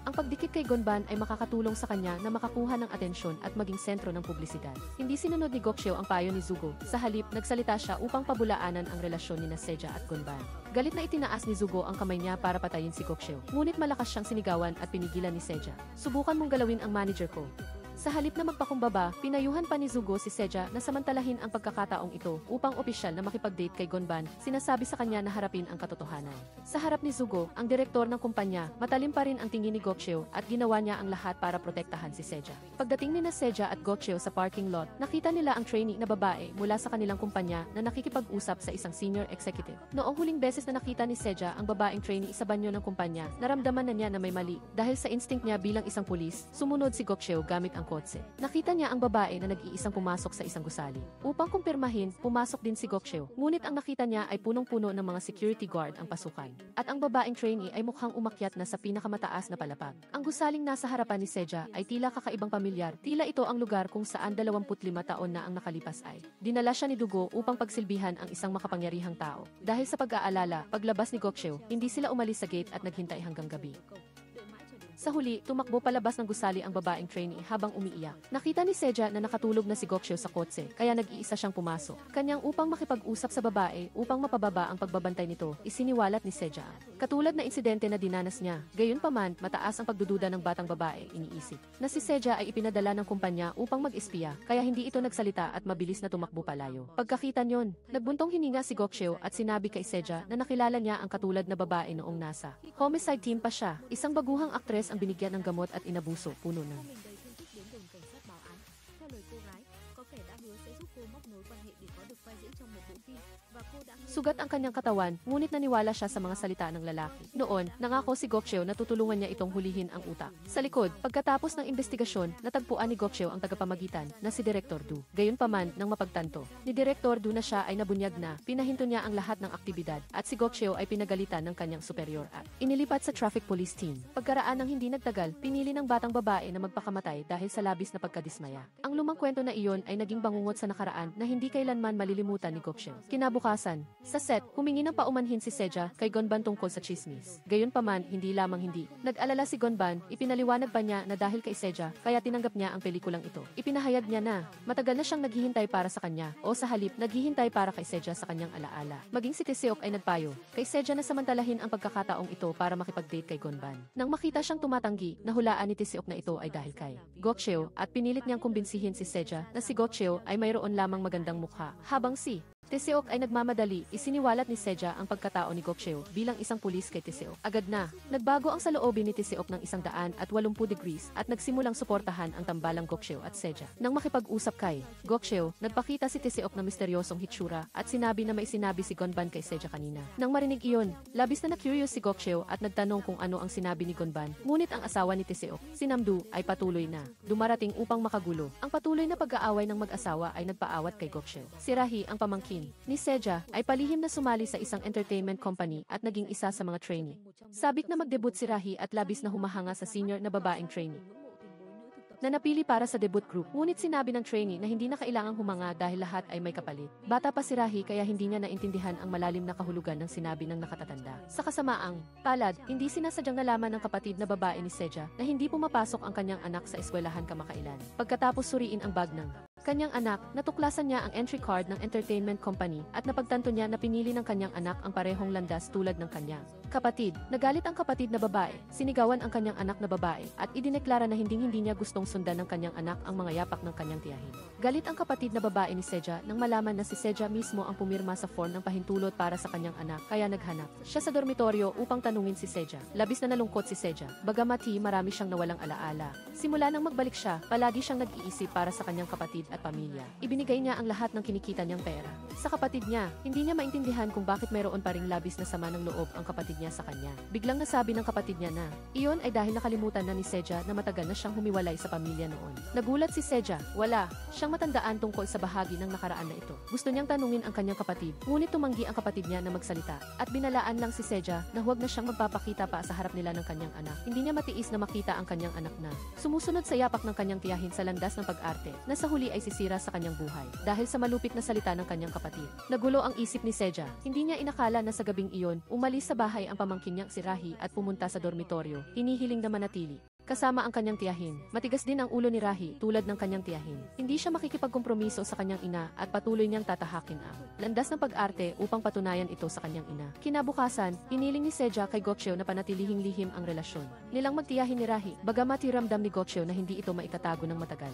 Ang pagdikit kay Gonban ay makakatulong sa kanya na makakuha ng atensyon at maging sentro ng publisidad. Hindi sinunod ni Gokcheo ang payo ni Zugo. Sa halip, nagsalita siya upang pabulaanan ang relasyon ni Seja at Gonban. Galit na itinaas ni Zugo ang kamay niya para patayin si Gokcheo. Ngunit malakas siyang sinigawan at pinigilan ni Seja. Subukan mong galawin ang manager ko. Sa halip na magpakumbaba, pinayuhan pa ni Zugo si Seja na samantalahin ang pagkakataong ito upang opisyal na makipag-date kay Gonban, sinasabi sa kanya na harapin ang katotohanan. Sa harap ni Zugo, ang direktor ng kumpanya, matalim pa rin ang tingin ni Gokcheo at ginawa niya ang lahat para protektahan si Seja. Pagdating ni Seja at Gokcheo sa parking lot, nakita nila ang trainee na babae mula sa kanilang kumpanya na nakikipag-usap sa isang senior executive. Noong huling beses na nakita ni Seja ang babaeng trainee sa banyo ng kumpanya, naramdaman na niya na may mali. Dahil sa instinct niya bilang isang pulis, sumunod si Gokcheo gamit ang kotse. Nakita niya ang babae na nag-iisang pumasok sa isang gusali. Upang kumpirmahin, pumasok din si Gokcheo. Ngunit ang nakita niya ay punong-puno ng mga security guard ang pasukan. At ang babaeng trainee ay mukhang umakyat na sa pinakamataas na palapag. Ang gusaling nasa harapan ni Seja ay tila kakaibang pamilyar. Tila ito ang lugar kung saan 25 taon na ang nakalipas ay. Dinala siya ni Dugo upang pagsilbihan ang isang makapangyarihang tao. Dahil sa pag-aalala, paglabas ni Gokcheo, hindi sila umalis sa gate at naghintay hanggang gabi. Sa huli, tumakbo palabas ng gusali ang babaeng trainee habang umiiyak. Nakita ni Seja na nakatulog na si Gokcheo sa kotse, kaya nag-iisa siyang pumasok. Kanyang upang makipag-usap sa babae upang mapababa ang pagbabantay nito, isiniwalat ni Seja. Katulad na insidente na dinanas niya, gayunpaman, mataas ang pagdududa ng batang babae, iniisip. Na si Seja ay ipinadala ng kumpanya upang mag-espiya, kaya hindi ito nagsalita at mabilis na tumakbo palayo. Pagkakita niyon, nagbuntong hininga si Gokcheo at sinabi kay Seja na nakilala niya ang katulad na babae noong nasa homicide team pa siya, isang baguhang aktres ang binigyan ng gamot at inabuso, puno ng Mình đầy thương tích đến đồn cảnh sát báo án. Theo lời cô gái, có kẻ đã hứa sẽ giúp cô móc nối quan hệ để có được vai diễn trong một bộ phim và cô đã hứa sugat ang kanyang katawan, ngunit naniwala siya sa mga salita ng lalaki. Noon, nangako si Gokcheo na tutulungan niya itong hulihin ang utak. Sa likod, pagkatapos ng investigasyon, natagpuan ni Gokcheo ang tagapamagitan na si Director Du. Gayunpaman, nang mapagtanto ni Director Du na siya ay nabunyag na, pinahinto niya ang lahat ng aktibidad at si Gokcheo ay pinagalitan ng kanyang superior at inilipat sa traffic police team. Pagkaraan ng hindi nagtagal, pinili ng batang babae na magpakamatay dahil sa labis na pagkadismaya. Ang lumang kwento na iyon ay naging bangungot sa nakaraan na hindi kailanman malilimutan ni Gokcheo. Kinabukasan, sa set, humingi ng paumanhin si Seja kay Gonban tungkol sa chismis. Gayunpaman, hindi lamang hindi. Nag-alala si Gonban, ipinaliwanag pa niya na dahil kay Seja, kaya tinanggap niya ang pelikulang ito. Ipinahayag niya na, matagal na siyang naghihintay para sa kanya, o sa halip, naghihintay para kay Seja sa kanyang alaala. Maging si Taeseok ay nagpayo, kay Seja na samantalahin ang pagkakataong ito para makipag-date kay Gonban. Nang makita siyang tumatanggi, nahulaan ni Taeseok na ito ay dahil kay Gokcheo at pinilit niyang kumbinsihin si Seja na si Gokcheo ay mayroon lamang magandang mukha, habang si Taeseok ay nagmamadali, isiniwalat ni Seja ang pagkatao ni Gokcheo bilang isang pulis kay Taeseok. Agad na, nagbago ang saloobin ni Taeseok ng 180 degrees at nagsimulang suportahan ang tambalang Gokcheo at Seja. Nang makipag-usap kay Gokcheo, nagpakita si Taeseok ng misteryosong hitsura at sinabi na may sinabi si Gonban kay Seja kanina. Nang marinig iyon, labis na na-curious si Gokcheo at nagtanong kung ano ang sinabi ni Gonban. Ngunit ang asawa ni Taeseok, si Namdu, ay patuloy na dumarating upang makagulo. Ang patuloy na pag-aaway ng mag-asawa ay nagpaawat kay Gokcheo. Si Rahi, ang pamangkin ni Seja, ay palihim na sumali sa isang entertainment company at naging isa sa mga trainee. Sabik na mag-debut si Rahi at labis na humahanga sa senior na babaeng trainee na napili para sa debut group. Ngunit sinabi ng trainee na hindi na kailangang humanga dahil lahat ay may kapalit. Bata pa si Rahi kaya hindi niya naintindihan ang malalim na kahulugan ng sinabi ng nakatatanda. Sa kasamaang palad, hindi sinasadyang nalaman ng kapatid na babae ni Seja na hindi pumapasok ang kanyang anak sa eskwelahan kamakailan. Pagkatapos suriin ang bag ng kanyang anak, natuklasan niya ang entry card ng entertainment company at napagtanto niya na pinili ng kanyang anak ang parehong landas tulad ng kanya. Kapatid, nagalit ang kapatid na babae, sinigawan ang kanyang anak na babae, at idineklara na hindi niya gustong sundan ng kanyang anak ang mga yapak ng kanyang tiyahin. Galit ang kapatid na babae ni Seja nang malaman na si Seja mismo ang pumirma sa form ng pahintulot para sa kanyang anak, kaya naghanap siya sa dormitoryo upang tanungin si Seja. Labis na nalungkot si Seja, bagamat marami siyang nawalang alaala. Simula nang magbalik siya, palagi siyang nag-iisip para sa kanyang kapatid at pamilya. Ibinigay niya ang lahat ng kinikita niyang pera sa kapatid niya. Hindi niya maintindihan kung bakit mayroon pa ring labis na sama ng loob ang kapatid niya sa kanya. Biglang nasabi ng kapatid niya na iyon ay dahil nakalimutan na ni Seja na matagal na siyang humiwalay sa pamilya noon. Nagulat si Seja, wala siyang matandaan tungkol sa bahagi ng nakaraan na ito. Gusto niyang tanungin ang kanyang kapatid, ngunit tumanggi ang kapatid niya na magsalita, at binalaan lang si Seja na huwag na siyang magpapakita pa sa harap nila ng kanyang anak. Hindi niya matiis na makita ang kanyang anak na sumusunod sa yapak ng kanyang tiyahin sa landas ng pag-arte, na sa huli ay sisira sa kanyang buhay dahil sa malupit na salita ng kanyang kapatid. Nagulo ang isip ni Seja. Hindi niya inakala na sa gabing iyon, umalis sa bahay ang pamangkin niyang si Rahi at pumunta sa dormitoryo, hinihiling na manatili kasama ang kanyang tiyahin. Matigas din ang ulo ni Rahi tulad ng kanyang tiyahin. Hindi siya makikipagkompromiso sa kanyang ina at patuloy niyang tatahakin ang landas ng pag-arte upang patunayan ito sa kanyang ina. Kinabukasan, hiniling ni Seja kay Gokcheo na panatilihing lihim ang relasyon nilang magtiyahin ni Rahi, bagamat ramdam ni Gokcheo na hindi ito maitatago ng matagal.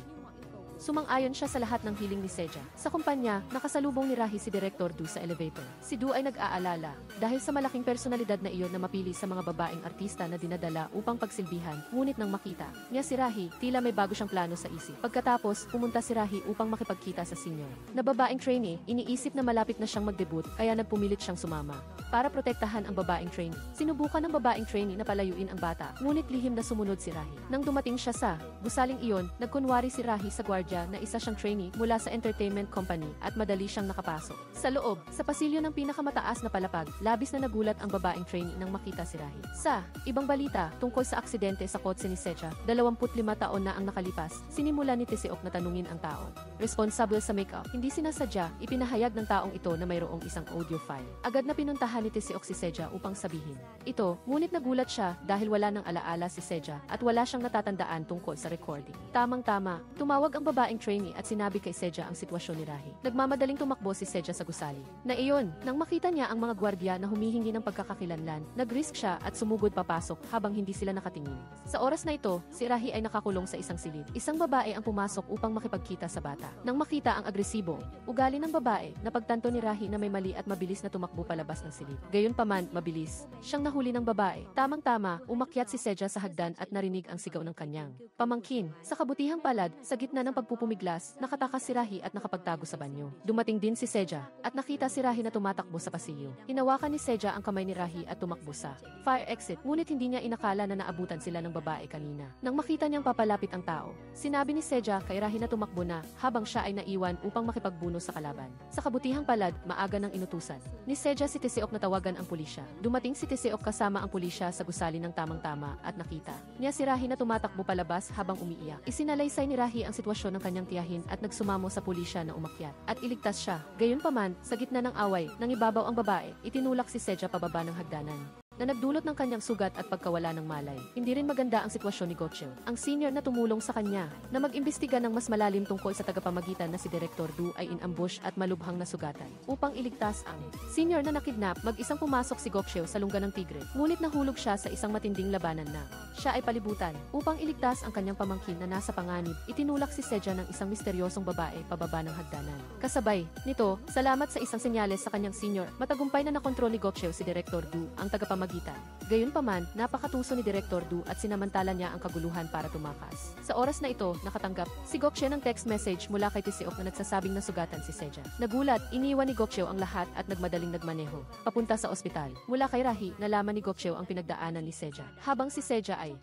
Sumang-ayon siya sa lahat ng hiling ni Seja. Sa kumpanya, nakasalubong ni Rahi si Director Du sa elevator. Si Du ay nag-aalala dahil sa malaking personalidad na iyon na mapili sa mga babaeng artista na dinadala upang pagsilbihan, ngunit nang makita niya si Rahi, tila may bago siyang plano sa isip. Pagkatapos, pumunta si Rahi upang makipagkita sa senior na babaeng trainee. Iniisip na malapit na siyang mag-debut, kaya nagpumilit siyang sumama para protektahan ang babaeng trainee. Sinubukan ng babaeng trainee na palayuin ang bata, ngunit lihim na sumunod si Rahi. Nang dumating siya sa gusaling iyon, nagkunwari si Rahi sa gwardiya na isa siyang trainee mula sa entertainment company at madali siyang nakapasok. Sa loob, sa pasilyo ng pinakamataas na palapag, labis na nagulat ang babaeng trainee nang makita si Rahi. Sa ibang balita, tungkol sa aksidente sa kotse ni Seja, 25 taon na ang nakalipas, sinimula ni Tiseok na tanungin ang tao responsible sa makeup. Hindi sinasadya, ipinahayag ng taong ito na mayroong isang audio file. Agad na pinuntahan ni Tiseok si Seja upang sabihin ito, ngunit nagulat siya dahil wala nang alaala si Seja at wala siyang natatandaan tungkol sa recording. Tamang-tama, tumawag ang babaeng trainee at sinabi kay Seja ang sitwasyon ni Rahi. Nagmamadaling tumakbo si Seja sa gusali. Na iyon, nang makita niya ang mga gwardiya na humihingi ng pagkakakilanlan, nag-risk siya at sumugod papasok habang hindi sila nakatingin. Sa oras na ito, si Rahi ay nakakulong sa isang silid. Isang babae ang pumasok upang makipagkita sa bata. Nang makita ang agresibo, ugali ng babae, napagtanto ni Rahi na may mali at mabilis na tumakbo palabas ng silid. Gayunpaman, mabilis siyang nahuli ng babae. Tamang-tama, umakyat si Seja sa hagdan at narinig ang sigaw ng kanyang pamangkin. Sa kabutihang palad, sa gitna ng pagpupumiglas, nakatakas si Rahi at nakapagtago sa banyo. Dumating din si Seja at nakita si Rahi na tumatakbo sa pasilyo. Hinawakan ni Seja ang kamay ni Rahi at tumakbo sa fire exit, ngunit hindi niya inakala na naabutan sila ng babae kanina. Nang makita niyang papalapit ang tao, sinabi ni Seja kay Rahi na tumakbo na habang siya ay naiwan upang makipagbuno sa kalaban. Sa kabutihang palad, maaga ng inutusan ni Seja si Tiseok na tawagan ang pulisya. Dumating si Tiseok kasama ang pulisya sa gusali ng tamang-tama at nakita niya si Rahi na tumatakbo palabas habang umiiyak. Isinalaysay ni Rahi ang sitwasyon ng kanyang tiyahin at nagsumamo sa pulisya na umakyat at iligtas siya. Gayunpaman, sa gitna ng away, nang ibabaw ang babae, itinulak si Seja pababa ng hagdanan na nagdulot ng kanyang sugat at pagkawala ng malay. Hindi rin maganda ang sitwasyon ni Gokcheo, ang senior na tumulong sa kanya na mag-imbestiga ng mas malalim tungkol sa tagapamagitan na si Director Du ay inambush at malubhang nasugatan. Upang iligtas ang senior na nakidnap, mag-isang pumasok si Gokcheo sa lungga ng tigre, ngunit nahulog siya sa isang matinding labanan na siya ay palibutan. Upang iligtas ang kanyang pamangkin na nasa panganib, itinulak si Seja ng isang misteryosong babae pababa ng hagdanan. Kasabay nito, salamat sa isang senyales sa kanyang senior, matagumpay na nakontrol ni Gokcheo si Director Du, ang tagapamagitan. Gayunpaman, napakatuso ni Director Du at sinamantala niya ang kaguluhan para tumakas. Sa oras na ito, nakatanggap si Gokcheo ng text message mula kay Tiseok na nagsasabing nasugatan si Seja. Nagulat, iniwan ni Gokcheo ang lahat at nagmadaling nagmaneho papunta sa ospital. Mula kay Rahi, nalaman ni Gokcheo ang pinagdaanan ni Seja. Habang si Seja ay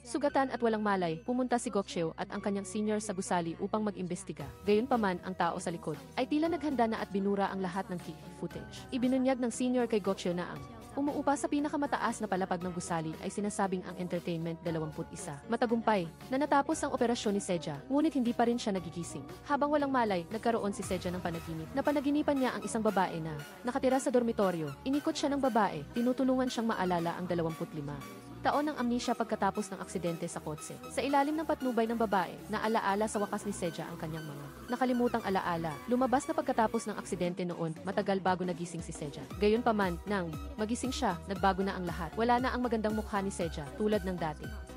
sugatan at walang malay, pumunta si Gokcheo at ang kanyang senior sa gusali upang mag-imbestiga. Gayunpaman, ang tao sa likod ay tila naghanda na at binura ang lahat ng key footage. Ibinunyag ng senior kay Gokcheo na ang umuupa sa pinakamataas na palapag ng gusali ay sinasabing ang Entertainment 21. Matagumpay na natapos ang operasyon ni Seja, ngunit hindi pa rin siya nagigising. Habang walang malay, nagkaroon si Seja ng panaginip. Napanaginipan niya ang isang babae na nakatira sa dormitoryo. Inikot siya ng babae, tinutulungan siyang maalala ang 25 taon ng amnesia pagkatapos ng aksidente sa kotse. Sa ilalim ng patnubay ng babae, naalaala sa wakas ni Seja ang kanyang mga nakalimutang alaala. Lumabas na pagkatapos ng aksidente noon, matagal bago nagising si Seja. Gayunpaman, nang magising siya, nagbago na ang lahat. Wala na ang magandang mukha ni Seja, tulad ng dati.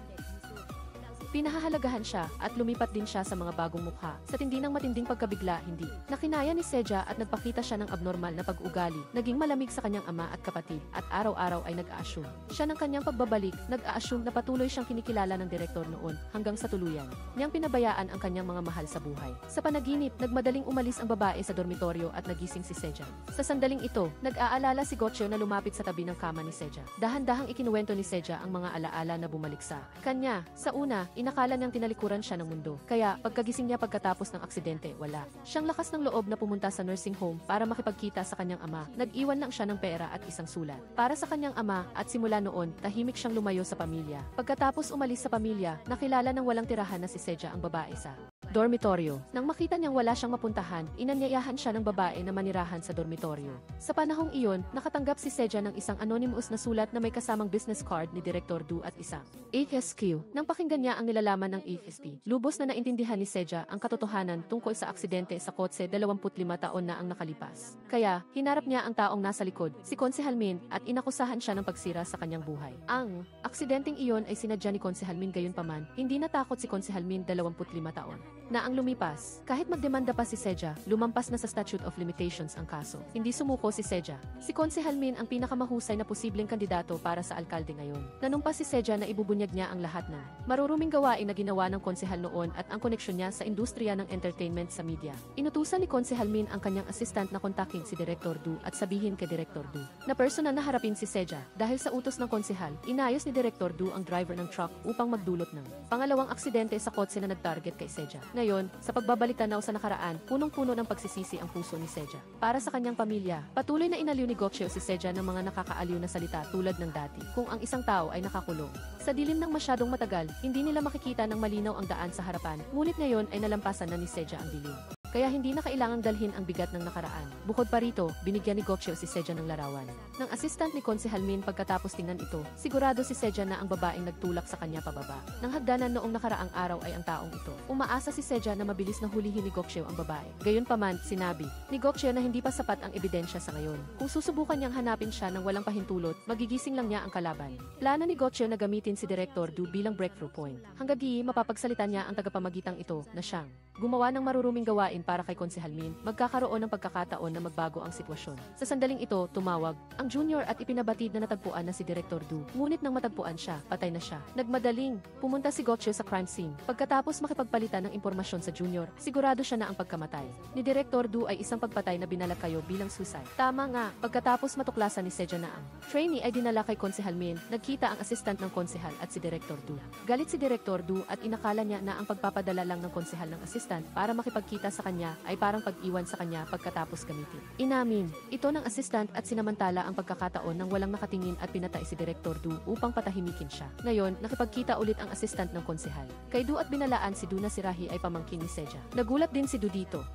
Pinahahalagahan siya at lumipat din siya sa mga bagong mukha. Sa tindi ng matinding pagkabigla, hindi nakinaya ni Seja at nagpakita siya ng abnormal na pag-ugali. Naging malamig sa kanyang ama at kapatid at araw-araw ay nag-a-assume. Siya ng kanyang pagbabalik, nag-a-assume na patuloy siyang kinikilala ng direktor noon hanggang sa tuluyan niyang pinabayaan ang kanyang mga mahal sa buhay. Sa panaginip, nagmadaling umalis ang babae sa dormitoryo at nagising si Seja. Sa sandaling ito, nag-aalala si Gocho na lumapit sa tabi ng kama ni Seja. Dahan-dahang ikinuwento ni Seja ang mga alaala na bumalik sa kanya. Sa una, inakala niyang tinalikuran siya ng mundo. Kaya, pagkagising niya pagkatapos ng aksidente, wala siyang lakas ng loob na pumunta sa nursing home para makipagkita sa kanyang ama. Nag-iwan lang siya ng pera at isang sulat para sa kanyang ama at simula noon, tahimik siyang lumayo sa pamilya. Pagkatapos umalis sa pamilya, nakilala ng walang tirahan na si Seja ang babae sa dormitoryo. Nang makita niyang wala siyang mapuntahan, inanyayahan siya ng babae na manirahan sa dormitoryo. Sa panahong iyon, nakatanggap si Seja ng isang anonymous na sulat na may kasamang business card ni Direktor Du at isang HSQ. Nang pakinggan niya ang nilalaman ng HSP, lubos na naintindihan ni Seja ang katotohanan tungkol sa aksidente sa kotse 25 taon na ang nakalipas. Kaya, hinarap niya ang taong nasa likod, si Konsehal Min, at inakusahan siya ng pagsira sa kanyang buhay. Ang aksidenteng iyon ay sinadya ni Konsehal Min, gayunpaman, hindi natakot si Konsehal Min 25 taon na ang lumipas. Kahit magdemanda pa si Seja, lumampas na sa statute of limitations ang kaso. Hindi sumuko si Seja. Si Konsehal Min ang pinakamahusay na posibleng kandidato para sa alkalde ngayon. Nanumpas si Seja na ibubunyag niya ang lahat ng maruruming gawain na ginawa ng konsehal noon at ang koneksyon niya sa industriya ng entertainment sa media. Inutusan ni Konsehal Min ang kanyang assistant na kontakin si Direktor Du at sabihin kay Direktor Du na personal na harapin si Seja. Dahil sa utos ng konsehal, inayos ni Direktor Du ang driver ng truck upang magdulot ng pangalawang aksidente sa kotse na nag-target kay Seja. Ngayon, sa pagbabalik tanaw sa nakaraan, punong-puno ng pagsisisi ang puso ni Seja. Para sa kanyang pamilya, patuloy na inaliw ni Gocho si Seja ng mga nakakaaliw na salita tulad ng dati, kung ang isang tao ay nakakulong. Sa dilim ng masyadong matagal, hindi nila makikita ng malinaw ang daan sa harapan, ngunit ngayon ay nalampasan na ni Seja ang dilim. Kaya hindi na kailangang dalhin ang bigat ng nakaraan. Bukod pa rito, binigyan ni Gocho si Seja ng larawan ng assistant ni Konsehal Min. Pagkatapos tingnan ito, sigurado si Seja na ang babaeng nagtulak sa kanya pababa. Nang hagdanan noong nakaraang araw ay ang taong ito. Umaasa si Seja na mabilis na hulihin ni Gocho ang babae. Gayunpaman, sinabi ni Gocho na hindi pa sapat ang ebidensya sa ngayon. Kung susubukan niyang hanapin siya ng walang pahintulot, magigising lang niya ang kalaban. Plano ni Gocho na gamitin si Direktor Du bilang breakthrough point. Hanggang mapapagsalita niya ang tagapamagitang ito na siyang gumawa ng maruruming gawain para kay Konsehal Min, magkakaroon ng pagkakataon na magbago ang sitwasyon. Sa sandaling ito, tumawag ang junior at ipinabatid na natagpuan na si Direktor Du. Ngunit nang matagpuan siya, patay na siya. Nagmadaling pumunta si Gocho sa crime scene. Pagkatapos makipagpalitan ng impormasyon sa junior, sigurado siya na ang pagkamatay ni Direktor Du ay isang pagpatay na binalakayo bilang suicide. Tama nga, pagkatapos matuklasan ni Seja na ang trainee ay dinala kay Konsehal Min, nagkita ang assistant ng konsehal at si Direktor Du. Galit si Direktor Du at inakala niya na ang pagpapadala lang ng konsehal ng assistant para makipagkita sa kanya ay parang pag-iwan sa kanya pagkatapos gamitin. Inamin ito ng assistant at sinamantala ang pagkakataon ng walang nakatingin at pinatay si Direktor Du upang patahimikin siya. Ngayon, nakipagkita ulit ang assistant ng konsehal. Kay Du at binalaan si Du na si Rahi ay pamangkin ni Seja. Nagulat din si Du dito.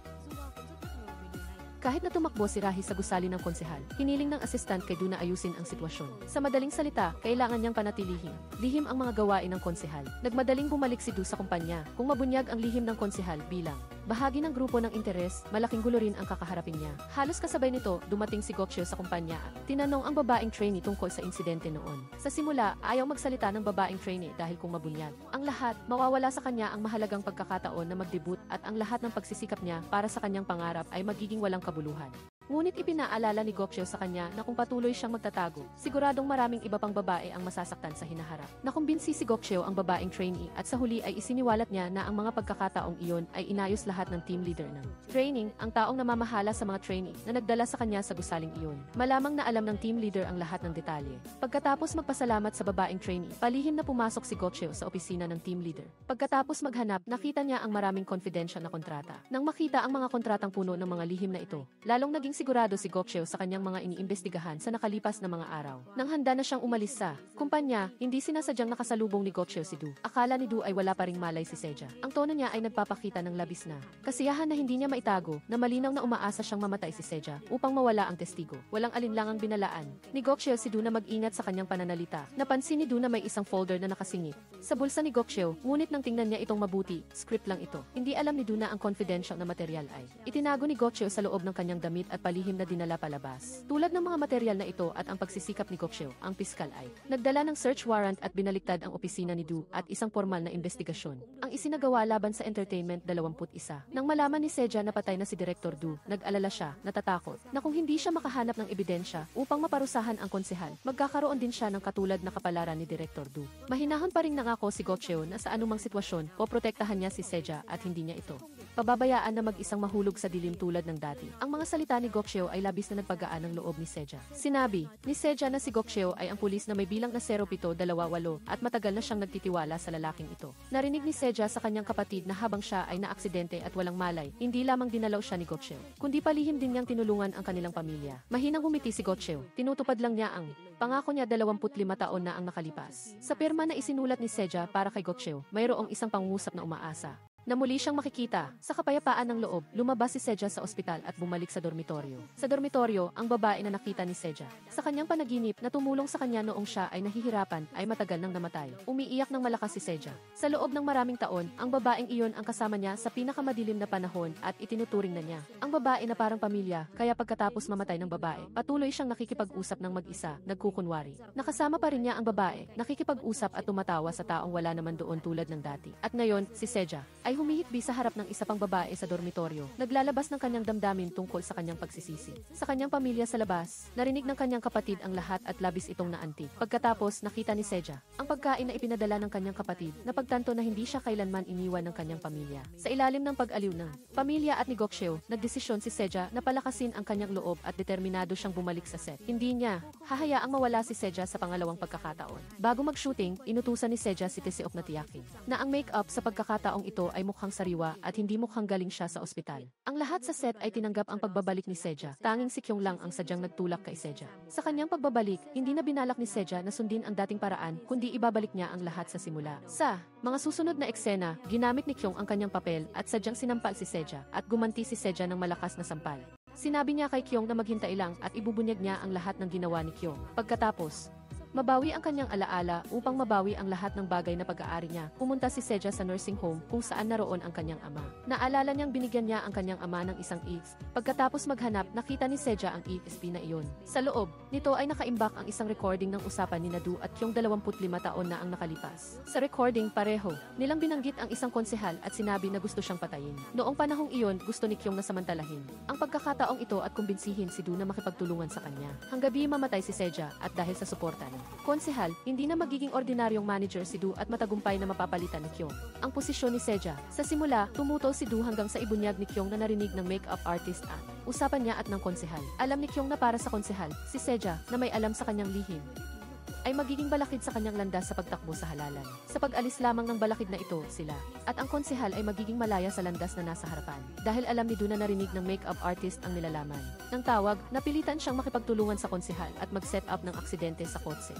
Kahit na tumakbo si Rahi sa gusali ng konsehal, hiniling ng assistant kay Du na ayusin ang sitwasyon. Sa madaling salita, kailangan niyang panatilihin lihim ang mga gawain ng konsehal. Nagmadaling bumalik si Du sa kumpanya. Kung mabunyag ang lihim ng konsehal bilang bahagi ng grupo ng interes, malaking gulo rin ang kakaharapin niya. Halos kasabay nito, dumating si Gocho sa kumpanya at tinanong ang babaeng trainee tungkol sa insidente noon. Sa simula, ayaw magsalita ng babaeng trainee dahil kung mabunyag ang lahat, mawawala sa kanya ang mahalagang pagkakataon na mag-debut at ang lahat ng pagsisikap niya para sa kanyang pangarap ay magiging walang kabuluhan. Ngunit ipinaalala ni Gocho sa kanya na kung patuloy siyang magtatago, siguradong maraming iba pang babae ang masasaktan sa hinaharap. Nakumbinsi si Gocho ang babaeng trainee at sa huli ay isiniwalat niya na ang mga pagkakataong iyon ay inayos lahat ng team leader ng training, ang taong namamahala sa mga trainee na nagdala sa kanya sa gusaling iyon. Malamang na alam ng team leader ang lahat ng detalye. Pagkatapos magpasalamat sa babaeng trainee, palihim na pumasok si Gocho sa opisina ng team leader. Pagkatapos maghanap, nakita niya ang maraming confidential na kontrata. Nang makita ang mga kontratang puno ng mga lihim na ito, lalong naging sigurado si Gokcheo sa kanyang mga iniimbestigahan sa nakalipas na mga araw. Nang handa na siyang umalis sa kumpanya, hindi sinasadyang nakasalubong ni Gokcheo si Du. Akala ni Du ay wala pa ring malay si Seja. Ang tono niya ay nagpapakita ng labis na kasiyahan na hindi niya maitago na malinaw na umaasa siyang mamatay si Seja upang mawala ang testigo. Walang alinlangang binalaan ni Gokcheo si Du na mag-ingat sa kanyang pananalita. Napansin ni Du na may isang folder na nakasingit sa bulsa ni Gokcheo, ngunit nang tingnan niya itong mabuti, script lang ito. Hindi alam ni Du na ang confidential na material ay itinago ni Gokcheo sa loob ng kanyang damit at palihim na dinala palabas. Tulad ng mga material na ito at ang pagsisikap ni Gokcheo, ang piskal ay nagdala ng search warrant at binaliktad ang opisina ni Du at isang formal na investigasyon. Ang isinagawa laban sa Entertainment 21. Nang malaman ni Seja na patay na si Director Du, nag-alala siya, natatakot, na kung hindi siya makahanap ng ebidensya upang maparusahan ang konsehal, magkakaroon din siya ng katulad na kapalaran ni Director Du. Mahinahon pa ring nangako si Gokcheo na sa anumang sitwasyon, poprotektahan niya si Seja at hindi niya ito pababayaan na mag-isang mahulog sa dilim tulad ng dati. Ang mga salita ni Gokcheo ay labis na nagpagaan ng loob ni Seja. Sinabi ni Seja na si Gokcheo ay ang pulis na may bilang na 0728 at matagal na siyang nagtitiwala sa lalaking ito. Narinig ni Seja sa kanyang kapatid na habang siya ay naaksidente at walang malay, hindi lamang dinalaw siya ni Gokcheo, kundi palihim din niyang tinulungan ang kanilang pamilya. Mahinang humiti si Gokcheo. Tinutupad lang niya ang pangako niya 25 taon na ang nakalipas. Sa pirma na isinulat ni Seja para kay Gokcheo, mayroong isang pangungusap na umaasa na muli siyang makikita. Sa kapayapaan ng loob, lumabas si Seja sa ospital at bumalik sa dormitoryo. Sa dormitoryo, ang babae na nakita ni Seja sa kanyang panaginip na tumulong sa kanya noong siya ay nahihirapan ay matagal nang namatay. Umiiyak ng malakas si Seja. Sa loob ng maraming taon, ang babaeng iyon ang kasama niya sa pinakamadilim na panahon at itinuturing na niya ang babae na parang pamilya, kaya pagkatapos mamatay ng babae, patuloy siyang nakikipag-usap ng mag-isa, nagkukunwari. Nakasama pa rin niya ang babae, nakikipag-usap at tumatawa sa taong wala naman doon tulad ng dati. At ngayon, si Seja ay humihikbi sa harap ng isa pang babae sa dormitoryo, naglalabas ng kanyang damdamin tungkol sa kanyang pagsisisi. Sa kanyang pamilya sa labas, narinig ng kanyang kapatid ang lahat at labis itong naantig. Pagkatapos, nakita ni Seja ang pagkain na ipinadala ng kanyang kapatid, na pagtanto na hindi siya kailanman iniwan ng kanyang pamilya. Sa ilalim ng pag-aliw ng pamilya at ni Gokcheo, nagdesisyon si Seja na palakasin ang kanyang loob at determinado siyang bumalik sa set. Hindi niya hahayaang mawala si Seja sa pangalawang pagkakataon. Bago mag-shooting, inutusan ni Seja si Taeseok na tiyakin na ang make-up sa pagkakataong ito ay mukhang sariwa at hindi mukhang galing siya sa ospital. Ang lahat sa set ay tinanggap ang pagbabalik ni Seja. Tanging si Kyung lang ang sadyang nagtulak kay Seja. Sa kanyang pagbabalik, hindi na binalak ni Seja na sundin ang dating paraan, kundi ibabalik niya ang lahat sa simula. Sa mga susunod na eksena, ginamit ni Kyung ang kanyang papel at sadyang sinampal si Seja at gumanti si Seja ng malakas na sampal. Sinabi niya kay Kyung na maghintay lang at ibubunyag niya ang lahat ng ginawa ni Kyung. Pagkatapos, mabawi ang kanyang alaala upang mabawi ang lahat ng bagay na pag-aari niya. Pumunta si Seja sa nursing home kung saan naroon ang kanyang ama. Naalala niyang binigyan niya ang kanyang ama ng isang EXP. Pagkatapos maghanap, nakita ni Seja ang EXP na iyon. Sa loob nito ay nakaimbak ang isang recording ng usapan ni Du at Kyung 25 taon na ang nakalipas. Sa recording, pareho nilang binanggit ang isang konsehal at sinabi na gusto siyang patayin. Noong panahong iyon, gusto ni Kyung na samantalahin ang pagkakataong ito at kumbinsihin si Du na makipagtulungan sa kanya. Hanggabi mamatay si Seja at dahil sa suporta ng konsehal, hindi na magiging ordinaryong manager si Du at matagumpay na mapapalitan ni Kyung ang posisyon ni Seja. Sa simula, tumutol si Du hanggang sa ibunyag ni Kyung na narinig ng makeup artist at usapan niya at ng konsehal. Alam ni Kyung na para sa konsehal, si Seja, na may alam sa kanyang lihim, ay magiging balakid sa kanyang landas sa pagtakbo sa halalan. Sa pag-alis lamang ng balakid na ito, sila at ang konsehal ay magiging malaya sa landas na nasa harapan. Dahil alam ni Du na narinig ng makeup artist ang nilalaman ng tawag, napilitan siyang makipagtulungan sa konsehal at mag-set up ng aksidente sa kotse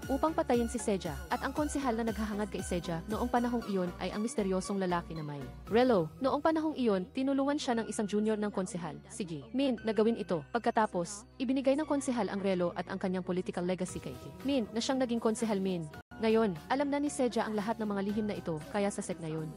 upang patayin si Seja. At ang konsehal na naghahangad kay Seja noong panahong iyon ay ang misteryosong lalaki na may relo. Noong panahong iyon, tinulungan siya ng isang junior ng konsehal. Sige, Min, nagawin ito. Pagkatapos, ibinigay ng konsehal ang relo at ang kanyang political legacy kay Min na siyang naging konsehal Min. Ngayon, alam na ni Seja ang lahat ng mga lihim na ito, kaya sa set na yun,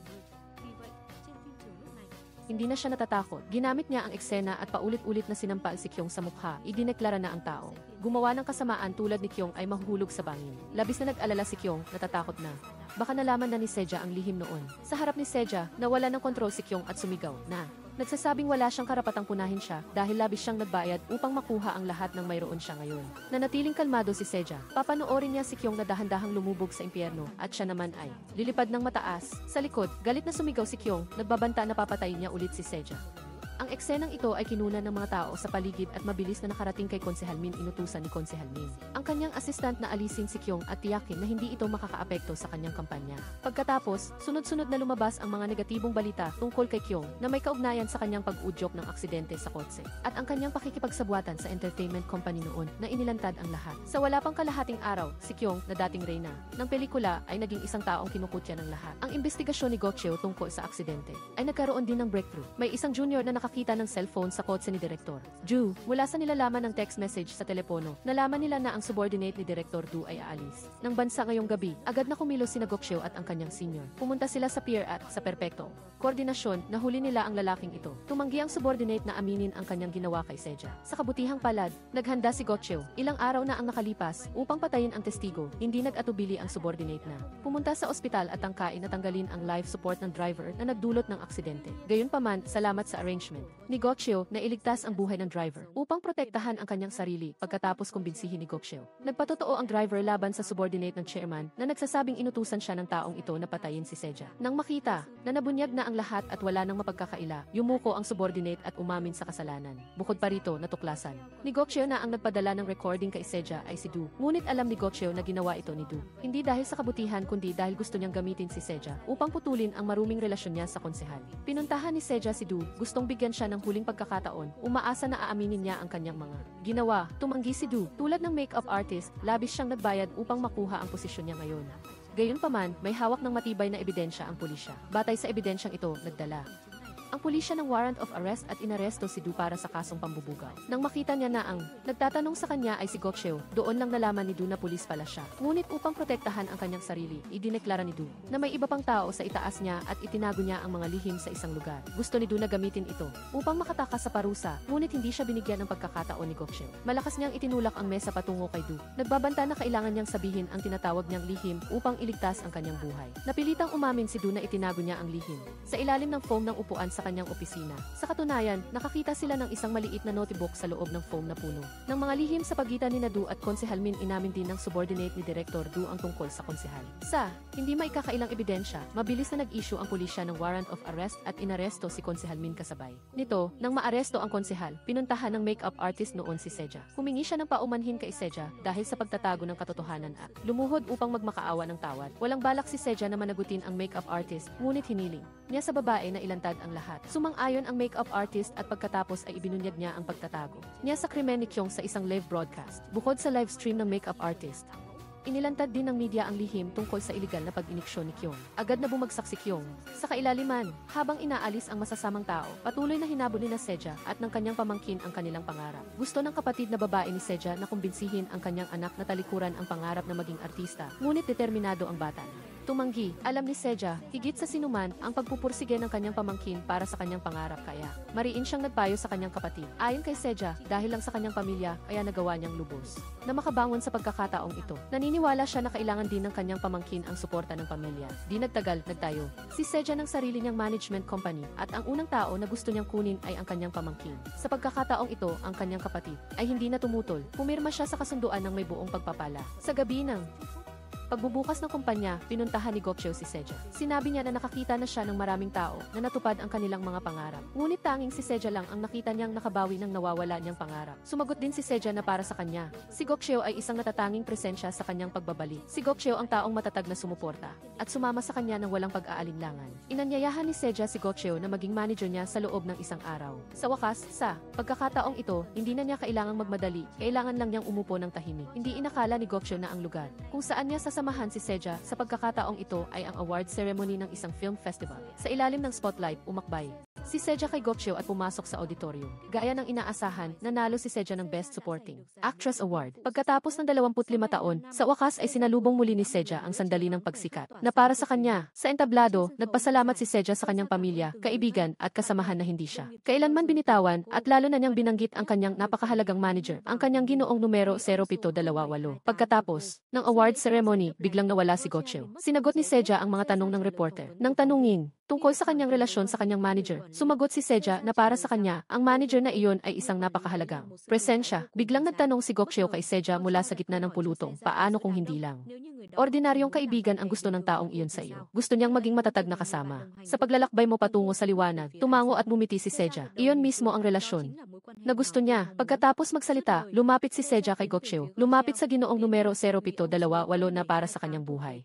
hindi na siya natatakot. Ginamit niya ang eksena at paulit-ulit na sinampal si Kyung sa mukha. Idineklara na ang tao gumawa ng kasamaan tulad ni Kyung ay mahuhulog sa bangin. Labis na nag-alala si Kyung, natatakot na baka nalaman na ni Seja ang lihim noon. Sa harap ni Seja, nawala ng kontrol si Kyung at sumigaw na nagsasabing wala siyang karapatang punahin siya dahil labis siyang nagbayad upang makuha ang lahat ng mayroon siya ngayon. Nanatiling kalmado si Seja. Papanoorin niya si Kyung na dahan-dahang lumubog sa impyerno at siya naman ay lilipad ng mataas. Sa likod, galit na sumigaw si Kyung, nagbabanta na papatayin niya ulit si Seja. Ang eksenang ito ay kinunan ng mga tao sa paligid at mabilis na nakarating kay Konsehal Min inutusan ni Konsehal Min ang kanyang assistant na alisin si Kyung at tiyakin na hindi ito makakaapekto sa kanyang kampanya. Pagkatapos, sunod-sunod na lumabas ang mga negatibong balita tungkol kay Kyung na may kaugnayan sa kanyang pag-udyok ng aksidente sa kotse at ang kanyang pakikipagsabwatan sa entertainment company noon na inilantad ang lahat. Sa wala pang kalahating araw, si Kyung na dating reyna ng pelikula ay naging isang taong kinukutya ng lahat. Ang investigasyon ni Gokcheo tungkol sa aksidente ay nagkaroon din ng breakthrough. May isang junior na nakakita ng cellphone sa kotse ni Direktor Ju. Mula sa nilalaman ng text message sa telepono, nalaman nila na ang subordinate ni Direktor Du ay aalis ng bansa ngayong gabi. Agad na kumilos sina Gokcheo at ang kanyang senior. Pumunta sila sa pier at sa perpekto koordinasyon, nahuli nila ang lalaking ito. Tumanggi ang subordinate na aminin ang kanyang ginawa kay Seja. Sa kabutihang palad, naghanda si Gokcheo. Ilang araw na ang nakalipas upang patayin ang testigo. Hindi nag-atubili ang subordinate na pumunta sa ospital at tangkain na tanggalin ang life support ng driver na nagdulot ng aksidente. Gayunpaman, salamat sa arrangement ni Gokcheo na iligtas ang buhay ng driver upang protektahan ang kanyang sarili pagkatapos kumbinsihin ni Gokcheo. Nagpatotoo ang driver laban sa subordinate ng chairman na nagsasabing inutusan siya ng taong ito na patayin si Seja. Nang makita na nabunyag na ang lahat at wala nang mapagkakaila, yumuko ang subordinate at umamin sa kasalanan. Bukod pa rito, natuklasan ni Gokcheo na ang nagpadala ng recording kay Seja ay si Du. Ngunit alam ni Gokcheo na ginawa ito ni Du hindi dahil sa kabutihan kundi dahil gusto niyang gamitin si Seja upang putulin ang maruming relasyon niya sa konsehal. Pinuntahan ni Seja si Du, gustong bigyan siya ng huling pagkakataon, umaasa na aaminin niya ang kanyang mga ginawa. Tumanggi si Du. Tulad ng makeup artist, labis siyang nagbayad upang makuha ang posisyon niya ngayon. Gayunpaman, may hawak ng matibay na ebidensya ang pulisya. Batay sa ebidensyang ito, nagdala ang pulisya ng warrant of arrest at inaresto si Du para sa kasong pambubugaw. Nang makita niya na ang nagtatanong sa kanya ay si Gokcheo, doon lang nalaman ni Du na pulis pala siya. Ngunit upang protektahan ang kanyang sarili, idineklara ni Du na may iba pang tao sa itaas niya at itinago niya ang mga lihim sa isang lugar. Gusto ni Du na gamitin ito upang makatakas sa parusa, ngunit hindi siya binigyan ng pagkakataon ni Gokcheo. Malakas niyang itinulak ang mesa patungo kay Du. Nagbabanta na kailangan niyang sabihin ang tinatawag niyang lihim upang iligtas ang kanyang buhay. Napilitang umamin si Du na itinago niya ang lihim sa ilalim ng foam ng upuan sa kanyang opisina. Sa katunayan, nakakita sila ng isang maliit na notebook sa loob ng foam na puno ng mga lihim sa pagitan ni Du at Konsehal Min. Inamin din ng subordinate ni Direktor Du ang tungkol sa konsehal. Sa hindi maikakailang ebidensya, mabilis na nag-issue ang pulisya ng warrant of arrest at inaresto si Konsehal Min kasabay nito. Nang maaresto ang konsehal, pinuntahan ng makeup artist noon si Seja. Humingi siya ng paumanhin kay Seja dahil sa pagtatago ng katotohanan at lumuhod upang magmakaawa ng tawad. Walang balak si Seja na managutin ang makeup artist, ngunit hiniling niya sa babae na ilantad ang lahat. Sumang-ayon ang makeup artist at pagkatapos ay ibinunyag niya ang pagtatago niya sa krimen ni Kyung sa isang live broadcast. Bukod sa live stream ng makeup artist, inilantad din ng media ang lihim tungkol sa iligal na pag-iniksyon ni Kyung. Agad na bumagsak si Kyung sa kailaliman. Habang inaalis ang masasamang tao, patuloy na hinabol ni Seja at ng kanyang pamangkin ang kanilang pangarap. Gusto ng kapatid na babae ni Seja na kumbinsihin ang kanyang anak na talikuran ang pangarap na maging artista, ngunit determinado ang bata. Tumanggi. Alam ni Seja, higit sa sinuman, ang pagpupursige ng kanyang pamangkin para sa kanyang pangarap kaya mariin siyang nagpayo sa kanyang kapatid. Ayon kay Seja, dahil lang sa kanyang pamilya, kaya nagawa niyang lubos na makabangon sa pagkakataong ito. Naniniwala siya na kailangan din ng kanyang pamangkin ang suporta ng pamilya. Di nagtagal, nagtayo si Seja ng sarili niyang management company at ang unang tao na gusto niyang kunin ay ang kanyang pamangkin. Sa pagkakataong ito, ang kanyang kapatid ay hindi na tumutol. Pumirma siya sa kasunduan ng may buong pagpapala. Sa gabi ng pagbubukas ng kumpanya, pinuntahan ni Gokcheo si Seja. Sinabi niya na nakakita na siya ng maraming tao na natupad ang kanilang mga pangarap. Ngunit tanging si Seja lang ang nakita niyang nakabawi ng nawawala niyang pangarap. Sumagot din si Seja na para sa kanya, si Gokcheo ay isang natatanging presensya sa kanyang pagbabalik. Si Gokcheo ang taong matatag na sumuporta at sumama sa kanya ng walang pag-aalinlangan. Inanyayahan ni Seja si Gokcheo na maging manager niya sa loob ng isang araw. Sa wakas, sa pagkakataong ito, hindi na niya kailangang magmadali, kailangan lang niyang umupo ng tahimik. Hindi inakala ni Gokcheo na ang lugar kung saan niya sasamahan si Seja sa pagkakataong ito ay ang award ceremony ng isang film festival. Sa ilalim ng spotlight, umakbay si Seja kay Gokcheo at pumasok sa auditorium. Gaya ng inaasahan, nanalo si Seja ng Best Supporting Actress Award. Pagkatapos ng 25 taon, sa wakas ay sinalubong muli ni Seja ang sandali ng pagsikat na para sa kanya. Sa entablado, nagpasalamat si Seja sa kanyang pamilya, kaibigan at kasamahan na hindi siya kailanman binitawan at lalo na niyang binanggit ang kanyang napakahalagang manager, ang kanyang ginoong numero 0728. Pagkatapos ng award ceremony, biglang nawala si Gokcheo. Sinagot ni Seja ang mga tanong ng reporter. Nang tanungin tungkol sa kanyang relasyon sa kanyang manager. Sumagot si Seja na para sa kanya, ang manager na iyon ay isang napakahalagang presensya. Biglang nagtanong si Gokcheo kay Seja mula sa gitna ng pulutong, paano kung hindi lang? Ordinaryong kaibigan ang gusto ng taong iyon sa iyo. Gusto niyang maging matatag na kasama. Sa paglalakbay mo patungo sa liwanag, tumango at bumiti si Seja. Iyon mismo ang relasyon na gusto niya. Pagkatapos magsalita, lumapit si Seja kay Gokcheo. Lumapit sa ginoong numero 0728 na para sa kanyang buhay.